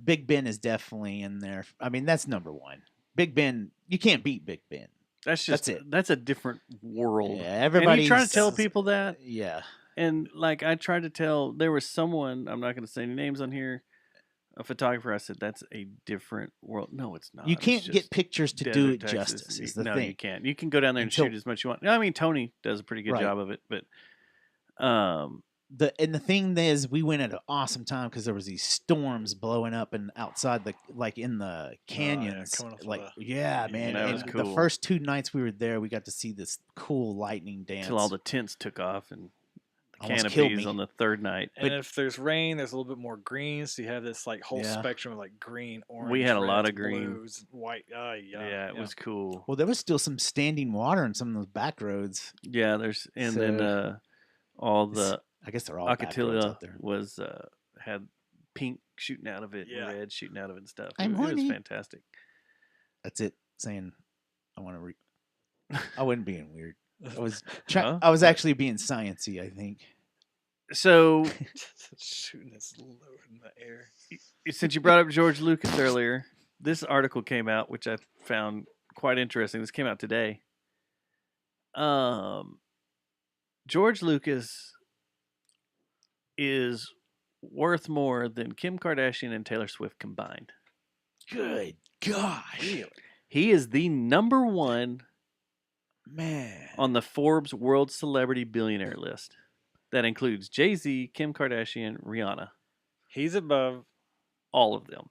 Big Bend is definitely in there. I mean, that's number one. Big Bend, you can't beat Big Bend. That's it. That's a different world. Yeah, And everybody you try to tell people that. Yeah. And like I tried to tell, there was someone, I'm not going to say any names on here, a photographer. I said, that's a different world. No, it's not. You It's can't just get pictures to do desert it Texas. justice is the No, thing. you can't. You can go down there and Until- shoot as much as you want. I mean, Tony does a pretty good Right. job of it, but The thing is, we went at an awesome time because there was these storms blowing up and outside in the canyons. coming off of like the- yeah, man. that and was the cool. first 2 nights we were there, we got to see this cool lightning dance. until all the tents took off and the Almost killed canopies me. on the third night. And if there's rain, there's a little bit more green, so you have this like whole Yeah. spectrum of like green, orange. We had a lot reds, of green. blues, white. Yeah, it was cool. Well, there was still some standing water in some of those back roads. Yeah, then So- all It's- the I guess they're all back roads Acatilla out there. was had pink shooting out of it, Yeah. and red shooting out of it and stuff. I'm It was horny. fantastic. That's it. Saying, I want to I wasn't being weird. I was Huh? I was actually being sciencey, I think. So shooting this low in the air. since you brought up George Lucas earlier, this article came out, which I found quite interesting. This came out today. George Lucas is worth more than Kim Kardashian and Taylor Swift combined. Good gosh. He is the number one Man. on the Forbes World Celebrity Billionaire list. That includes Jay-Z, Kim Kardashian, Rihanna, He's above. all of them.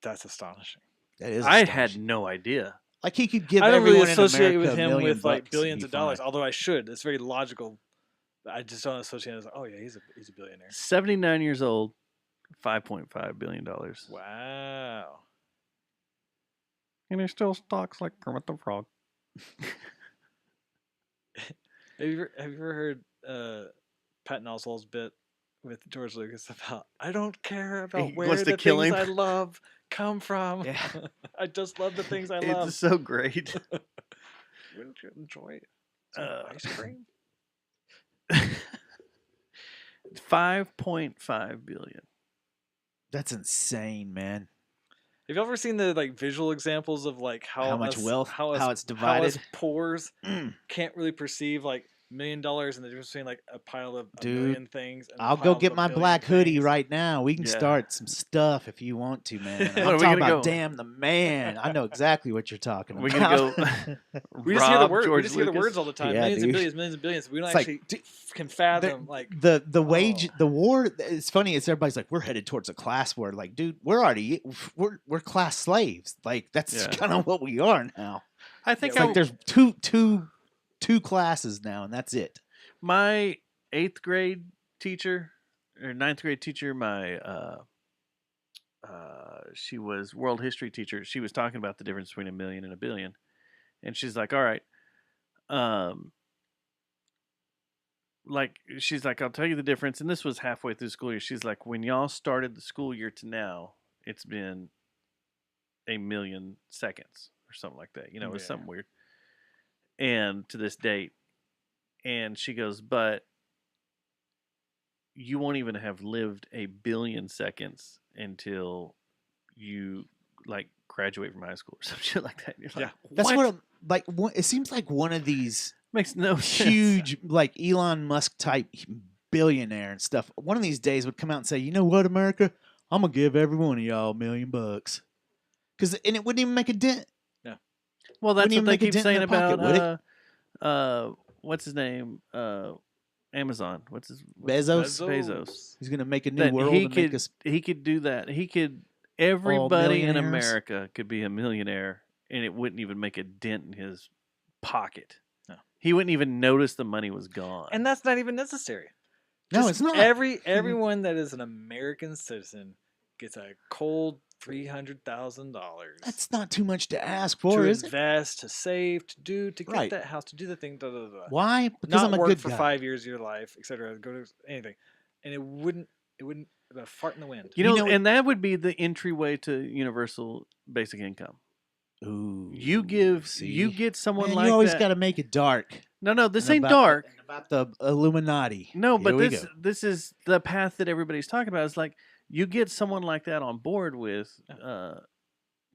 That's astonishing. That is I astonishing. had no idea. Like he could give I don't really everyone in associate America with a him million with like bucks and billions be of dollars, fine. although I should. It's very logical. I just don't associate it as oh yeah, he's a billionaire. 79 years old, $5.5 billion. Wow. And he still stalks like Kermit the Frog. Have you ever heard Patton Oswalt's bit with George Lucas about I don't care about He where wants to the kill things him. I love come from. Yeah. I just love the things I love. It's so great. Wouldn't you enjoy some ice cream? 5.5 billion. That's insane, man. Have you ever seen the like visual examples of like How much us- wealth, how, how us, it's divided. how us poors Mm. can't really perceive like $1 million and the difference between like a pile of a Dude, million things. And a I'll pile go of get a my billion black hoodie things. right now. We can Yeah. start some stuff if you want to, man. Where I'm are we talking gonna about go? damn the man. I know exactly what you're talking We're about. gonna go. We just hear the rob word. We George just hear the Lucas. words all the time. Yeah, Millions dude. and billions, millions and billions. We don't It's like, actually can fathom like the wage, Oh. the war. It's funny. It's everybody's like, we're headed towards a class war. Like, dude, we're class slaves. Like that's Yeah. kind of what we are now. I think It's like there's two classes now, and that's it. my 8th grade teacher or 9th grade teacher, my she was world history teacher. She was talking about the difference between a million and a billion, and she's like, "All right, like she's like, I'll tell you the difference." And this was halfway through the school year. She's like, "When y'all started the school year to now, it's been a million seconds or something like that. You know, it was Yeah. something weird." And to this date, and she goes, "But you won't even have lived a billion seconds until you like graduate from high school or some shit like that." And you're like, That's what? what I'm, like. It seems like one of these Makes no sense. huge, like Elon Musk type billionaire and stuff, one of these days would come out and say, you know what, America, I'm gonna give every one of y'all $1 million, and it wouldn't even make a dent. Well, that's Wouldn't even what they make a keep dent in saying their pocket, about what's his name? Amazon. What's Bezos? Bezos. He's gonna make a new That world he and could make us he could do that. He could everybody in millionaires? America could be a millionaire and it wouldn't even make a dent in his pocket. No. He wouldn't even notice the money was gone. And that's not even necessary. No, Just it's not. Everyone that is an American citizen gets a cold $300,000. That's not too much to ask to for, is it? invest, to save, to do, to get Right. that house, to do the thing. Why? Because Not I'm a work good for guy. 5 years of your life, etc. Go to anything, and it wouldn't a fart in the wind. you know, know- and that would be the entryway to universal basic income. Ooh, You get someone Man, like you always that. got to make it dark. No, this And ain't about dark. and about the Illuminati. No, Here but we this go. this is the path that everybody's talking about. It's like you get someone like that on board with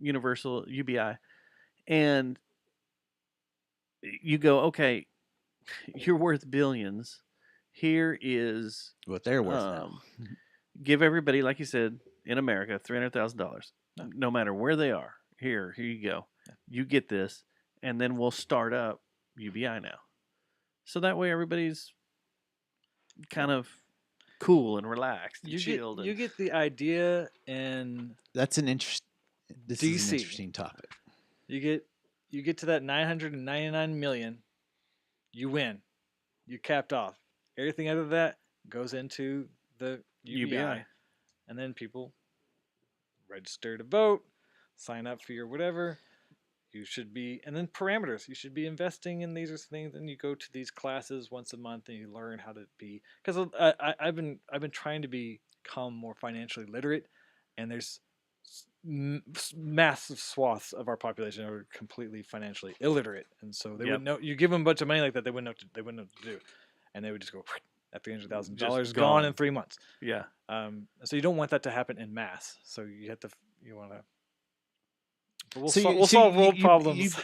Universal UBI, and you go, okay, you're worth billions. Here is What they're worth now. give everybody, like you said, in America, $300,000, no matter where they are. Here you go. You get this, and then we'll start up UBI now. So that way everybody's kind of cool and relaxed and chilled. You get the idea, and That's an interest. This is DC. an interesting topic. you get to that 999 million. You win. You capped off. Everything other than that goes into the UBI. And then people register to vote, sign up for your whatever. You should be, and then parameters. You should be investing in these things, and you go to these classes once a month, and you learn how to be. Because I've been trying to become more financially literate, and there's massive swaths of our population are completely financially illiterate, and so they wouldn't know. You give them a bunch of money like that, they wouldn't know what to do, and they would just go at $300,000 Just gone gone. in 3 months. Yeah. So you don't want that to happen in mass. So you have to want to. But we'll, So we'll so solve world problems.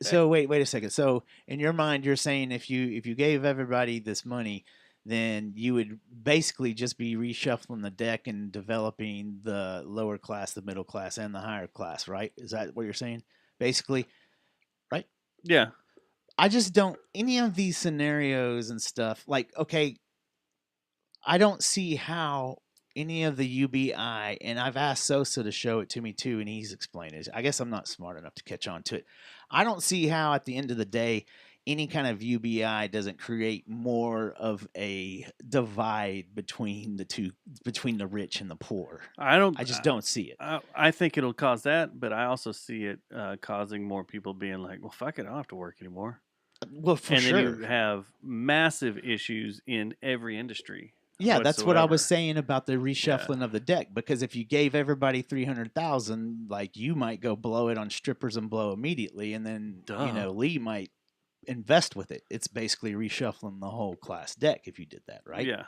So wait a second. So in your mind, you're saying if you gave everybody this money, then you would basically just be reshuffling the deck and developing the lower class, the middle class, and the higher class, right? Is that what you're saying? Basically, right? Yeah. I just don't any of these scenarios and stuff. Like, okay, I don't see how any of the UBI, and I've asked Sosa to show it to me too, and he's explained it. I guess I'm not smart enough to catch on to it. I don't see how at the end of the day any kind of UBI doesn't create more of a divide between the rich and the poor. I just don't see it. I think it'll cause that, but I also see it causing more people being like, well, fuck it, I don't have to work anymore. Well, for and sure. then you have massive issues in every industry. Yeah, that's what I was whatsoever. saying about the reshuffling of the deck. Because if you gave everybody 300,000, like you might go blow it on strippers and blow immediately, and then Lee might invest with it. It's basically reshuffling the whole class deck if you did that, right? Yeah.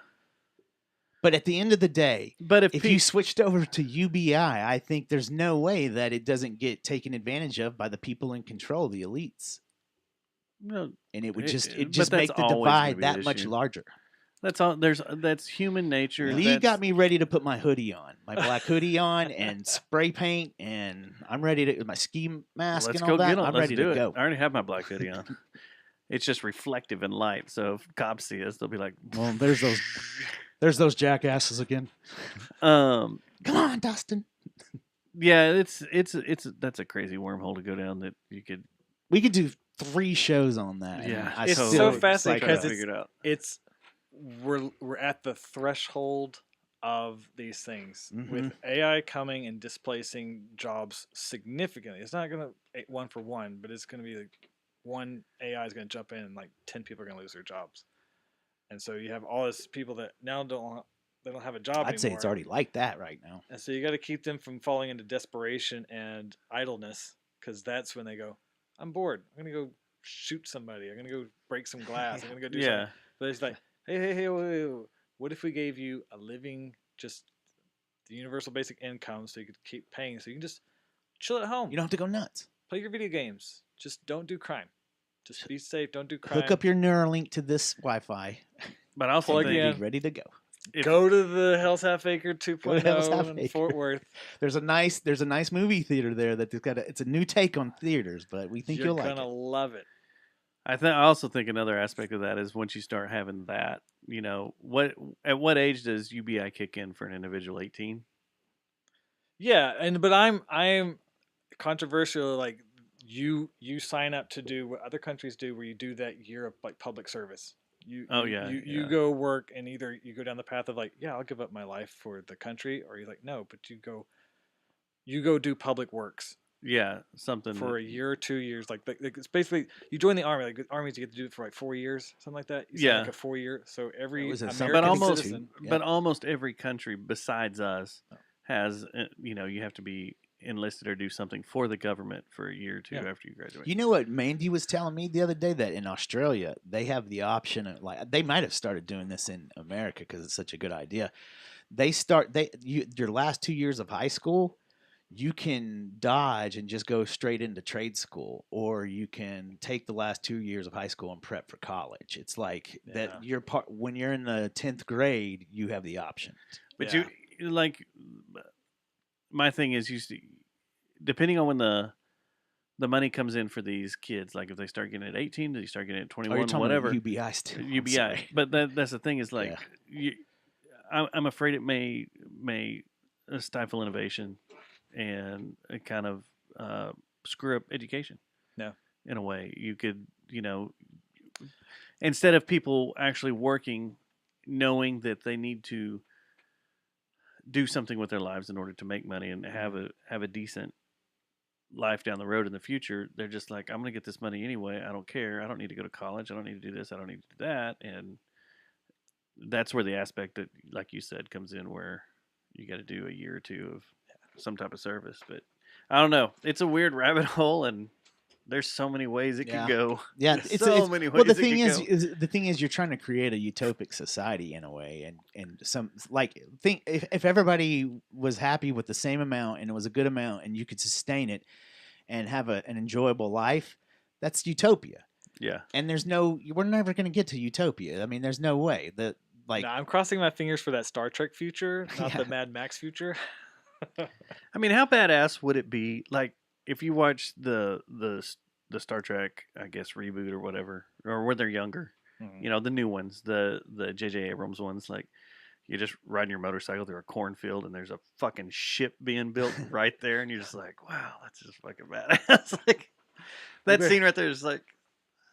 But at the end of the day, but if you switched over to UBI, I think there's no way that it doesn't get taken advantage of by the people in control, the elites. No, and it would but just that's make the always gonna divide be that the much issue. larger. That's all. That's human nature. Lee That's- got me ready to put my hoodie on, my black hoodie on, and spray paint, and I'm ready to my ski mask Let's and go all that. get 'em. I'm Let's ready do to it. go. I already have my black hoodie on. It's just reflective in light, so if cops see us, they'll be like, Well, there's those jackasses again. Come on, Dustin. Yeah, it's that's a crazy wormhole to go down that you could. We could do 3 shows on that. and Yeah, I It's still so fascinating like because that. it's we're at the threshold of these things with AI coming and displacing jobs significantly. It's not going to one for one, but it's going to be like one AI is going to jump in and like 10 people are going to lose their jobs. And so you have all these people that now don't have a job I'd say anymore. it's already like that right now. And so you got to keep them from falling into desperation and idleness, because that's when they go, I'm bored. I'm going to go shoot somebody. I'm going to go break some glass. I'm going to go do Yeah. something. But it's like, hey, wait. What if we gave you a living, just the universal basic income so you could keep paying, so you can just chill at home. You don't have to go nuts. Play your video games. Just don't do crime. Just be safe. Don't do crime. Hook up your Neuralink to this Wi-Fi. But I also Plug think in. Be ready to go. Go to the Hell's Half Acre Go to Hell's 2.0 Half in Acre. Fort Worth. There's a nice movie theater there that it's a new take on theaters, but we think You're you'll like gonna it. love it. I also think another aspect of that is once you start having that, at what age does UBI kick in for an individual? 18. Yeah, but I'm controversial. Like you sign up to do what other countries do, where you do that year of like public service. You go work, and either you go down the path of like, yeah, I'll give up my life for the country, or you're like, no, but you go do public works Yeah, something for a year or 2 years. Like it's basically you join the army. Like the armies, you get to do it for like 4 years, something like that. You sign like a 4 year. So every was a American something citizen. Yeah. but almost every country besides us has you have to be enlisted or do something for the government for a year or two after you graduate. You know what Mandy was telling me the other day, that in Australia they have the option of, like, they might have started doing this in America because it's such a good idea. Your last 2 years of high school, you can dodge and just go straight into trade school, or you can take the last 2 years of high school and prep for college. It's like that you're when you're in the 10th grade, you have the option. But my thing is, depending on when the money comes in for these kids, like if they start getting at 18, do they start getting at 21, whatever. UBI still. UBI. But that's the thing is like, I'm afraid it may stifle innovation and kind of screw up education. No. In a way, you could, instead of people actually working, knowing that they need to do something with their lives in order to make money and have a decent life down the road in the future, they're just like, I'm going to get this money anyway. I don't care. I don't need to go to college. I don't need to do this. I don't need to do that. And that's where the aspect that, like you said, comes in, where you got to do a year or two of some type of service. But I don't know. It's a weird rabbit hole, and there's so many ways it could go. Yeah, it's many ways. Well, the thing is, you're trying to create a utopic society in a way, and if everybody was happy with the same amount and it was a good amount, and you could sustain it and have an enjoyable life, that's utopia. Yeah. And we're never going to get to utopia. I mean, there's no way that I'm crossing my fingers for that Star Trek future, not the Mad Max future. I mean, how badass would it be, like, if you watch the Star Trek, I guess, reboot or whatever, or when they're younger, the new ones, the J.J. Abrams ones, like, you're just riding your motorcycle through a cornfield and there's a fucking ship being built right there, and you're just like, wow, that's just fucking badass. Like, that scene right there is like,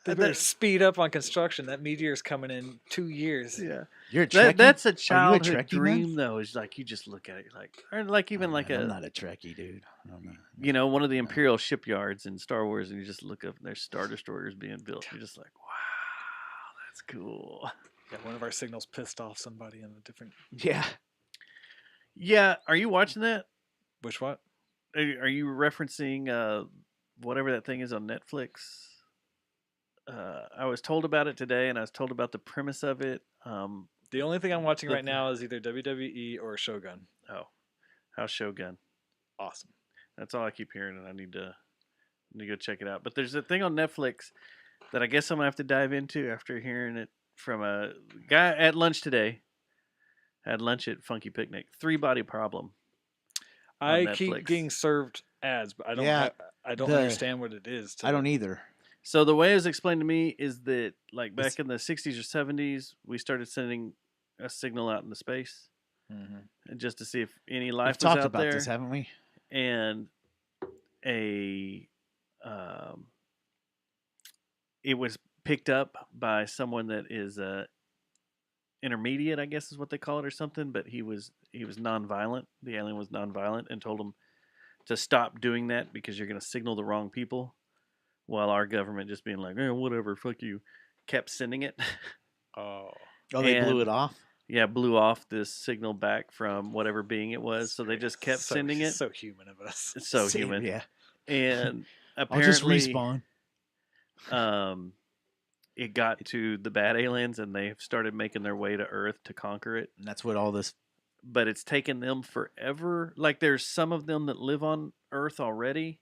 they better speed up on construction. That meteor's coming in 2 years. Yeah, you're a Trekkie? That's a Are you a childhood Trekkie, dream, man? though. Is like, you just look at it or like even like I'm not a Trekkie, dude. one of the Imperial shipyards in Star Wars, and you just look up and there's Star Destroyers being built. You're just like, wow, that's cool. Yeah, one of our signals pissed off somebody in a different. Yeah. Are you watching that? Which what? Are you referencing whatever that thing is on Netflix? I was told about it today, and I was told about the premise of it. The only thing I'm watching right now is either WWE or Shogun. Oh, how's Shogun? Awesome. That's all I keep hearing, and I need to go check it out. But there's a thing on Netflix that I guess I'm gonna have to dive into after hearing it from a guy at lunch today. Had lunch at Funky Picnic. 3 Body Problem. I keep getting served ads, but I don't understand what it is. I don't either. So the way it was explained to me is that, like, back in the 60s or 70s, we started sending a signal out into space, and just to see if any life was talked out about there. this, haven't we? And it was picked up by someone that is intermediate, I guess is what they call it, or something. But he was nonviolent. The alien was nonviolent, and told him to stop doing that because you're going to signal the wrong people. While our government just being like, whatever, fuck you, kept sending it. Oh, they blew it off? Yeah, blew off this signal back from whatever being it was. So they just kept sending it. So human of us. It's so human. Yeah. And apparently, I'll just respawn. It got to the bad aliens, and they started making their way to Earth to conquer it. And that's what all this... But it's taken them forever. Like, there's some of them that live on Earth already,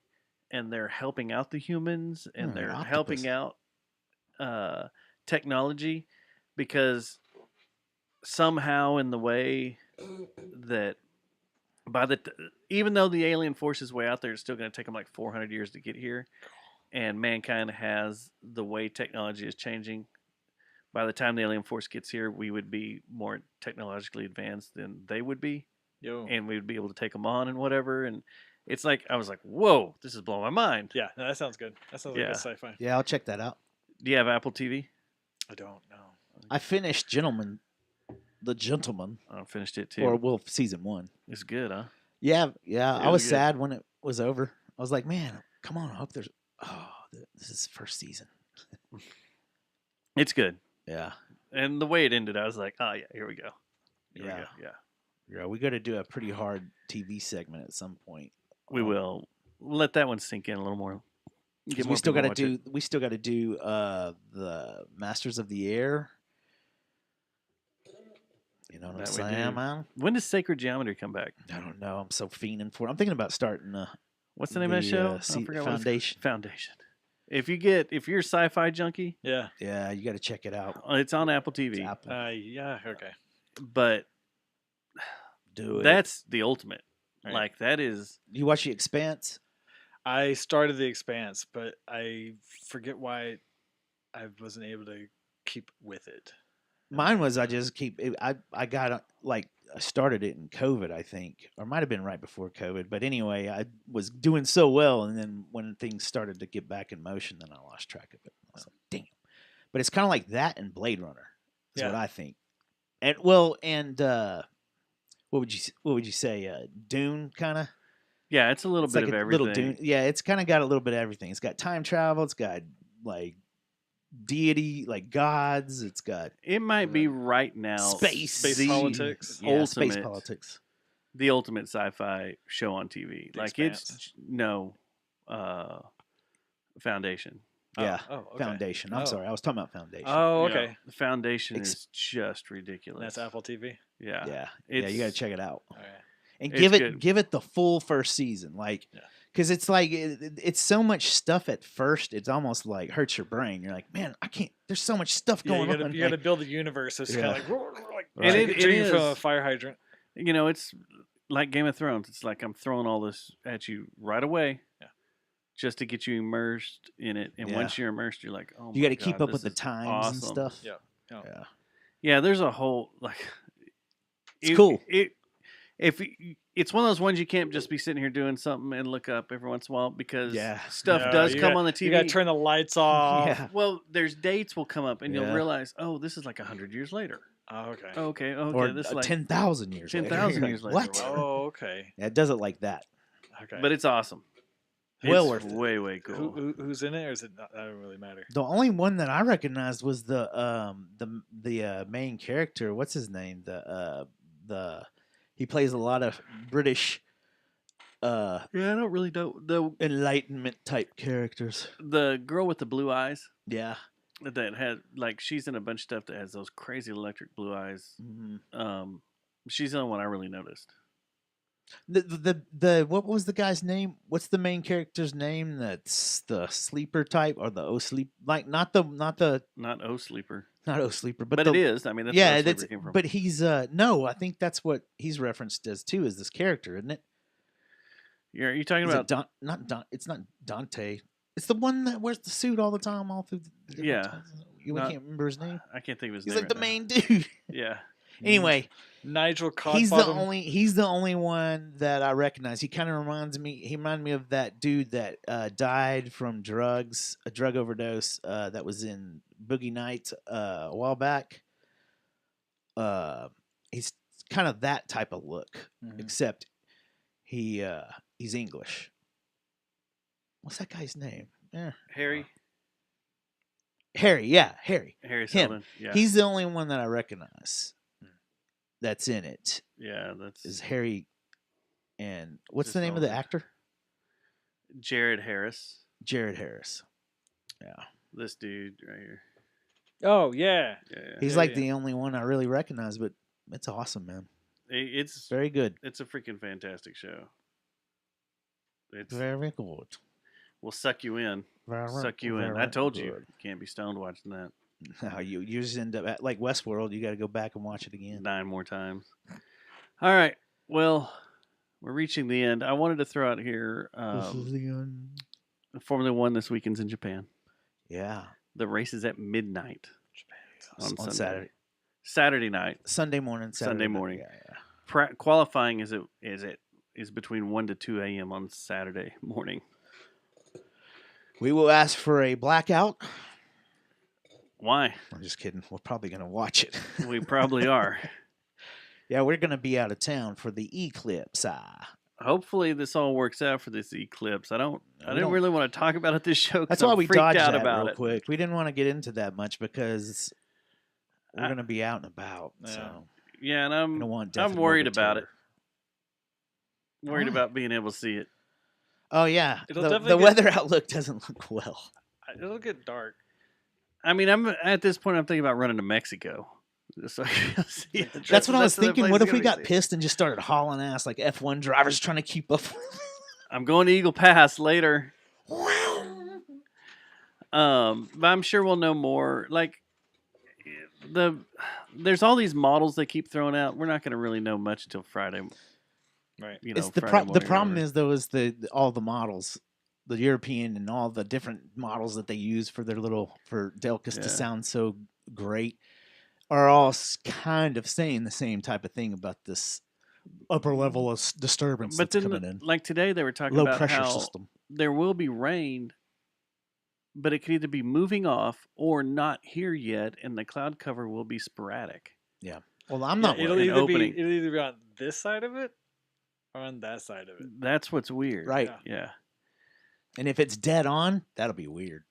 and they're helping out the humans, and they're helping out technology, because somehow in the way that even though the alien force is way out there, it's still going to take them like 400 years to get here, and mankind has the way technology is changing. By the time the alien force gets here, we would be more technologically advanced than they would be, and we would be able to take them on and whatever. And it's like I was like, "Whoa, this is blowing my mind." Yeah, no, that sounds good. That sounds like Yeah. a sci-fi. Yeah, I'll check that out. Do you have Apple TV? I don't know. I finished The Gentleman, I finished it too. or well, season 1. It's good, huh? Yeah. It I was was good. sad when it was over. I was like, man, come on, I hope there's. Oh, this is first season. It's good. Yeah. And the way it ended, I was like, "Oh yeah, here we go." Here we Yeah. go. Yeah. Yeah, we got to do a pretty hard TV segment at some point. We will let that one sink in a little more. 'Cause Get we more still people got to to watch it. do. We still got to do the Masters of the Air. You know what I'm That we saying, do. man? When does Sacred Geometry come back? I don't know. I'm so fiending for it. I'm thinking about starting What's the name of that show? Foundation. Foundation. If you're a sci-fi junkie, Yeah, you got to check it out. it's on Apple It's TV. Apple. Yeah, okay. But Do it. that's the ultimate. Right. Like that is You watch The Expanse? I started The Expanse, but I forget why I wasn't able to keep with it. Mine was I just keep. I got like I started it in COVID, I think, or it might have been right before COVID. But anyway, I was doing so well, and then when things started to get back in motion, then I lost track of it. I was like, damn. But it's kind of like that and Blade Runner. Is what Yeah. I think. And what would you say? Dune kind of. yeah, it's a little It's bit like of a everything. little Dune. Yeah, it's kind of got a little bit of everything. It's got time travel. It's got like deity, like gods. It's got It might be right now space the politics. Yeah, space ultimate- politics. the ultimate sci-fi show on TV. The Like Expanse. Foundation. Yeah, Oh, okay. Foundation. I'm Oh. sorry, I was talking about Foundation. Oh, Yeah, okay. the Foundation Ex- is just ridiculous. That's Apple TV. Yeah. yeah, you got to It's- check it out All right. and it's give good. it the full first season, like Yeah. because it's like it's so much stuff at first. It's almost like hurts your brain. You're like, man, I can't. There's so much stuff Yeah, going you gotta, on. you gotta like, build a universe. It's Yeah. kind of like Right. And it drinking from a is. fire hydrant. You know, it's like Game of Thrones. It's like I'm throwing all this at you right away, Yeah. just to get you immersed in it. And Yeah. once you're immersed, you're like, oh, you got got to keep up with the times and stuff. Yeah. Yeah, Yeah, there's a whole like. It's cool. It's one of those ones you can't just be sitting here doing something and look up every once in a while because Yeah. stuff No, does you come gotta- on the TV. You gotta turn the lights off. yeah. Well, there's dates will come up and you'll Yeah. realize, oh, this is like 100 years later. Oh, okay. Okay, Or this is like 10,000 years. 10,000 later. years You're later, like, wow. What? Oh, okay. Yeah, it does it like that. Okay. But it's awesome. Well It's worth it. way cool. Who's in it, or is it not? That don't really matter. The only one that I recognized was the main character. What's his name? He plays a lot of British Yeah, I don't really know Enlightenment type characters. the girl with the blue eyes Yeah. that had like she's in a bunch of stuff that has those crazy electric blue eyes. Mhm. She's the only one I really noticed. The what was the guy's name? What's the main character's name? That's the sleeper type or the O sleep? Like not the Not O Sleeper, not O sleeper, but but the, it is. I mean, that's yeah, where O that's Sleeper came from. but he's no. I think that's what he's referenced as too. Is this character, isn't it? Are you talking Is about? it not Don? It's not Dante. It's the one that wears the suit all the time, all through. The different Yeah. times. You Not- can't remember his name. I can't think of his He's name. like the right now. main dude. Yeah. Anyway, Nigel he's the Codbottom. he's the only one that I recognize. He kind of reminds me. He reminded me of that dude that died from drugs, a drug overdose. That was in Boogie Nights a while back. He's kind of that type of look, Mhm. except he's English. What's that guy's name? Harry Harry. Yeah, Harry. Harry Him. Sullivan. Yeah. He's the only one that I recognize that's in it. yeah. That's Is Harry, and what's Just the name of the Sullivan. actor? Jared Harris. Jared Harris. Yeah, This dude right here. Oh yeah. Yeah. he's Yeah, like yeah. the only one I really recognize, but it's awesome, man. It's Very good. it's a freaking fantastic show. It's Very good. will suck you in. Very, Suck you in. I very told you. good. You can't be stoned watching that. No, you just end up like Westworld. You got to go back and watch it again. 9 more times. All right. Well, we're reaching the end. I wanted to throw out here Formula One this weekend's in Japan. Yeah, The race is at midnight on Saturday, Saturday night. Sunday morning, Sunday night. morning. Yeah. Qualifying is between 1 to 2 a.m. on Saturday morning. We will ask for a blackout. Why? I'm just kidding. We're probably going to watch it. We probably are. Yeah, we're going to be out of town for the eclipse. Hopefully this all works out for this eclipse. I didn't really want to talk about it this show. 'Cause That's why I'm we freaked dodged out that about real it. quick. We didn't want to get into that much because we're going to be out and about. Yeah. So Yeah, and we don't want death I'm and worried morbid about it. terror. Worried Why? about being able to see it. Oh yeah, It'll the definitely weather outlook doesn't look well. It'll get dark. I mean, I'm at this point. I'm thinking about running to Mexico. Just so I can see it. That's what I was the thinking. place What it's if we gonna got be. pissed and just started hauling ass like F1 drivers trying to keep up? I'm going to Eagle Pass later. But I'm sure we'll know more. Like there's all these models they keep throwing out. We're not going to really know much until Friday. Right. You know, It's the Friday morning or problem whatever. is though is all the models, the European and all the different models that they use for their for Delcas Yeah. to sound so great are all kind of saying the same type of thing about this upper level of disturbance But that's then, coming in. like today, they were talking Low about pressure how system. there will be rain, but it could either be moving off or not here yet, and the cloud cover will be sporadic. Well, I'm not It'll worried. an either be opening. it'll either be on this side of it or on that side of it. That's what's weird. Right. Yeah. Yeah. And if it's dead on, that'll be weird.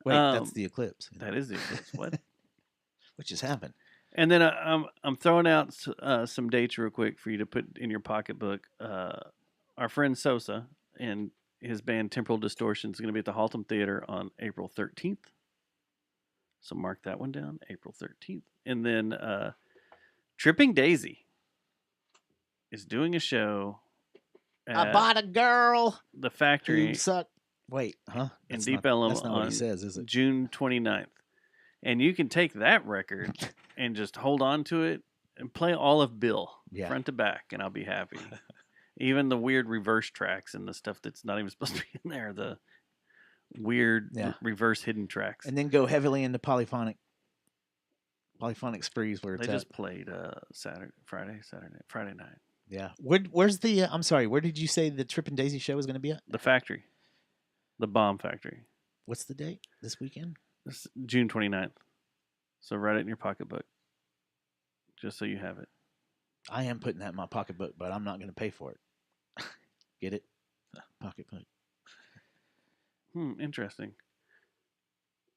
Wait, Um, that's the eclipse. That is the eclipse. What? What just happened? And then I'm throwing out some dates real quick for you to put in your pocketbook. Our friend Sosa and his band Temporal Distortion is going to be at the Haltom Theater on April 13th. So mark that one down, April 13th. And then Tripping Daisy is doing a show I at bought a girl the who Factory sucked. Wait, huh? in That's Deep not, Ellum That's not what on he says, is it? June 29th. And you can take that record and just hold on to it and play all of Bill Yeah. front to back, and I'll be happy. Even the weird reverse tracks and the stuff that's not even supposed to be in there, the weird Yeah. reverse hidden tracks. And then go heavily into polyphonic sprees where They it's at. just played Friday night. Yeah. Where's the? I'm sorry. Where did you say the Trippin' Daisy show was going to be at? The Factory, the Bomb Factory. What's the date? This weekend? This June 29th. So write it in your pocketbook, just so you have it. I am putting that in my pocketbook, but I'm not going to pay for it. Get it? Pocketbook. Interesting.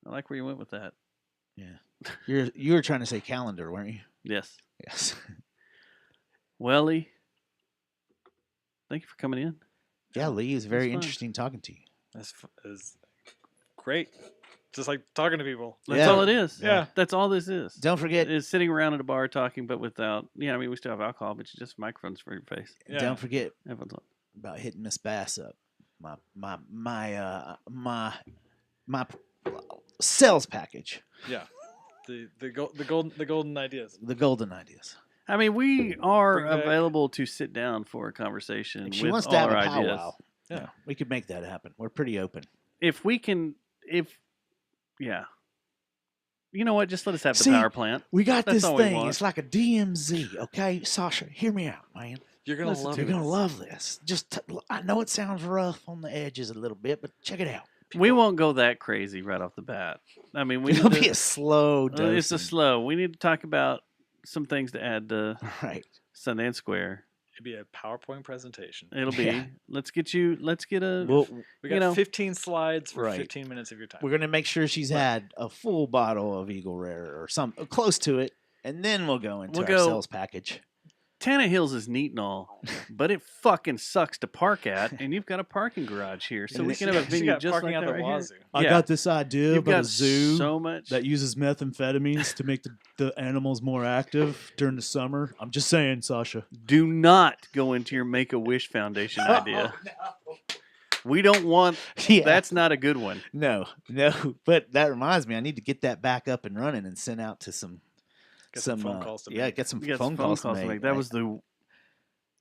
I like where you went with that. Yeah. You were trying to say calendar, weren't you? Yes. Yes. Well, Lee, thank you for coming in. Yeah, Lee, it's very fun. interesting talking to you. Is great. Just like talking to people. That's Yeah. all it is. Yeah. That's all this is. Don't forget. It's sitting around at a bar talking, but without, I mean, we still have alcohol, but just microphones for your face. Yeah. Don't forget Everyone's on. about hitting Miss Bass up. My sales package. Yeah. The golden ideas. The golden ideas. I mean, we are Bring back- available to sit down for a conversation If she with wants all to have our a ideas. powwow, Yeah. we could make that happen. We're pretty open. If we can, yeah. You know what? Just let us have the See, power plant. We got That's this all we thing. want. It's like a DMZ, okay? Sasha, hear me out, man. You're gonna Listen love You're it. going to love this. I know it sounds rough on the edges a little bit, but check it out. We won't go that crazy right off the bat. I mean, we It'll need be to, a slow dose. it's a slow. We need to talk about some things to add to Right. Sundance Square. It'd be a PowerPoint presentation. It'll be. Yeah. Let's get a. Well, We you got know. 15 slides for Right. 15 minutes of your time. we're going to make sure she's had a full bottle of Eagle Rare or some close to it, and then we'll go into We'll our go- sales package. Tana Hills is neat and all, but it fucking sucks to park at, and you've got a parking garage here, so And we it- can have a She venue got just parking like out that the right here. wazoo. I Yeah. got this idea You've about got a zoo so much. that uses methamphetamines to make the animals more active during the summer. I'm just saying, Sasha. Do not go into your Make a Wish Foundation idea. We don't want. Yeah. That's not a good one. No. But that reminds me, I need to get that back up and running and send out to some Get some phone calls to yeah, make. get some We got phone some calls to make. That was the.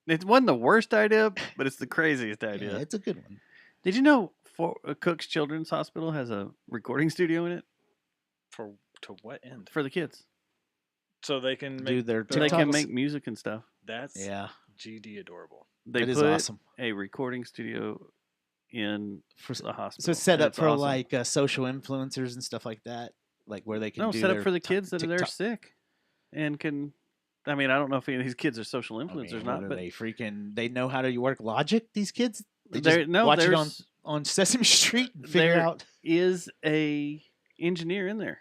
It wasn't the worst idea, but it's the craziest yeah, idea. it's a good one. Did you know Cook's Children's Hospital has a recording studio in it To what end? for the kids? So they can make, Do their So they can TikToks. make music and stuff. that's Yeah, GD adorable. They that is put awesome. a recording studio in For, the hospital. so it's set and up it's for awesome. like social influencers and stuff like that, like where they can No, do set up their for the kids that are there TikTok. sick, and can. I mean, I don't know if any of these kids are social I influencers mean, or not, what are but they freaking? They know how to work Logic. These kids, they There- just no, watch it there's- on Sesame Street and figure there- out. is a engineer in there,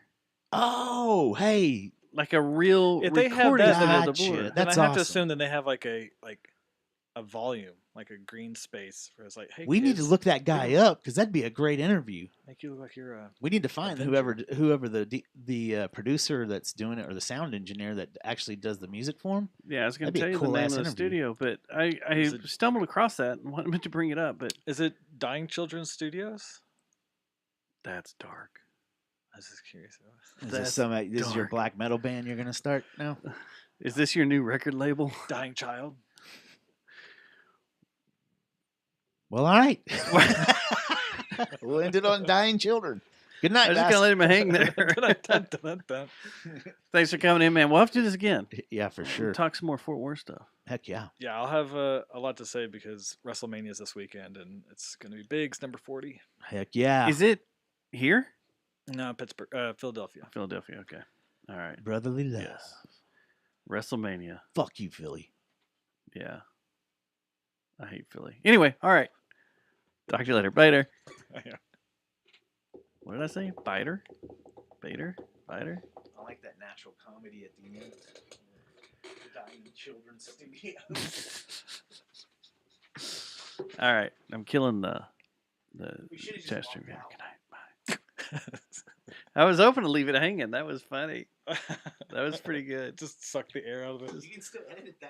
Oh, hey, like a real If they have recording that, studio at the Gotcha. board. Then That's I have to awesome. assume that they have like a volume, like a green space, where it's like, hey, we need to kids, look that guy up because that'd be a great interview. make you look like you're We need to find Avenger. whoever the producer that's doing it or the sound engineer that actually does the music for him. Yeah, I was going That'd to be a tell you the name of cool-ass the interview. studio, but I Is it- stumbled across that and wanted to bring it up, but Is it Dying Children's Studios? that's dark. I was just curious. Is That's this is your dark. black metal band you're gonna start now? Is this your new record label? Dying Child. Well, all right. We'll end it on dying children. Good night, I'm just going to let him hang there. Dun, dun, dun, dun. Thanks for coming in, man. We'll have to do this again. Yeah, for sure. Talk some more Fort Worth stuff. Heck yeah. Yeah, I'll have a lot to say because WrestleMania is this weekend and it's going to be big. It's number 40. Heck yeah. Is it here? No, Pittsburgh, Philadelphia. Philadelphia. Okay. All right. Brotherly love. Yes. WrestleMania. Fuck you, Philly. Yeah. I hate Philly. Anyway, all right. Talk to you later. Biter. Yeah. What did I say? Biter? Bader? Biter? I like that natural comedy at the end. Dying children's studio. All right. I'm killing the We should've just chat stream walked here. out. Good night. Bye. I was hoping to leave it hanging. That was funny. That was pretty good. Just suck the air out of it. You can still edit that.